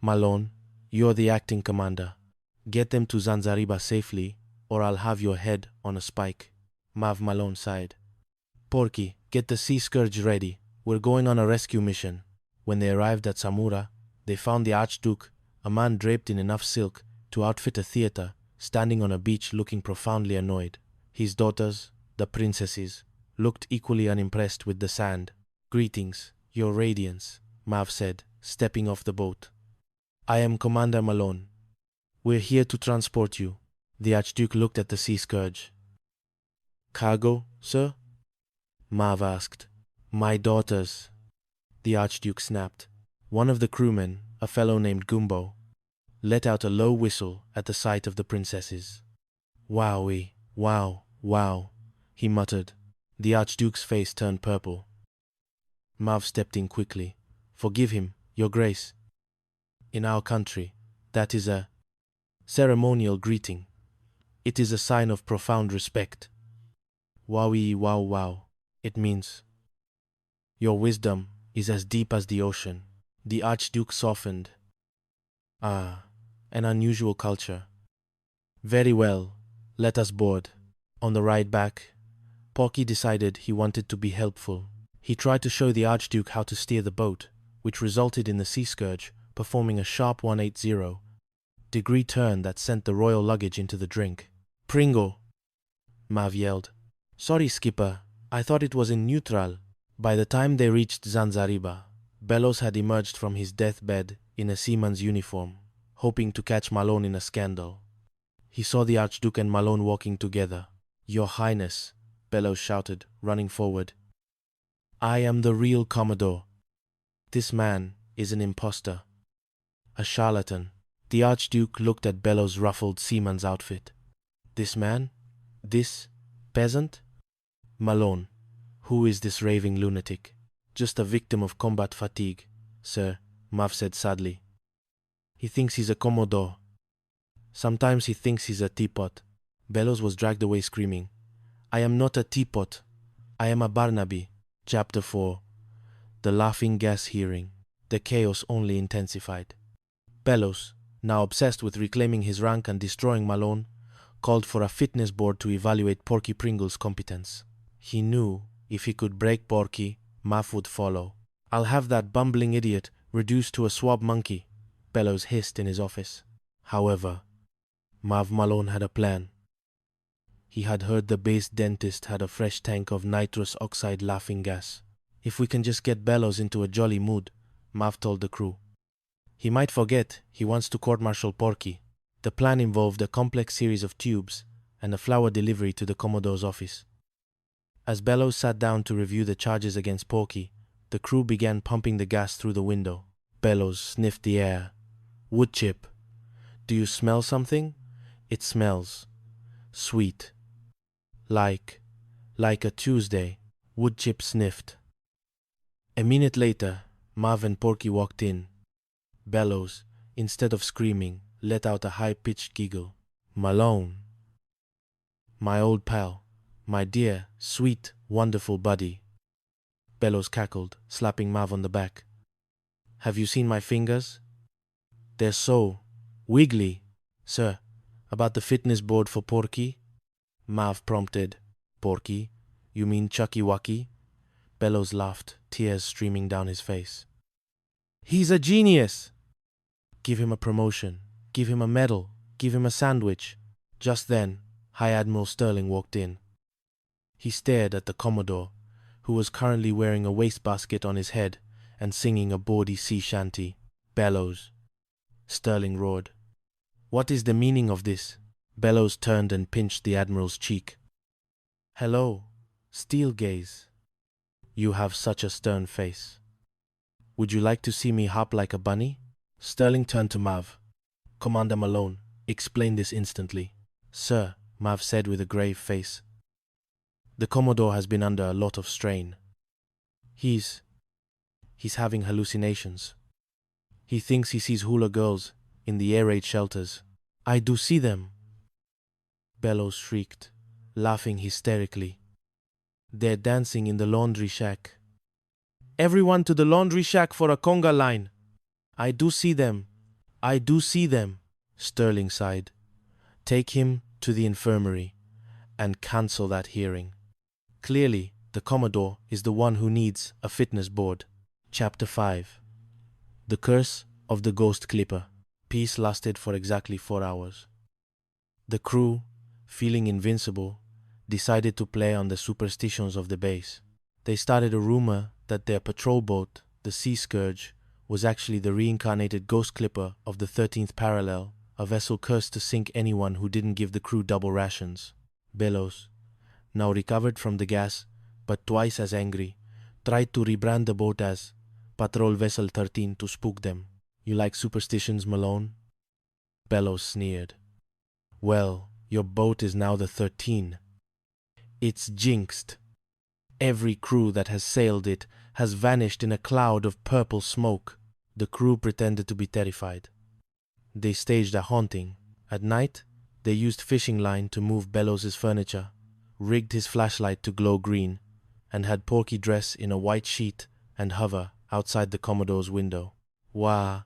Speaker 19: Malone, you're the acting commander. Get them to Zanzariba safely, or I'll have your head on a spike." Mav Malone sighed. "Porky, get the Sea Scourge ready. We're going on a rescue mission." When they arrived at Samura, they found the Archduke, a man draped in enough silk to outfit a theater, standing on a beach looking profoundly annoyed. His daughters, the princesses, looked equally unimpressed with the sand. "Greetings, Your Radiance," Mav said, stepping off the boat. "I am Commander Malone. We're here to transport you." The Archduke looked at the Sea Scourge. "Cargo, sir?" Mav asked. "My daughters," the Archduke snapped. One of the crewmen, a fellow named Gumbo, let out a low whistle at the sight of the princesses. "Wowee, wow, wow," he muttered. The Archduke's face turned purple. Mav stepped in quickly. "Forgive him, Your Grace. In our country, that is a ceremonial greeting. It is a sign of profound respect. Wowee, wow, wow. It means, your wisdom is as deep as the ocean." The Archduke softened. "Ah, an unusual culture. Very well, let us board." On the ride back, Porky decided he wanted to be helpful. He tried to show the Archduke how to steer the boat, which resulted in the Sea Scourge performing a sharp 180-degree turn that sent the royal luggage into the drink. "Pringle!" Mav yelled. "Sorry, Skipper. I thought it was in neutral." By the time they reached Zanzariba, Bellows had emerged from his deathbed in a seaman's uniform, hoping to catch Malone in a scandal. He saw the Archduke and Malone walking together. "Your Highness," Bellows shouted, running forward. "I am the real Commodore. This man is an impostor, a charlatan." The Archduke looked at Bellows' ruffled seaman's outfit. "This man? This peasant?" "Malone. Who is this raving lunatic?" "Just a victim of combat fatigue, sir," Mav said sadly. "He thinks he's a Commodore. Sometimes he thinks he's a teapot." Bellows was dragged away screaming. "I am not a teapot. I am a Barnaby." Chapter 4. The Laughing Gas Hearing. The chaos only intensified. Bellows, now obsessed with reclaiming his rank and destroying Malone, called for a fitness board to evaluate Porky Pringle's competence. He knew if he could break Porky, Mav would follow. "I'll have that bumbling idiot reduced to a swab monkey," Bellows hissed in his office. However, Mav Malone had a plan. He had heard the base dentist had a fresh tank of nitrous oxide laughing gas. "If we can just get Bellows into a jolly mood," Mav told the crew. "He might forget he wants to court-martial Porky." The plan involved a complex series of tubes and a flower delivery to the Commodore's office. As Bellows sat down to review the charges against Porky, the crew began pumping the gas through the window. Bellows sniffed the air. "Wood chip. Do you smell something? It smells sweet. Like a Tuesday." Wood chip sniffed. A minute later, Mav and Porky walked in. Bellows, instead of screaming, let out a high-pitched giggle. "Malone. My old pal. My dear, sweet, wonderful buddy." Bellows cackled, slapping Mav on the back. "Have you seen my fingers? They're so wiggly." "Sir, about the fitness board for Porky?" Mav prompted. "Porky? You mean Chucky Wucky?" Bellows laughed, tears streaming down his face. "He's a genius! Give him a promotion. Give him a medal. Give him a sandwich." Just then, High Admiral Sterling walked in. He stared at the Commodore, who was currently wearing a wastebasket on his head and singing a bawdy sea shanty. "Bellows," Sterling roared. "What is the meaning of this?" Bellows turned and pinched the Admiral's cheek. "Hello, Steel Gaze. You have such a stern face. Would you like to see me hop like a bunny?" Sterling turned to Mav. "Commander Malone, explain this instantly." "Sir," Mav said with a grave face, "the Commodore has been under a lot of strain. He's having hallucinations. He thinks he sees hula girls in the air raid shelters." "I do see them," Bellows shrieked, laughing hysterically. "They're dancing in the laundry shack. Everyone to the laundry shack for a conga line. I do see them. I do see them." Sterling sighed. "Take him to the infirmary and cancel that hearing. Clearly, the Commodore is the one who needs a fitness board." Chapter 5. The Curse of the Ghost Clipper. Peace lasted for exactly 4 hours. The crew, feeling invincible, decided to play on the superstitions of the base. They started a rumor that their patrol boat, the Sea Scourge, was actually the reincarnated ghost clipper of the 13th parallel, a vessel cursed to sink anyone who didn't give the crew double rations. Bellows, now recovered from the gas, but twice as angry, tried to rebrand the boat as Patrol Vessel 13 to spook them. You like superstitions, Malone? Bellows sneered. Well, your boat is now the 13. It's jinxed. Every crew that has sailed it has vanished in a cloud of purple smoke. The crew pretended to be terrified. They staged a haunting. At night, they used fishing line to move Bellows' furniture, rigged his flashlight to glow green, and had Porky dress in a white sheet and hover outside the Commodore's window. Wah,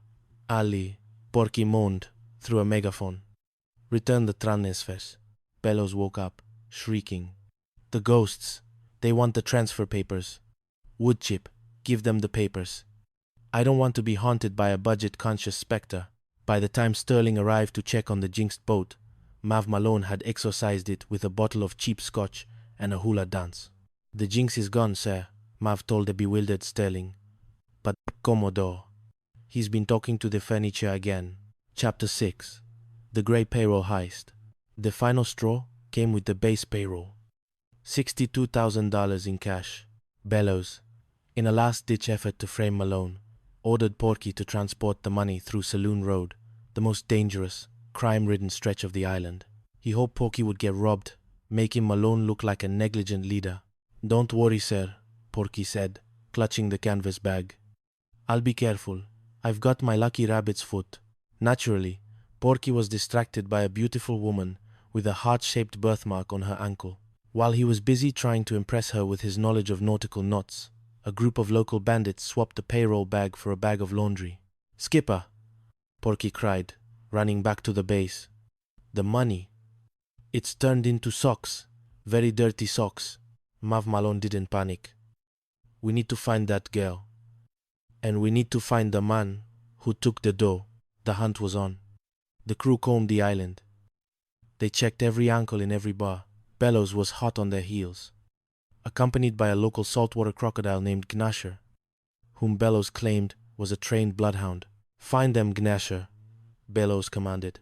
Speaker 19: Ali, Porky moaned through a megaphone. Return the transfers. Bellows woke up, shrieking. The ghosts. They want the transfer papers. Woodchip, give them the papers. I don't want to be haunted by a budget-conscious specter. By the time Sterling arrived to check on the jinxed boat, Mav Malone had exorcised it with a bottle of cheap scotch and a hula dance. The jinx is gone, sir, Mav told the bewildered Sterling. But Commodore, he's been talking to the furniture again. Chapter 6. The Grey Payroll Heist. The final straw came with the base payroll. $62,000 in cash. Bellows, in a last-ditch effort to frame Malone, ordered Porky to transport the money through Saloon Road, the most dangerous, crime-ridden stretch of the island. He hoped Porky would get robbed, making Malone look like a negligent leader. Don't worry, sir, Porky said, clutching the canvas bag. I'll be careful. I've got my lucky rabbit's foot. Naturally, Porky was distracted by a beautiful woman with a heart-shaped birthmark on her ankle. While he was busy trying to impress her with his knowledge of nautical knots, a group of local bandits swapped the payroll bag for a bag of laundry. Skipper, Porky cried, running back to the base. The money. It's turned into socks. Very dirty socks. Mav Malone didn't panic. We need to find that girl. And we need to find the man who took the dough. The hunt was on. The crew combed the island. They checked every ankle in every bar. Bellows was hot on their heels, accompanied by a local saltwater crocodile named Gnasher, whom Bellows claimed was a trained bloodhound. Find them, Gnasher, Bellows commanded.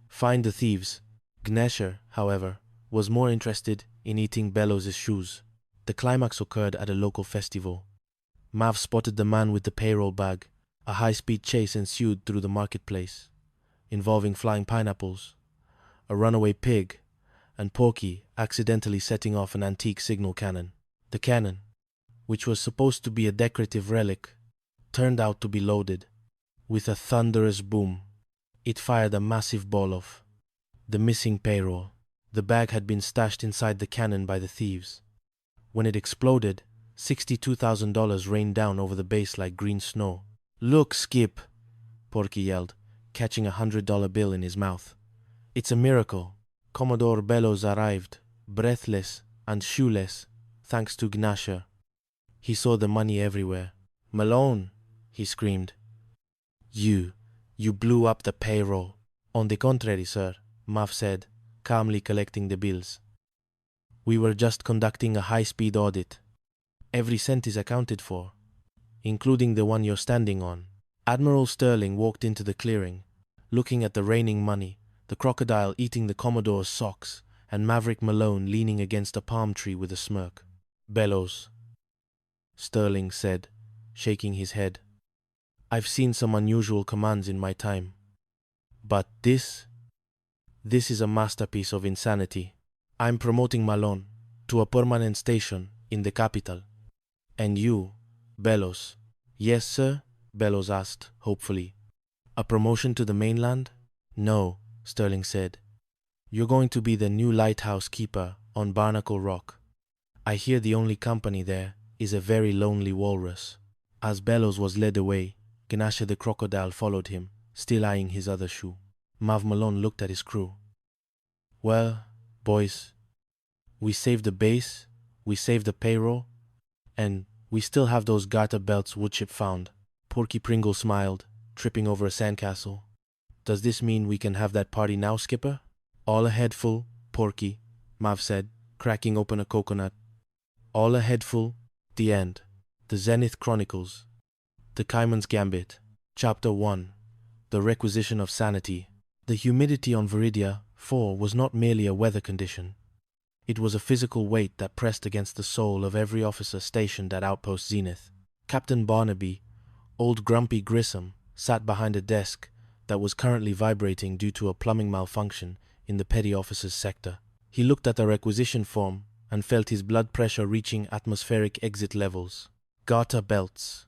Speaker 19: Find the thieves. Gnasher, however, was more interested in eating Bellows' shoes. The climax occurred at a local festival. Mav spotted the man with the payroll bag. A high-speed chase ensued through the marketplace, involving flying pineapples, a runaway pig, and Porky accidentally setting off an antique signal cannon. The cannon, which was supposed to be a decorative relic, turned out to be loaded. With a thunderous boom, it fired a massive ball of the missing payroll. The bag had been stashed inside the cannon by the thieves. When it exploded, $62,000 rained down over the base like green snow. Look, Skip, Porky yelled, catching $100 bill in his mouth. It's a miracle. Commodore Bellows arrived, breathless and shoeless, thanks to Gnasher. He saw the money everywhere. Malone, he screamed. You blew up the payroll. On the contrary, sir, Mav said, calmly collecting the bills. We were just conducting a high-speed audit. Every cent is accounted for, including the one you're standing on. Admiral Sterling walked into the clearing, looking at the raining money, the crocodile eating the Commodore's socks, and Maverick Malone leaning against a palm tree with a smirk. Bellows, Sterling said, shaking his head. I've seen some unusual commands in my time. But this is a masterpiece of insanity. I'm promoting Malone to a permanent station in the capital. And you, Bellows. Yes, sir? Bellows asked, hopefully. A promotion to the mainland? No, Sterling said. You're going to be the new lighthouse keeper on Barnacle Rock. I hear the only company there is a very lonely walrus. As Bellows was led away, Gnasher the crocodile followed him, still eyeing his other shoe. Mav Malone looked at his crew. Well, boys, we saved the base, we saved the payroll, and we still have those garter belts Woodchip found. Porky Pringle smiled, tripping over a sandcastle. Does this mean we can have that party now, Skipper? All a head full, Porky, Mav said, cracking open a coconut. All a head full, the end. The Zenith Chronicles. The Cayman's Gambit. Chapter 1. The Requisition of Sanity. The humidity on Viridia 4 was not merely a weather condition. It was a physical weight that pressed against the soul of every officer stationed at Outpost Zenith. Captain Barnaby, old Grumpy Grissom, sat behind a desk that was currently vibrating due to a plumbing malfunction in the petty officer's sector. He looked at the requisition form and felt his blood pressure reaching atmospheric exit levels. Garter belts.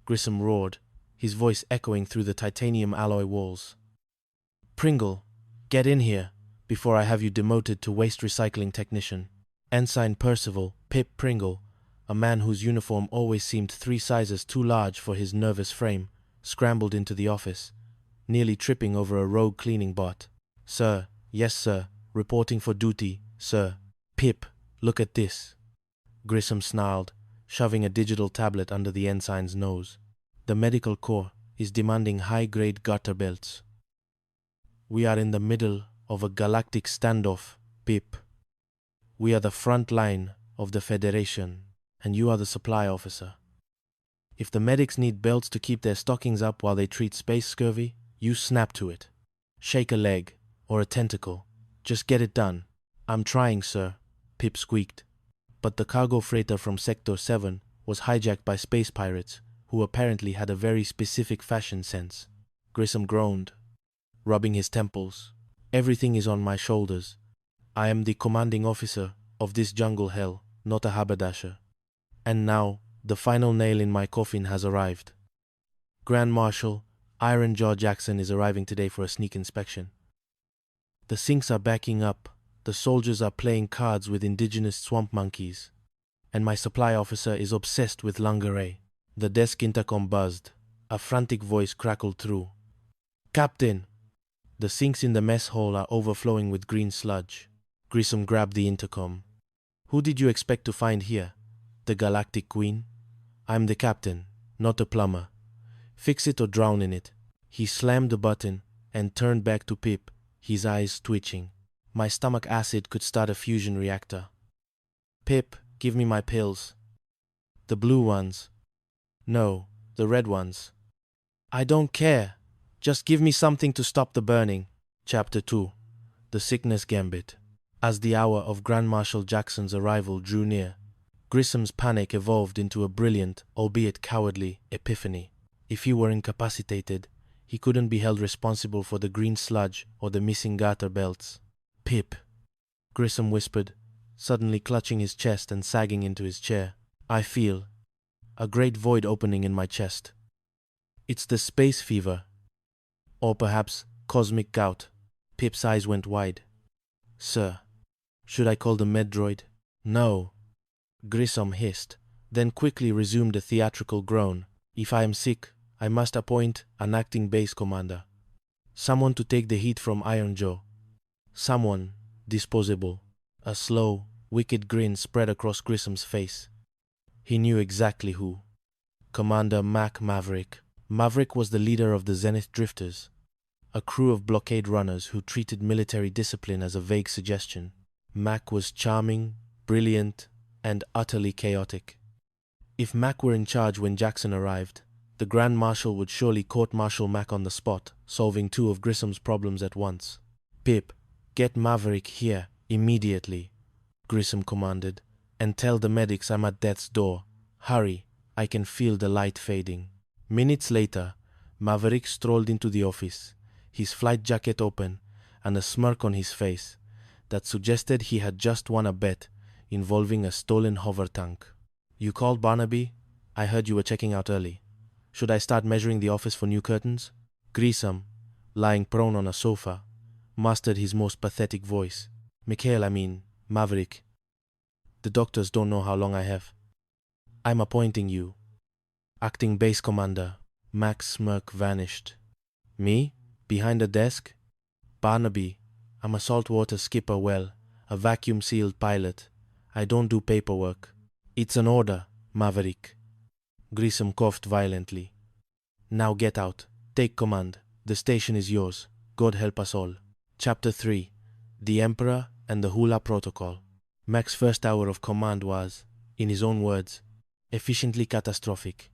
Speaker 19: Grissom roared, his voice echoing through the titanium alloy walls. Pringle, get in here before I have you demoted to waste recycling technician. Ensign Percival Pip Pringle, a man whose uniform always seemed 3 sizes too large for his nervous frame, scrambled into the office, nearly tripping over a rogue cleaning bot. Sir, yes sir, reporting for duty, sir. Pip, look at this. Grissom snarled, shoving a digital tablet under the ensign's nose. The medical corps is demanding high-grade garter belts. We are in the middle of a galactic standoff, Pip. We are the front line of the Federation, and you are the supply officer. If the medics need belts to keep their stockings up while they treat space scurvy, you snap to it. Shake a leg, or a tentacle. Just get it done. I'm trying, sir, Pip squeaked. But the cargo freighter from Sector 7 was hijacked by space pirates, who apparently had a very specific fashion sense. Grissom groaned, rubbing his temples. Everything is on my shoulders. I am the commanding officer of this jungle hell, not a haberdasher. And now, the final nail in my coffin has arrived. Grand Marshal Iron Jaw Jackson is arriving today for a sneak inspection. The sinks are backing up, the soldiers are playing cards with indigenous swamp monkeys, and my supply officer is obsessed with lingerie. The desk intercom buzzed. A frantic voice crackled through. Captain! The sinks in the mess hall are overflowing with green sludge. Grissom grabbed the intercom. Who did you expect to find here? The Galactic Queen? I'm the captain, not a plumber. Fix it or drown in it. He slammed the button and turned back to Pip, his eyes twitching. My stomach acid could start a fusion reactor. Pip, give me my pills. The blue ones. No, the red ones. I don't care. Just give me something to stop the burning. Chapter 2. The Sickness Gambit. As the hour of Grand Marshal Jackson's arrival drew near, Grissom's panic evolved into a brilliant, albeit cowardly, epiphany. If he were incapacitated, he couldn't be held responsible for the green sludge or the missing garter belts. Pip, Grissom whispered, suddenly clutching his chest and sagging into his chair. I feel a great void opening in my chest. It's the space fever. Or perhaps cosmic gout. Pip's eyes went wide. Sir, should I call the med droid? No. Grissom hissed, then quickly resumed a theatrical groan. If I am sick, I must appoint an acting base commander. Someone to take the heat from Iron Jaw. Someone disposable. A slow, wicked grin spread across Grissom's face. He knew exactly who. Commander Mac Maverick. Maverick was the leader of the Zenith Drifters, a crew of blockade runners who treated military discipline as a vague suggestion. Mac was charming, brilliant, and utterly chaotic. If Mac were in charge when Jackson arrived, the Grand Marshal would surely court-martial Mac on the spot, solving 2 of Grissom's problems at once. Pip, get Maverick here, immediately, Grissom commanded, and tell the medics I'm at death's door. Hurry, I can feel the light fading. Minutes later, Maverick strolled into the office, his flight jacket open and a smirk on his face that suggested he had just won a bet involving a stolen hover tank. You called, Barnaby? I heard you were checking out early. Should I start measuring the office for new curtains? Grissom, lying prone on a sofa, mastered his most pathetic voice. Maverick. The doctors don't know how long I have. I'm appointing you. Acting base commander. Mac's smirk vanished. Me? Behind a desk? Barnaby, I'm a saltwater skipper a vacuum-sealed pilot. I don't do paperwork. It's an order, Maverick. Grissom coughed violently. Now get out. Take command. The station is yours. God help us all. Chapter 3. The Emperor and the Hula Protocol. Mac's first hour of command was, in his own words, efficiently catastrophic.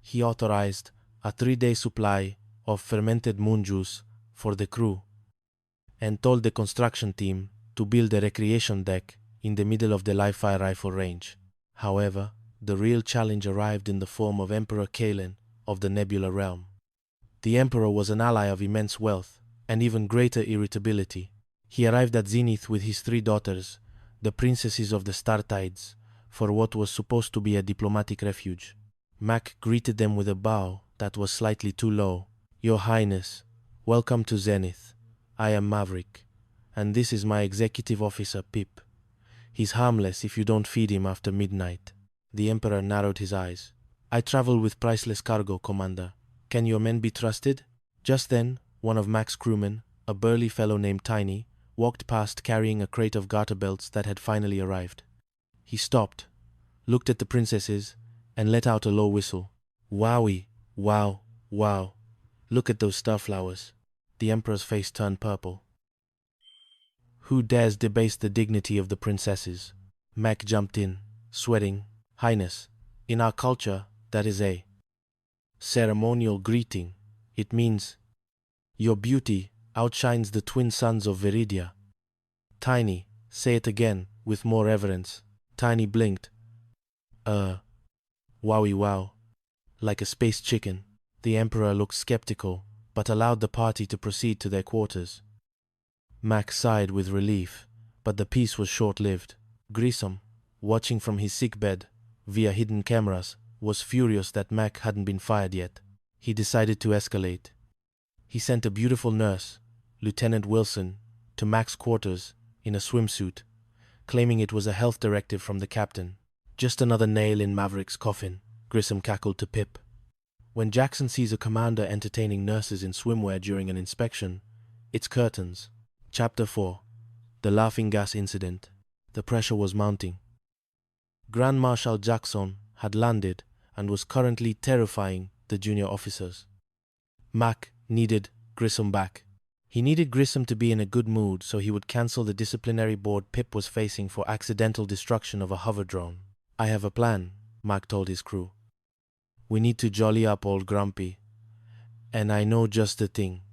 Speaker 19: He authorized a 3-day supply of fermented moon juice for the crew and told the construction team to build a recreation deck in the middle of the live-fire rifle range. However, the real challenge arrived in the form of Emperor Kalen of the Nebula realm. The Emperor was an ally of immense wealth and even greater irritability. He arrived at Zenith with his 3 daughters, the princesses of the Star Tides, for what was supposed to be a diplomatic refuge. Mac greeted them with a bow that was slightly too low. "Your Highness, welcome to Zenith. I am Maverick, and this is my executive officer, Pip. He's harmless if you don't feed him after midnight." The Emperor narrowed his eyes. "I travel with priceless cargo, Commander. Can your men be trusted?" Just then, one of Mac's crewmen, a burly fellow named Tiny, walked past carrying a crate of garter belts that had finally arrived. He stopped, looked at the princesses, and let out a low whistle. "Wowie, wow, wow. Look at those starflowers." The Emperor's face turned purple. "Who dares debase the dignity of the princesses?" Mac jumped in, sweating. "Highness, in our culture, that is a ceremonial greeting. It means, your beauty outshines the twin suns of Viridia." "Tiny, say it again, with more reverence." Tiny blinked. Wowie wow. Like a space chicken." The Emperor looked skeptical, but allowed the party to proceed to their quarters. Mac sighed with relief, but the peace was short-lived. Grissom, watching from his sickbed via hidden cameras, was furious that Mac hadn't been fired yet. He decided to escalate. He sent a beautiful nurse, Lieutenant Wilson, to Mac's quarters in a swimsuit, claiming it was a health directive from the captain. "Just another nail in Maverick's coffin," Grissom cackled to Pip. When Jackson sees a commander entertaining nurses in swimwear during an inspection, it's curtains. Chapter 4. The Laughing Gas Incident. The pressure was mounting. Grand Marshal Jackson had landed and was currently terrifying the junior officers. Mac needed Grissom back. He needed Grissom to be in a good mood so he would cancel the disciplinary board Pip was facing for accidental destruction of a hover drone. "I have a plan," Mac told his crew. "We need to jolly up old Grumpy. And I know just the thing."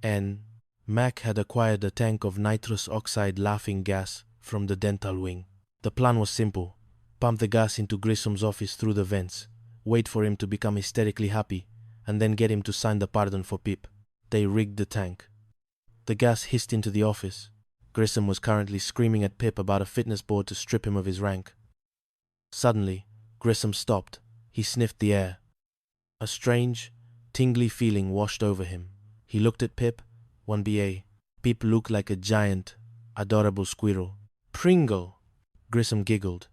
Speaker 19: And Mac had acquired a tank of nitrous oxide laughing gas from the dental wing. The plan was simple. Pump the gas into Grissom's office through the vents, wait for him to become hysterically happy, and then get him to sign the pardon for Pip. They rigged the tank. The gas hissed into the office. Grissom was currently screaming at Pip about a fitness board to strip him of his rank. Suddenly, Grissom stopped. He sniffed the air. A strange, tingly feeling washed over him. He looked at Pip, 1BA. Pip looked like a giant, adorable squirrel. "Pringle!" Grissom giggled.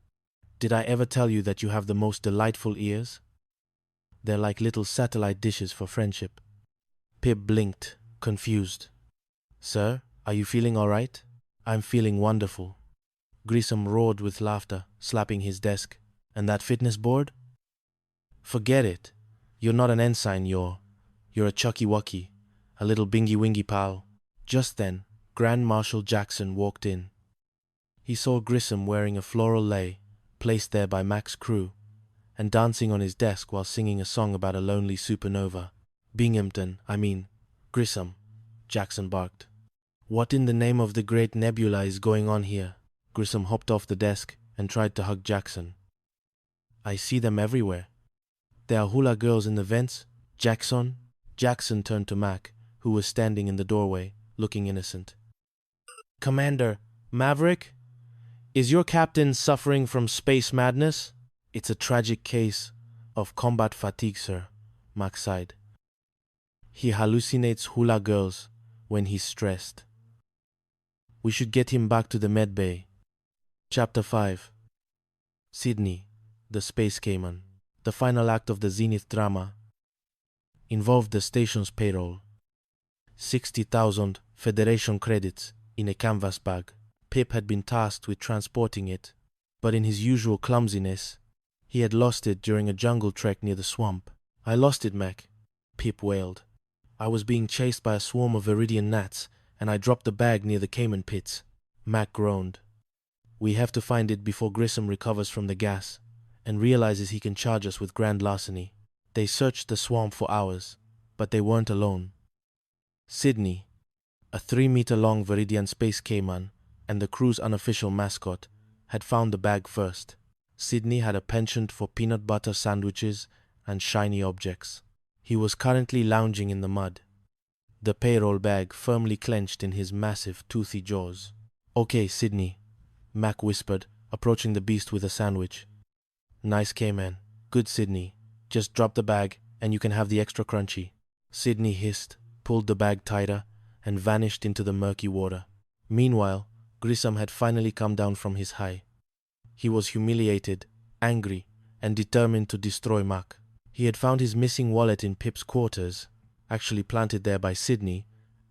Speaker 19: "Did I ever tell you that you have the most delightful ears? They're like little satellite dishes for friendship." Pip blinked, confused. "Sir, are you feeling all right?" "I'm feeling wonderful." Grissom roared with laughter, slapping his desk. "And that fitness board?" "Forget it. You're not an ensign, you're a chucky-wucky, a little bingy-wingy pal." Just then, Grand Marshal Jackson walked in. He saw Grissom wearing a floral lei, placed there by Mac's crew, and dancing on his desk while singing a song about a lonely supernova. Grissom, Jackson barked. "What in the name of the great nebula is going on here?" Grissom hopped off the desk and tried to hug Jackson. "I see them everywhere. There are hula girls in the vents. Jackson." Jackson turned to Mac, who was standing in the doorway, looking innocent. "Commander, Maverick? Is your captain suffering from space madness?" "It's a tragic case of combat fatigue, sir," Mac sighed. "He hallucinates hula girls when he's stressed. We should get him back to the med bay." Chapter 5. Sydney, the Space Cayman. The final act of the Zenith drama involved the station's payroll. 60,000 Federation credits in a canvas bag. Pip had been tasked with transporting it, but in his usual clumsiness, he had lost it during a jungle trek near the swamp. "I lost it, Mac," Pip wailed. "I was being chased by a swarm of Viridian gnats, and I dropped the bag near the Cayman pits." Mac groaned. "We have to find it before Grissom recovers from the gas and realizes he can charge us with grand larceny." They searched the swamp for hours, but they weren't alone. Sydney, a 3-meter-long Viridian space cayman and the crew's unofficial mascot, had found the bag first. Sydney had a penchant for peanut butter sandwiches and shiny objects. He was currently lounging in the mud, the payroll bag firmly clenched in his massive, toothy jaws. "Okay, Sidney," Mac whispered, approaching the beast with a sandwich. "Nice K-man. Good, Sidney. Just drop the bag, and you can have the extra crunchy." Sidney hissed, pulled the bag tighter, and vanished into the murky water. Meanwhile, Grissom had finally come down from his high. He was humiliated, angry, and determined to destroy Mac. He had found his missing wallet in Pip's quarters, actually planted there by Sidney,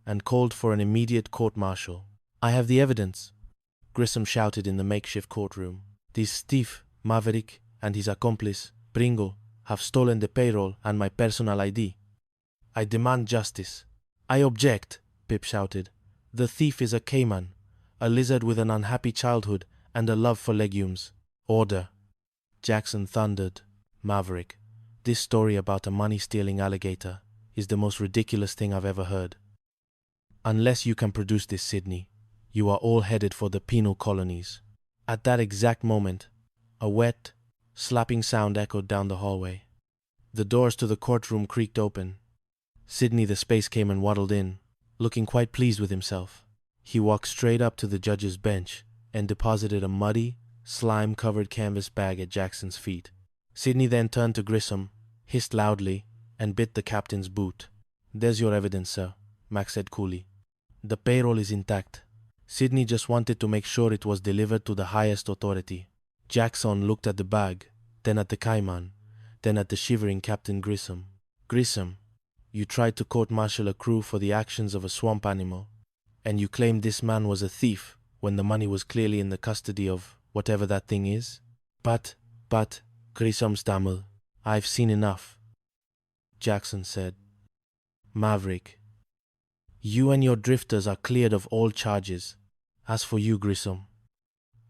Speaker 19: and called for an immediate court-martial. "I have the evidence," Grissom shouted in the makeshift courtroom. "This thief, Maverick, and his accomplice, Pringle, have stolen the payroll and my personal ID. I demand justice." "I object," Pip shouted. "The thief is a cayman, a lizard with an unhappy childhood and a love for legumes." "Order," Jackson thundered. "Maverick, this story about a money-stealing alligator is the most ridiculous thing I've ever heard. Unless you can produce this, Sidney, you are all headed for the penal colonies." At that exact moment, a wet, slapping sound echoed down the hallway. The doors to the courtroom creaked open. Sidney the Space Cayman waddled in, looking quite pleased with himself. He walked straight up to the judge's bench and deposited a muddy, slime-covered canvas bag at Jackson's feet. Sidney then turned to Grissom, hissed loudly, and bit the captain's boot. "There's your evidence, sir," Mac said coolly. "The payroll is intact. Sidney just wanted to make sure it was delivered to the highest authority." Jackson looked at the bag, then at the cayman, then at the shivering Captain Grissom. "Grissom, you tried to court-martial a crew for the actions of a swamp animal, and you claimed this man was a thief when the money was clearly in the custody of whatever that thing is?" But, Grissom stammered. "I've seen enough," Jackson said. "Maverick, you and your drifters are cleared of all charges. As for you, Grissom,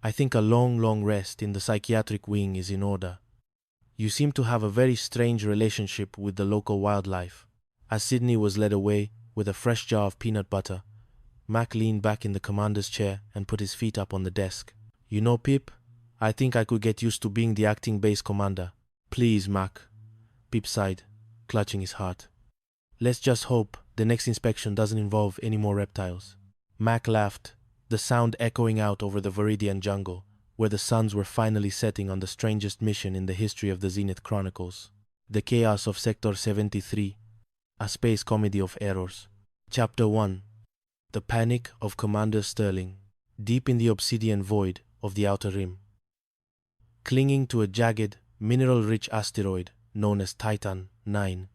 Speaker 19: I think a long rest in the psychiatric wing is in order. You seem to have a very strange relationship with the local wildlife." As Sidney was led away with a fresh jar of peanut butter, Mac leaned back in the commander's chair and put his feet up on the desk. "You know, Pip, I think I could get used to being the acting base commander." "Please, Mac," Pip sighed, clutching his heart. "Let's just hope the next inspection doesn't involve any more reptiles." Mac laughed, the sound echoing out over the Viridian jungle, where the suns were finally setting on the strangest mission in the history of the Zenith Chronicles. The Chaos of Sector 73, a space comedy of errors. Chapter 1. The Panic of Commander Sterling. Deep in the obsidian void of the Outer Rim, clinging to a jagged, mineral-rich asteroid known as Titan 9,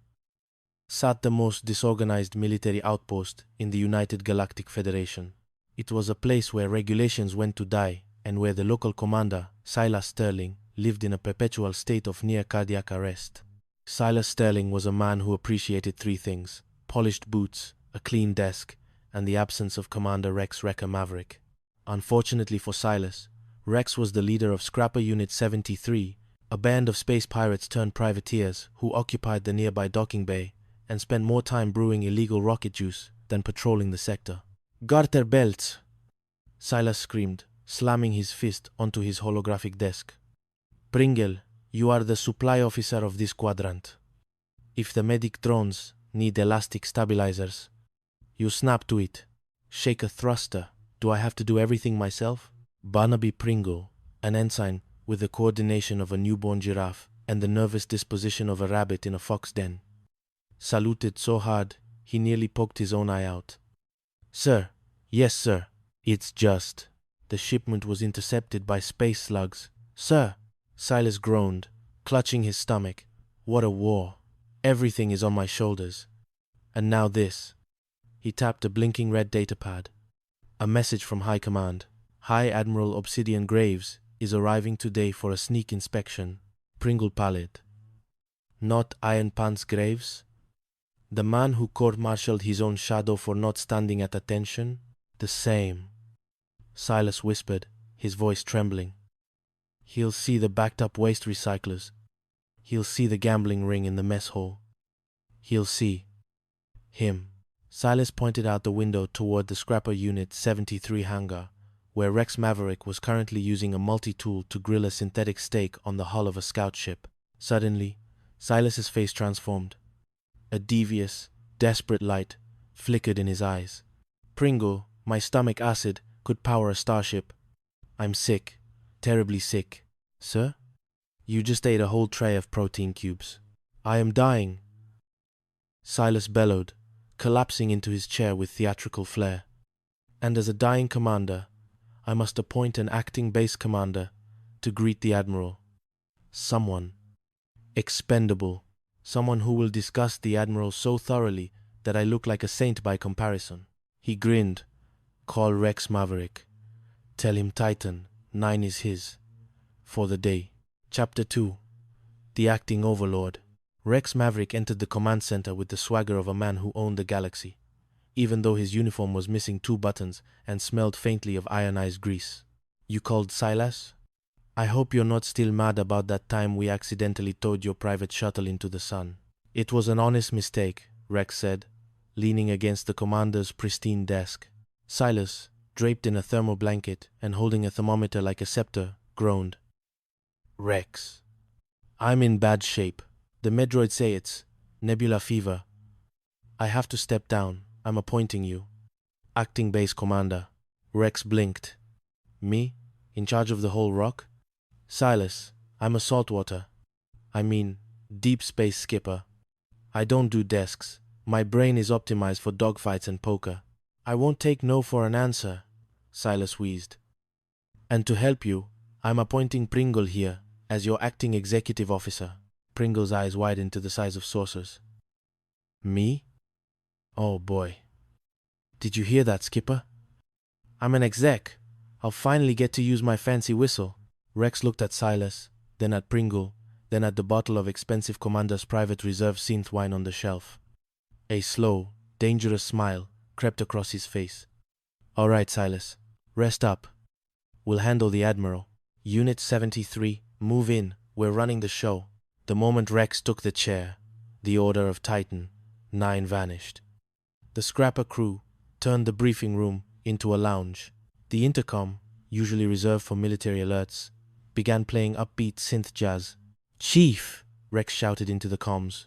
Speaker 19: sat the most disorganized military outpost in the United Galactic Federation. It was a place where regulations went to die and where the local commander, Silas Sterling, lived in a perpetual state of near-cardiac arrest. Silas Sterling was a man who appreciated three things: polished boots, a clean desk, and the absence of Commander Rex Wrecker Maverick. Unfortunately for Silas, Rex was the leader of Scrapper Unit 73, a band of space pirates turned privateers who occupied the nearby docking bay and spent more time brewing illegal rocket juice than patrolling the sector. "Garter belts!" Silas screamed, slamming his fist onto his holographic desk. "Pringle, you are the supply officer of this quadrant. If the medic drones need elastic stabilizers, you snap to it. Shake a thruster. Do I have to do everything myself?" Barnaby Pringle, an ensign with the coordination of a newborn giraffe and the nervous disposition of a rabbit in a fox den, saluted so hard he nearly poked his own eye out. "Sir, yes, sir. It's just..." The shipment was intercepted by space slugs. "Sir!" Silas groaned, clutching his stomach. "What a war. Everything is on my shoulders. And now this." He tapped a blinking red datapad. "A message from High Command. High Admiral Obsidian Graves is arriving today for a sneak inspection." Pringle pallet. "Not Iron Pants Graves? The man who court-martialed his own shadow for not standing at attention?" "The same," Silas whispered, his voice trembling. "He'll see the backed-up waste recyclers. He'll see the gambling ring in the mess hall. He'll see him." Silas pointed out the window toward the Scrapper Unit 73 hangar, where Rex Maverick was currently using a multi-tool to grill a synthetic steak on the hull of a scout ship. Suddenly, Silas's face transformed. A devious, desperate light flickered in his eyes. Pringle, my stomach acid could power a starship. I'm sick, terribly sick. Sir? You just ate a whole tray of protein cubes. I am dying. Silas bellowed, collapsing into his chair with theatrical flair. And as a dying commander, I must appoint an acting base commander to greet the Admiral. Someone expendable, someone who will disgust the Admiral so thoroughly that I look like a saint by comparison. He grinned. Call Rex Maverick. Tell him Titan 9 is his. For the day. Chapter 2. The Acting Overlord. Rex Maverick entered the command center with the swagger of a man who owned the galaxy, even though his uniform was missing 2 buttons and smelled faintly of ionized grease. You called Silas? I hope you're not still mad about that time we accidentally towed your private shuttle into the sun. It was an honest mistake, Rex said, leaning against the commander's pristine desk. Silas, draped in a thermal blanket and holding a thermometer like a scepter, groaned. Rex. I'm in bad shape. The Medroids say it's nebula fever. I have to step down. I'm appointing you. Acting base commander. Rex blinked. Me? In charge of the whole rock? Silas, I'm a saltwater. I mean, deep space skipper. I don't do desks. My brain is optimized for dogfights and poker. I won't take no for an answer, Silas wheezed. And to help you, I'm appointing Pringle here as your acting executive officer. Pringle's eyes widened to the size of saucers. Me? Oh boy. Did you hear that, Skipper? I'm an exec. I'll finally get to use my fancy whistle. Rex looked at Silas, then at Pringle, then at the bottle of expensive Commander's Private Reserve synth wine on the shelf. A slow, dangerous smile crept across his face. All right, Silas. Rest up. We'll handle the Admiral. Unit 73, move in. We're running the show. The moment Rex took the chair, the order of Titan 9 vanished. The scrapper crew turned the briefing room into a lounge. The intercom, usually reserved for military alerts, began playing upbeat synth jazz. Chief! Rex shouted into the comms.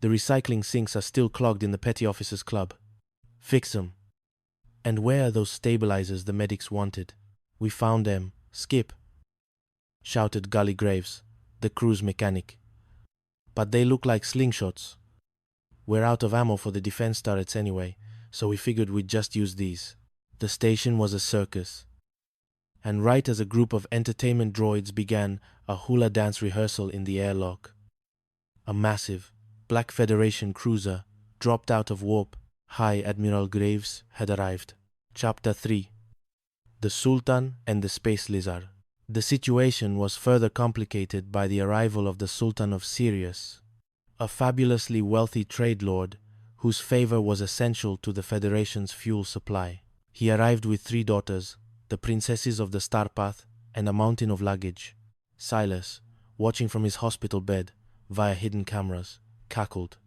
Speaker 19: The recycling sinks are still clogged in the Petty Officers Club. Fix them. And where are those stabilizers the medics wanted? We found them. Skip! Shouted Gully Graves, the crew's mechanic. But they look like slingshots. We're out of ammo for the defense turrets anyway, so we figured we'd just use these. The station was a circus. And right as a group of entertainment droids began a hula dance rehearsal in the airlock, a massive, Black Federation cruiser dropped out of warp. High Admiral Graves had arrived. Chapter 3. The Sultan and the Space Lizard. The situation was further complicated by the arrival of the Sultan of Sirius, a fabulously wealthy trade lord whose favor was essential to the Federation's fuel supply. He arrived with 3 daughters, the princesses of the Starpath, and a mountain of luggage. Silas, watching from his hospital bed via hidden cameras, cackled.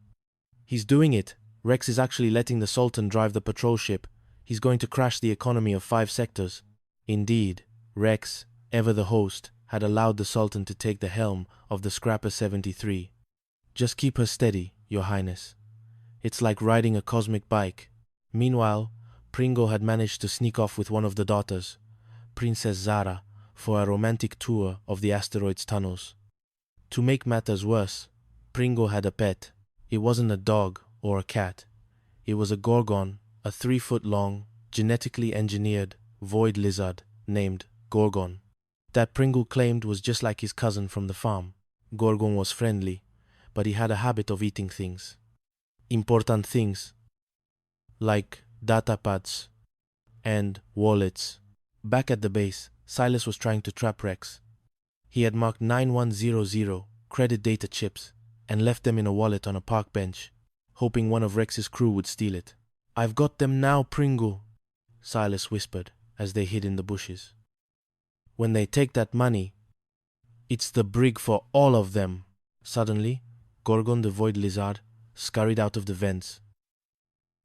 Speaker 19: He's doing it. Rex is actually letting the Sultan drive the patrol ship. He's going to crash the economy of 5 sectors. Indeed, Rex, ever the host, had allowed the Sultan to take the helm of the Scrapper 73. Just keep her steady, Your Highness. It's like riding a cosmic bike. Meanwhile, Pringle had managed to sneak off with one of the daughters, Princess Zara, for a romantic tour of the asteroid's tunnels. To make matters worse, Pringle had a pet. It wasn't a dog or a cat. It was a gorgon, a 3-foot-long, genetically engineered void lizard named Gorgon. That Pringle claimed was just like his cousin from the farm. Gorgon was friendly, but he had a habit of eating things. Important things, like datapads and wallets. Back at the base, Silas was trying to trap Rex. He had marked 9100 credit data chips and left them in a wallet on a park bench, hoping one of Rex's crew would steal it. I've got them now, Pringle, Silas whispered as they hid in the bushes. When they take that money, it's the brig for all of them. Suddenly, Gorgon the Void Lizard scurried out of the vents.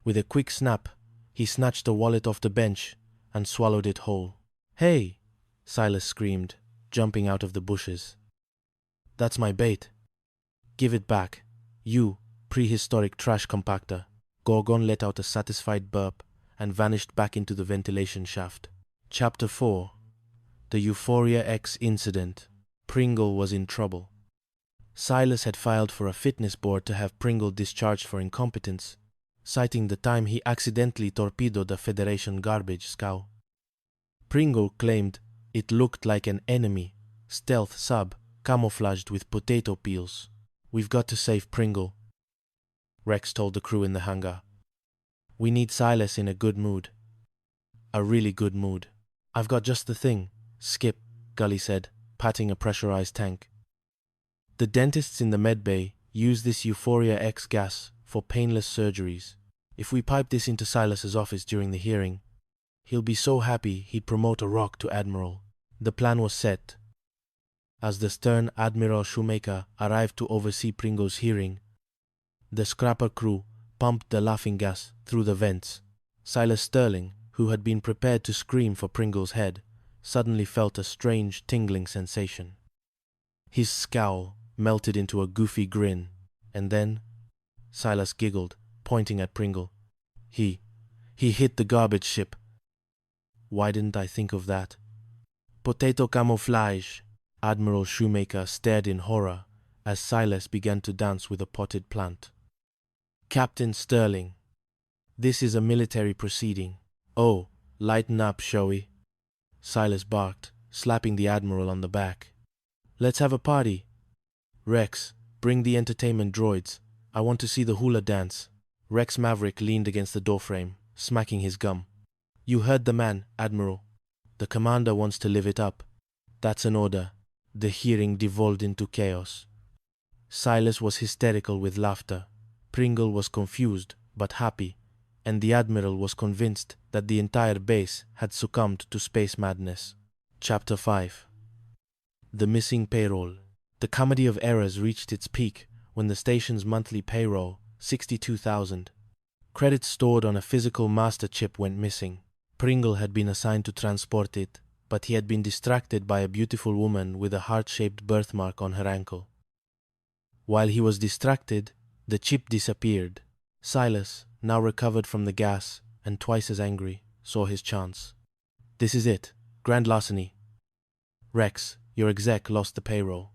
Speaker 19: With a quick snap, he snatched the wallet off the bench and swallowed it whole. Hey, Silas screamed, jumping out of the bushes. That's my bait. Give it back. You, prehistoric trash compactor. Gorgon let out a satisfied burp and vanished back into the ventilation shaft. Chapter 4. The Euphoria X Incident. Pringle was in trouble. Silas had filed for a fitness board to have Pringle discharged for incompetence, citing the time he accidentally torpedoed a Federation garbage scow. Pringle claimed it looked like an enemy, stealth sub, camouflaged with potato peels. We've got to save Pringle, Rex told the crew in the hangar. We need Silas in a good mood. A really good mood. I've got just the thing, Skip, Gully said, patting a pressurized tank. The dentists in the medbay use this Euphoria X gas for painless surgeries. If we pipe this into Silas's office during the hearing, he'll be so happy he'd promote a rock to Admiral. The plan was set. As the stern Admiral Shoemaker arrived to oversee Pringle's hearing, the scrapper crew pumped the laughing gas through the vents. Silas Sterling, who had been prepared to scream for Pringle's head, suddenly felt a strange tingling sensation. His scowl melted into a goofy grin, and then Silas giggled, pointing at Pringle. He hit the garbage ship. Why didn't I think of that? Potato camouflage. Admiral Shoemaker stared in horror as Silas began to dance with a potted plant. Captain Sterling, this is a military proceeding. Oh, lighten up, shall we? Silas barked, slapping the Admiral on the back. Let's have a party. Rex, bring the entertainment droids. I want to see the hula dance. Rex Maverick leaned against the doorframe, smacking his gum. You heard the man, Admiral. The commander wants to live it up. That's an order. The hearing devolved into chaos. Silas was hysterical with laughter. Pringle was confused, but happy, and the Admiral was convinced that the entire base had succumbed to space madness. Chapter 5. The missing payroll. The comedy of errors reached its peak when the station's monthly payroll, 62,000, credits stored on a physical master chip went missing. Pringle had been assigned to transport it, but he had been distracted by a beautiful woman with a heart-shaped birthmark on her ankle. While he was distracted, the chip disappeared. Silas, now recovered from the gas and twice as angry, saw his chance. This is it. Grand larceny. Rex, your exec lost the payroll.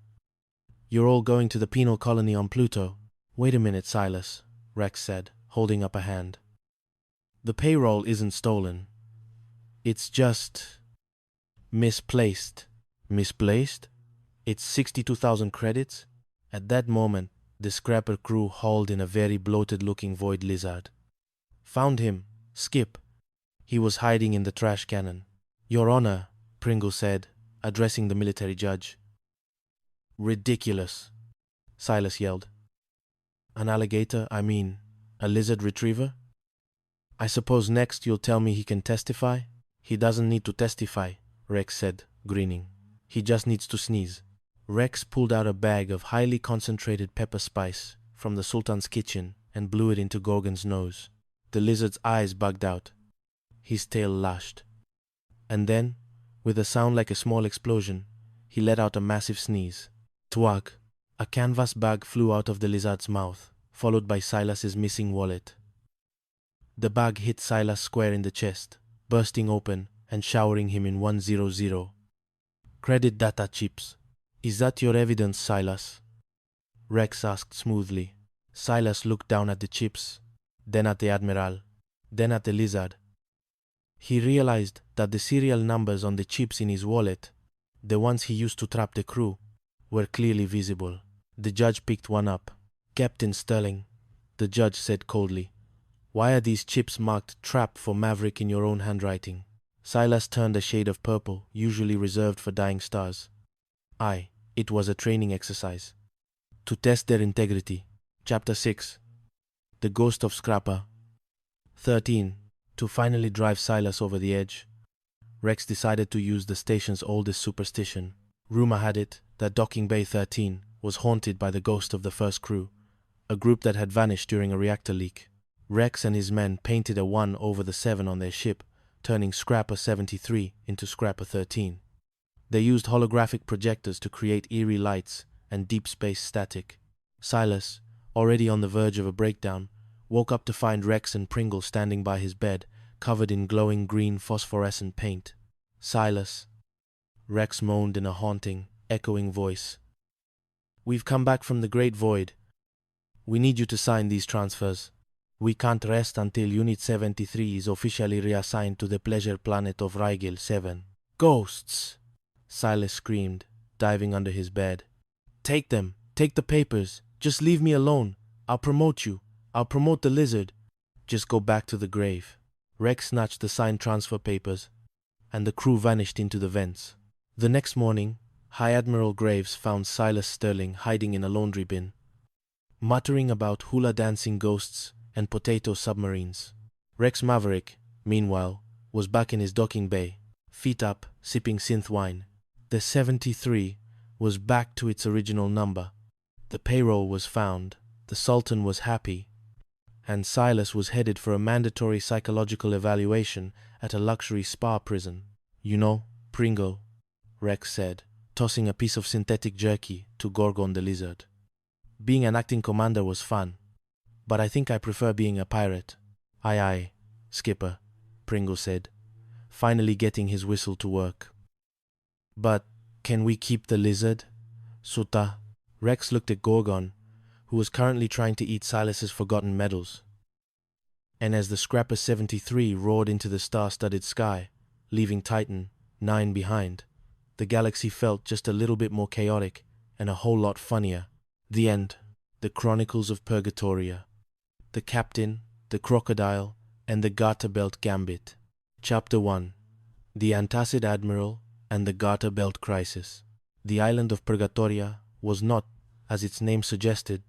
Speaker 19: You're all going to the penal colony on Pluto. Wait a minute, Silas, Rex said, holding up a hand. The payroll isn't stolen. It's just misplaced. Misplaced? It's 62,000 credits? At that moment, the scrapper crew hauled in a very bloated-looking void lizard. Found him. Skip. He was hiding in the trash cannon. Your Honor, Pringle said, addressing the military judge. Ridiculous, Silas yelled. An alligator, a lizard retriever? I suppose next you'll tell me he can testify? He doesn't need to testify, Rex said, grinning. He just needs to sneeze. Rex pulled out a bag of highly concentrated pepper spice from the Sultan's kitchen and blew it into Gorgon's nose. The lizard's eyes bugged out. His tail lashed. And then, with a sound like a small explosion, he let out a massive sneeze. Twag! A canvas bag flew out of the lizard's mouth, followed by Silas's missing wallet. The bag hit Silas square in the chest, bursting open and showering him in 100. Credit data chips. Is that your evidence, Silas? Rex asked smoothly. Silas looked down at the chips, then at the Admiral, then at the lizard. He realized that the serial numbers on the chips in his wallet, the ones he used to trap the crew, were clearly visible. The judge picked one up. Captain Sterling, the judge said coldly, why are these chips marked trap for Maverick in your own handwriting? Silas turned a shade of purple, usually reserved for dying stars. It was a training exercise. To test their integrity. Chapter 6. The Ghost of Scrapper. 13. To finally drive Silas over the edge, Rex decided to use the station's oldest superstition. Rumor had it that Docking Bay 13 was haunted by the ghost of the first crew, a group that had vanished during a reactor leak. Rex and his men painted a 1 over the 7 on their ship, turning Scrapper 73 into Scrapper 13. They used holographic projectors to create eerie lights and deep space static. Silas, already on the verge of a breakdown, woke up to find Rex and Pringle standing by his bed, covered in glowing green phosphorescent paint. Silas, Rex moaned in a haunting, echoing voice. We've come back from the Great Void. We need you to sign these transfers. We can't rest until Unit 73 is officially reassigned to the pleasure planet of Rigel 7. Ghosts! Silas screamed, diving under his bed. Take them! Take the papers! Just leave me alone! I'll promote you! I'll promote the lizard! Just go back to the grave. Rex snatched the signed transfer papers, and the crew vanished into the vents. The next morning, High Admiral Graves found Silas Sterling hiding in a laundry bin, muttering about hula-dancing ghosts and potato submarines. Rex Maverick, meanwhile, was back in his docking bay, feet up, sipping synth wine. The 73 was back to its original number. The payroll was found, the Sultan was happy, and Silas was headed for a mandatory psychological evaluation at a luxury spa prison. You know, Pringle, Rex said, tossing a piece of synthetic jerky to Gorgon the lizard. Being an acting commander was fun, but I think I prefer being a pirate. Aye aye, Skipper, Pringle said, finally getting his whistle to work. But can we keep the lizard? Suta. Rex looked at Gorgon, who was currently trying to eat Silas's forgotten medals. And as the Scrapper 73 roared into the star-studded sky, leaving Titan 9 behind, the galaxy felt just a little bit more chaotic and a whole lot funnier. The end. The Chronicles of Purgatoria. The Captain, the Crocodile, and the Garter Belt Gambit. Chapter 1. The Antacid Admiral and the Garter Belt Crisis. The island of Purgatoria was not, as its name suggested,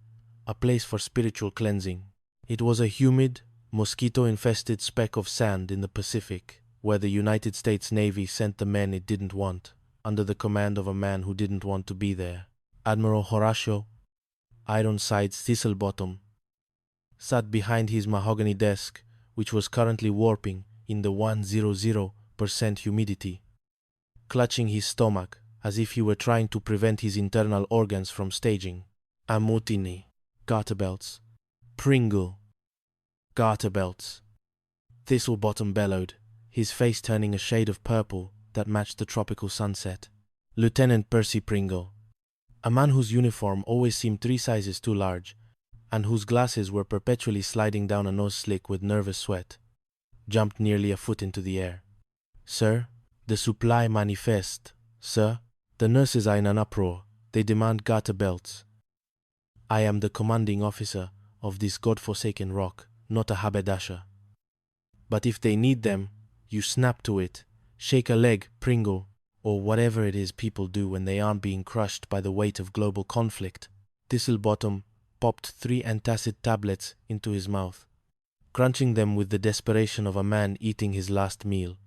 Speaker 19: a place for spiritual cleansing. It was a humid, mosquito-infested speck of sand in the Pacific, where the United States Navy sent the men it didn't want, under the command of a man who didn't want to be there. Admiral Horatio Ironsides Thistlebottom sat behind his mahogany desk, which was currently warping in the 100% humidity, clutching his stomach as if he were trying to prevent his internal organs from staging. A mutiny. Garterbelts. Pringle. Garterbelts. Thistlebottom bellowed, his face turning a shade of purple that matched the tropical sunset. Lieutenant Percy Pringle, a man whose uniform always seemed 3 sizes too large, and whose glasses were perpetually sliding down a nose slick with nervous sweat, jumped nearly a foot into the air. Sir, the supply manifest. Sir, the nurses are in an uproar. They demand garter belts. I am the commanding officer of this godforsaken rock, not a haberdasher. But if they need them, you snap to it, shake a leg, Pringle, or whatever it is people do when they aren't being crushed by the weight of global conflict. Thistlebottom popped 3 antacid tablets into his mouth, crunching them with the desperation of a man eating his last meal.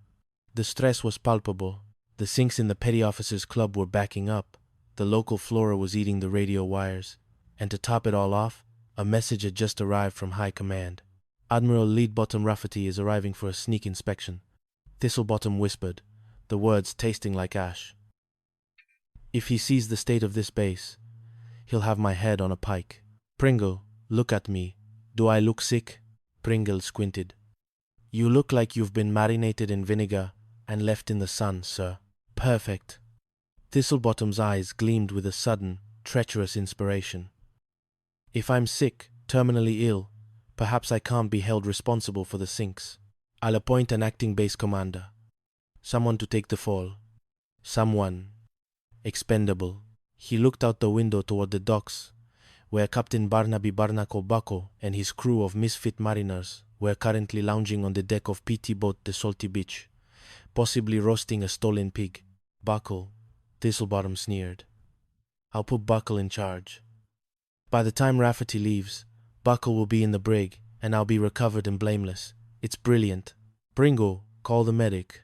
Speaker 19: The stress was palpable. The sinks in the petty officers' club were backing up. The local flora was eating the radio wires. And to top it all off, a message had just arrived from High Command. Admiral Leadbottom Rafferty is arriving for a sneak inspection. Thistlebottom whispered, the words tasting like ash. If he sees the state of this base, he'll have my head on a pike. Pringle, look at me. Do I look sick? Pringle squinted. You look like you've been marinated in vinegar and left in the sun, sir. Perfect. Thistlebottom's eyes gleamed with a sudden, treacherous inspiration. If I'm sick, terminally ill, perhaps I can't be held responsible for the sinks. I'll appoint an acting base commander. Someone to take the fall. Someone expendable. He looked out the window toward the docks, where Captain Barnaby Barnacle Buckle and his crew of misfit mariners were currently lounging on the deck of PT boat the Salty Beach, possibly roasting a stolen pig. Buckle, Thistlebottom sneered. I'll put Buckle in charge. By the time Rafferty leaves, Buckle will be in the brig, and I'll be recovered and blameless. It's brilliant. Pringle, call the medic.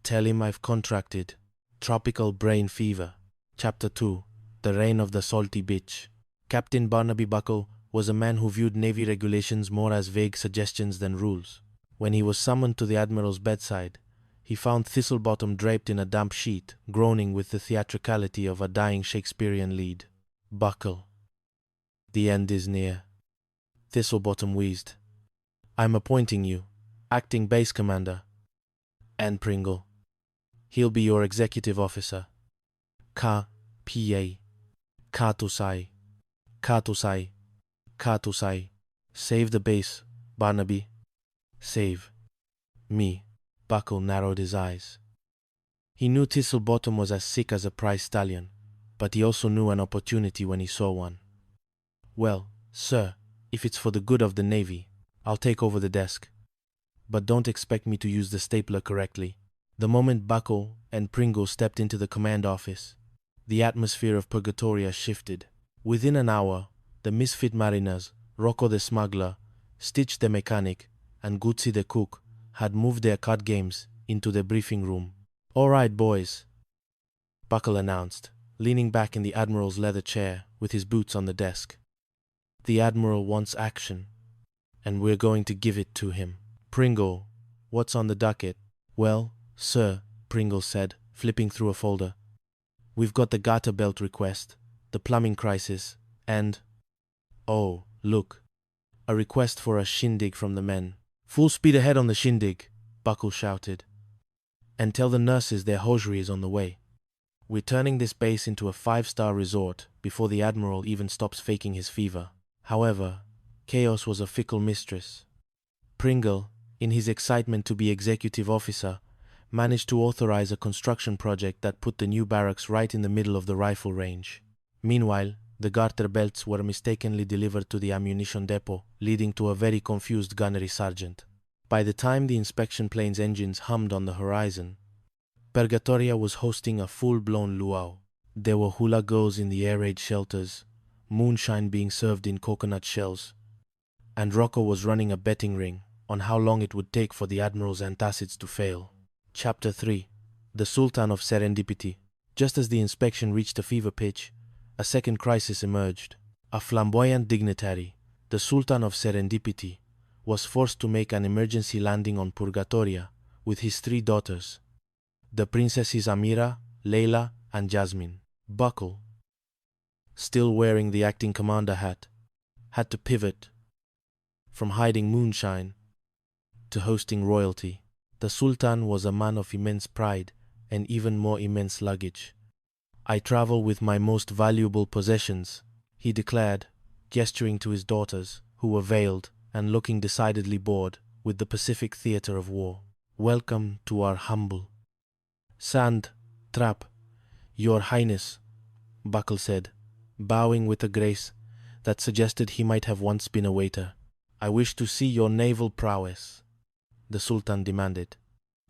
Speaker 19: Tell him I've contracted tropical brain fever. Chapter 2. The Reign of the Salty Bitch. Captain Barnaby Buckle was a man who viewed Navy regulations more as vague suggestions than rules. When he was summoned to the Admiral's bedside, he found Thistlebottom draped in a damp sheet, groaning with the theatricality of a dying Shakespearean lead. Buckle. The end is near. Thistlebottom wheezed. I'm appointing you acting base commander. And Pringle. He'll be your executive officer. K.P.A. Katusai. Katusai. Katusai. Save the base, Barnaby. Save. Me. Buckle narrowed his eyes. He knew Thistlebottom was as sick as a prize stallion, but he also knew an opportunity when he saw one. Well, sir, if it's for the good of the Navy, I'll take over the desk. But don't expect me to use the stapler correctly. The moment Buckle and Pringle stepped into the command office, the atmosphere of Purgatoria shifted. Within an hour, the misfit mariners, Rocco the smuggler, Stitch the mechanic, and Guzzi the cook had moved their card games into the briefing room. All right, boys, Buckle announced, leaning back in the Admiral's leather chair with his boots on the desk. The Admiral wants action, and we're going to give it to him. Pringle, what's on the docket? Well, sir, Pringle said, flipping through a folder. We've got the garter belt request, the plumbing crisis, and... oh, look, a request for a shindig from the men. Full speed ahead on the shindig, Buckle shouted. And tell the nurses their hosiery is on the way. We're turning this base into a 5-star resort before the Admiral even stops faking his fever. However, chaos was a fickle mistress. Pringle, in his excitement to be executive officer, managed to authorize a construction project that put the new barracks right in the middle of the rifle range. Meanwhile, the garter belts were mistakenly delivered to the ammunition depot, leading to a very confused gunnery sergeant. By the time the inspection plane's engines hummed on the horizon, Purgatoria was hosting a full-blown luau. There were hula girls in the air raid shelters, moonshine being served in coconut shells, and Rocco was running a betting ring on how long it would take for the Admiral's antacids to fail. Chapter 3. The Sultan of Serendipity. Just as the inspection reached a fever pitch, a second crisis emerged. A flamboyant dignitary, the Sultan of Serendipity, was forced to make an emergency landing on Purgatoria with his 3 daughters, the princesses Amira, Layla, and Jasmine. Buckle, still wearing the acting commander hat, had to pivot from hiding moonshine to hosting royalty. The Sultan was a man of immense pride and even more immense luggage. I travel with my most valuable possessions, he declared, gesturing to his daughters, who were veiled and looking decidedly bored with the Pacific theater of war. Welcome to our humble. Sand, trap, your highness, Buckle said, bowing with a grace that suggested he might have once been a waiter. I wish to see your naval prowess, the Sultan demanded.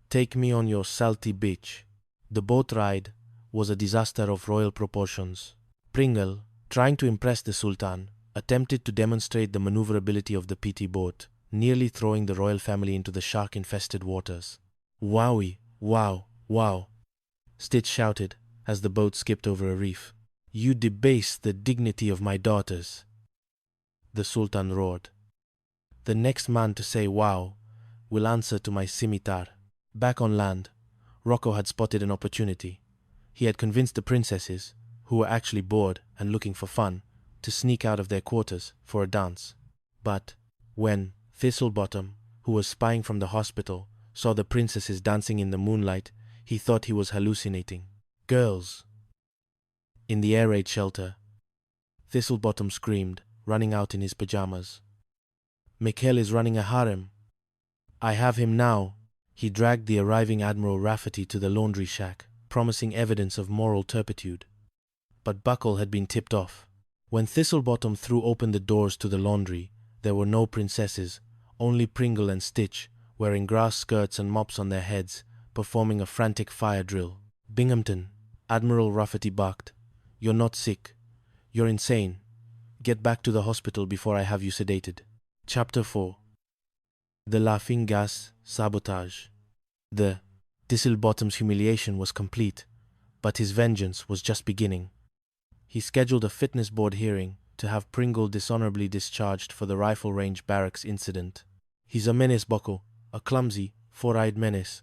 Speaker 19: Take me on your salty beach. The boat ride was a disaster of royal proportions. Pringle, trying to impress the Sultan, attempted to demonstrate the maneuverability of the PT boat, nearly throwing the royal family into the shark-infested waters. Wowie, wow, wow, Stitch shouted as the boat skipped over a reef. You debase the dignity of my daughters, the Sultan roared. The next man to say wow will answer to my scimitar. Back on land, Rocco had spotted an opportunity. He had convinced the princesses, who were actually bored and looking for fun, to sneak out of their quarters for a dance. But when Thistlebottom, who was spying from the hospital, saw the princesses dancing in the moonlight, he thought he was hallucinating. Girls! In the air raid shelter, Thistlebottom screamed, running out in his pajamas. Mikhail is running a harem. I have him now. He dragged the arriving Admiral Rafferty to the laundry shack, promising evidence of moral turpitude. But Buckle had been tipped off. When Thistlebottom threw open the doors to the laundry, there were no princesses, only Pringle and Stitch, wearing grass skirts and mops on their heads, performing a frantic fire drill. Binghamton, Admiral Rafferty barked. You're not sick. You're insane. Get back to the hospital before I have you sedated. Chapter 4. The laughing gas sabotage. The Thistlebottom's humiliation was complete, but his vengeance was just beginning. He scheduled a fitness board hearing to have Pringle dishonorably discharged for the rifle range barracks incident. He's a menace, Buckle, a clumsy, four-eyed menace.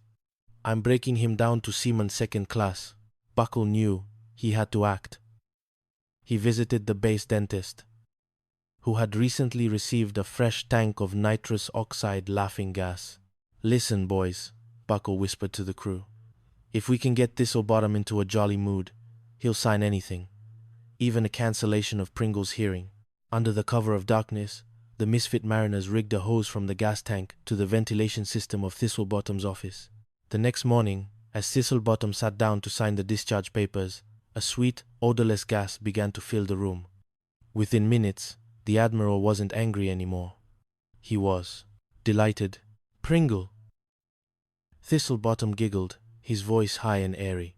Speaker 19: I'm breaking him down to seaman second class. Buckle knew he had to act. He visited the base dentist. who had recently received a fresh tank of nitrous oxide laughing gas. "Listen, boys," Buckle whispered to the crew. "If we can get Thistlebottom into a jolly mood, he'll sign anything, even a cancellation of Pringle's hearing." Under the cover of darkness, the misfit mariners rigged a hose from the gas tank to the ventilation system of Thistlebottom's office. The next morning, as Thistlebottom sat down to sign the discharge papers, a sweet, odorless gas began to fill the room. Within minutes, the Admiral wasn't angry anymore. He was delighted. "Pringle!" Thistlebottom giggled, his voice high and airy.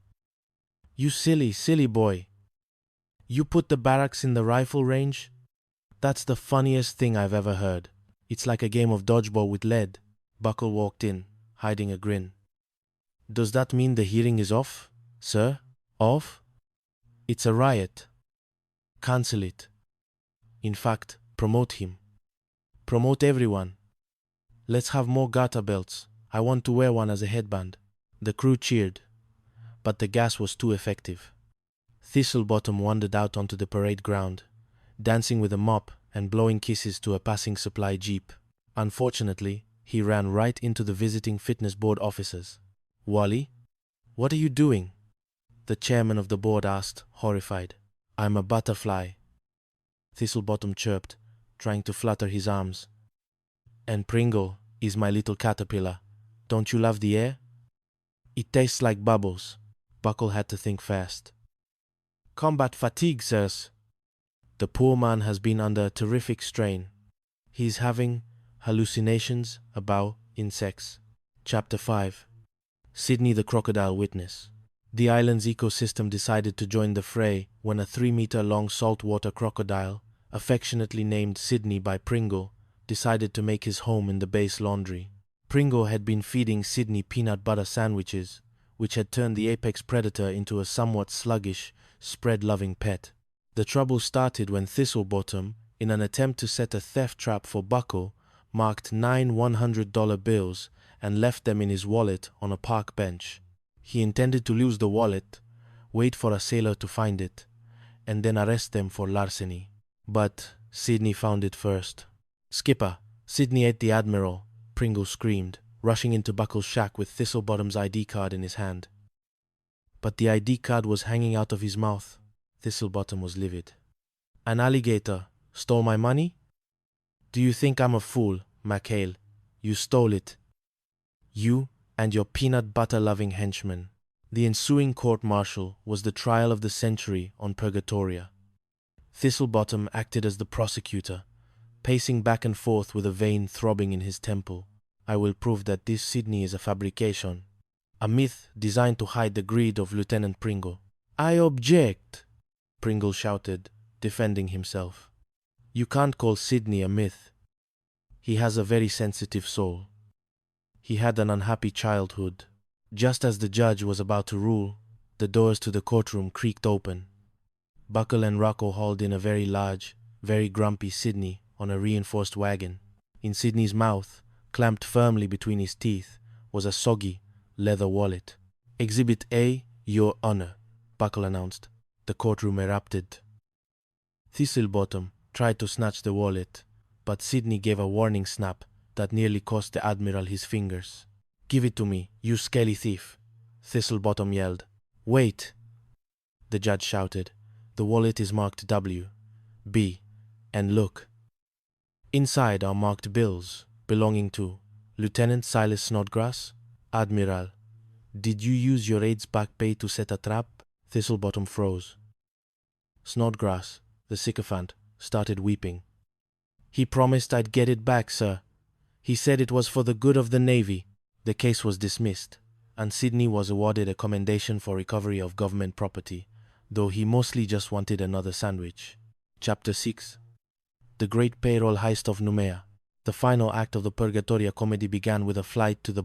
Speaker 19: "You silly, silly boy. You put the barracks in the rifle range? That's the funniest thing I've ever heard. It's like a game of dodgeball with lead." Buckle walked in, hiding a grin. "Does that mean the hearing is off, sir? Off? It's a riot. Cancel it. In fact, promote him. Promote everyone. Let's have more garter belts. I want to wear one as a headband." The crew cheered, but the gas was too effective. Thistlebottom wandered out onto the parade ground, dancing with a mop and blowing kisses to a passing supply jeep. Unfortunately, he ran right into the visiting fitness board officers. "Wally, what are you doing?" the chairman of the board asked, horrified. "I'm a butterfly," Thistlebottom chirped, trying to flutter his arms. "And Pringle is my little caterpillar. Don't you love the air? It tastes like bubbles." Buckle had to think fast. "Combat fatigue, sirs. The poor man has been under a terrific strain. He's having hallucinations about insects." Chapter 5. Sydney the Crocodile Witness. The island's ecosystem decided to join the fray when a 3-meter-long saltwater crocodile, affectionately named Sydney by Pringle, decided to make his home in the base laundry. Pringle had been feeding Sydney peanut butter sandwiches, which had turned the apex predator into a somewhat sluggish, spread-loving pet. The trouble started when Thistlebottom, in an attempt to set a theft trap for Buckle, marked 9 $100 bills and left them in his wallet on a park bench. He intended to lose the wallet, wait for a sailor to find it, and then arrest them for larceny. But Sydney found it first. "Skipper, Sydney ate the Admiral," Pringle screamed, rushing into Buckle's shack with Thistlebottom's ID card in his hand. But the ID card was hanging out of his mouth. Thistlebottom was livid. "An alligator stole my money? Do you think I'm a fool, McHale? You stole it. You and your peanut butter-loving henchmen." The ensuing court-martial was the trial of the century on Purgatoria. Thistlebottom acted as the prosecutor, pacing back and forth with a vein throbbing in his temple. "I will prove that this Sydney is a fabrication, a myth designed to hide the greed of Lieutenant Pringle." "I object," Pringle shouted, defending himself. "You can't call Sydney a myth. He has a very sensitive soul. He had an unhappy childhood." Just as the judge was about to rule, the doors to the courtroom creaked open. Buckle and Rocco hauled in a very large, very grumpy Sydney on a reinforced wagon. In Sydney's mouth, clamped firmly between his teeth, was a soggy leather wallet. "Exhibit A, Your Honor," Buckle announced. The courtroom erupted. Thistlebottom tried to snatch the wallet, but Sydney gave a warning snap that nearly cost the Admiral his fingers. "Give it to me, you scaly thief," Thistlebottom yelled. "Wait," the judge shouted. "The wallet is marked W, B, and look. Inside are marked bills belonging to Lieutenant Silas Snodgrass. Admiral, did you use your aid's back pay to set a trap?" Thistlebottom froze. Snodgrass, the sycophant, started weeping. "He promised I'd get it back, sir. He said it was for the good of the Navy." The case was dismissed, and Sydney was awarded a commendation for recovery of government property, though he mostly just wanted another sandwich. Chapter 6. The Great Payroll Heist of Noumea. The final act of the Purgatoria comedy began with a flight to the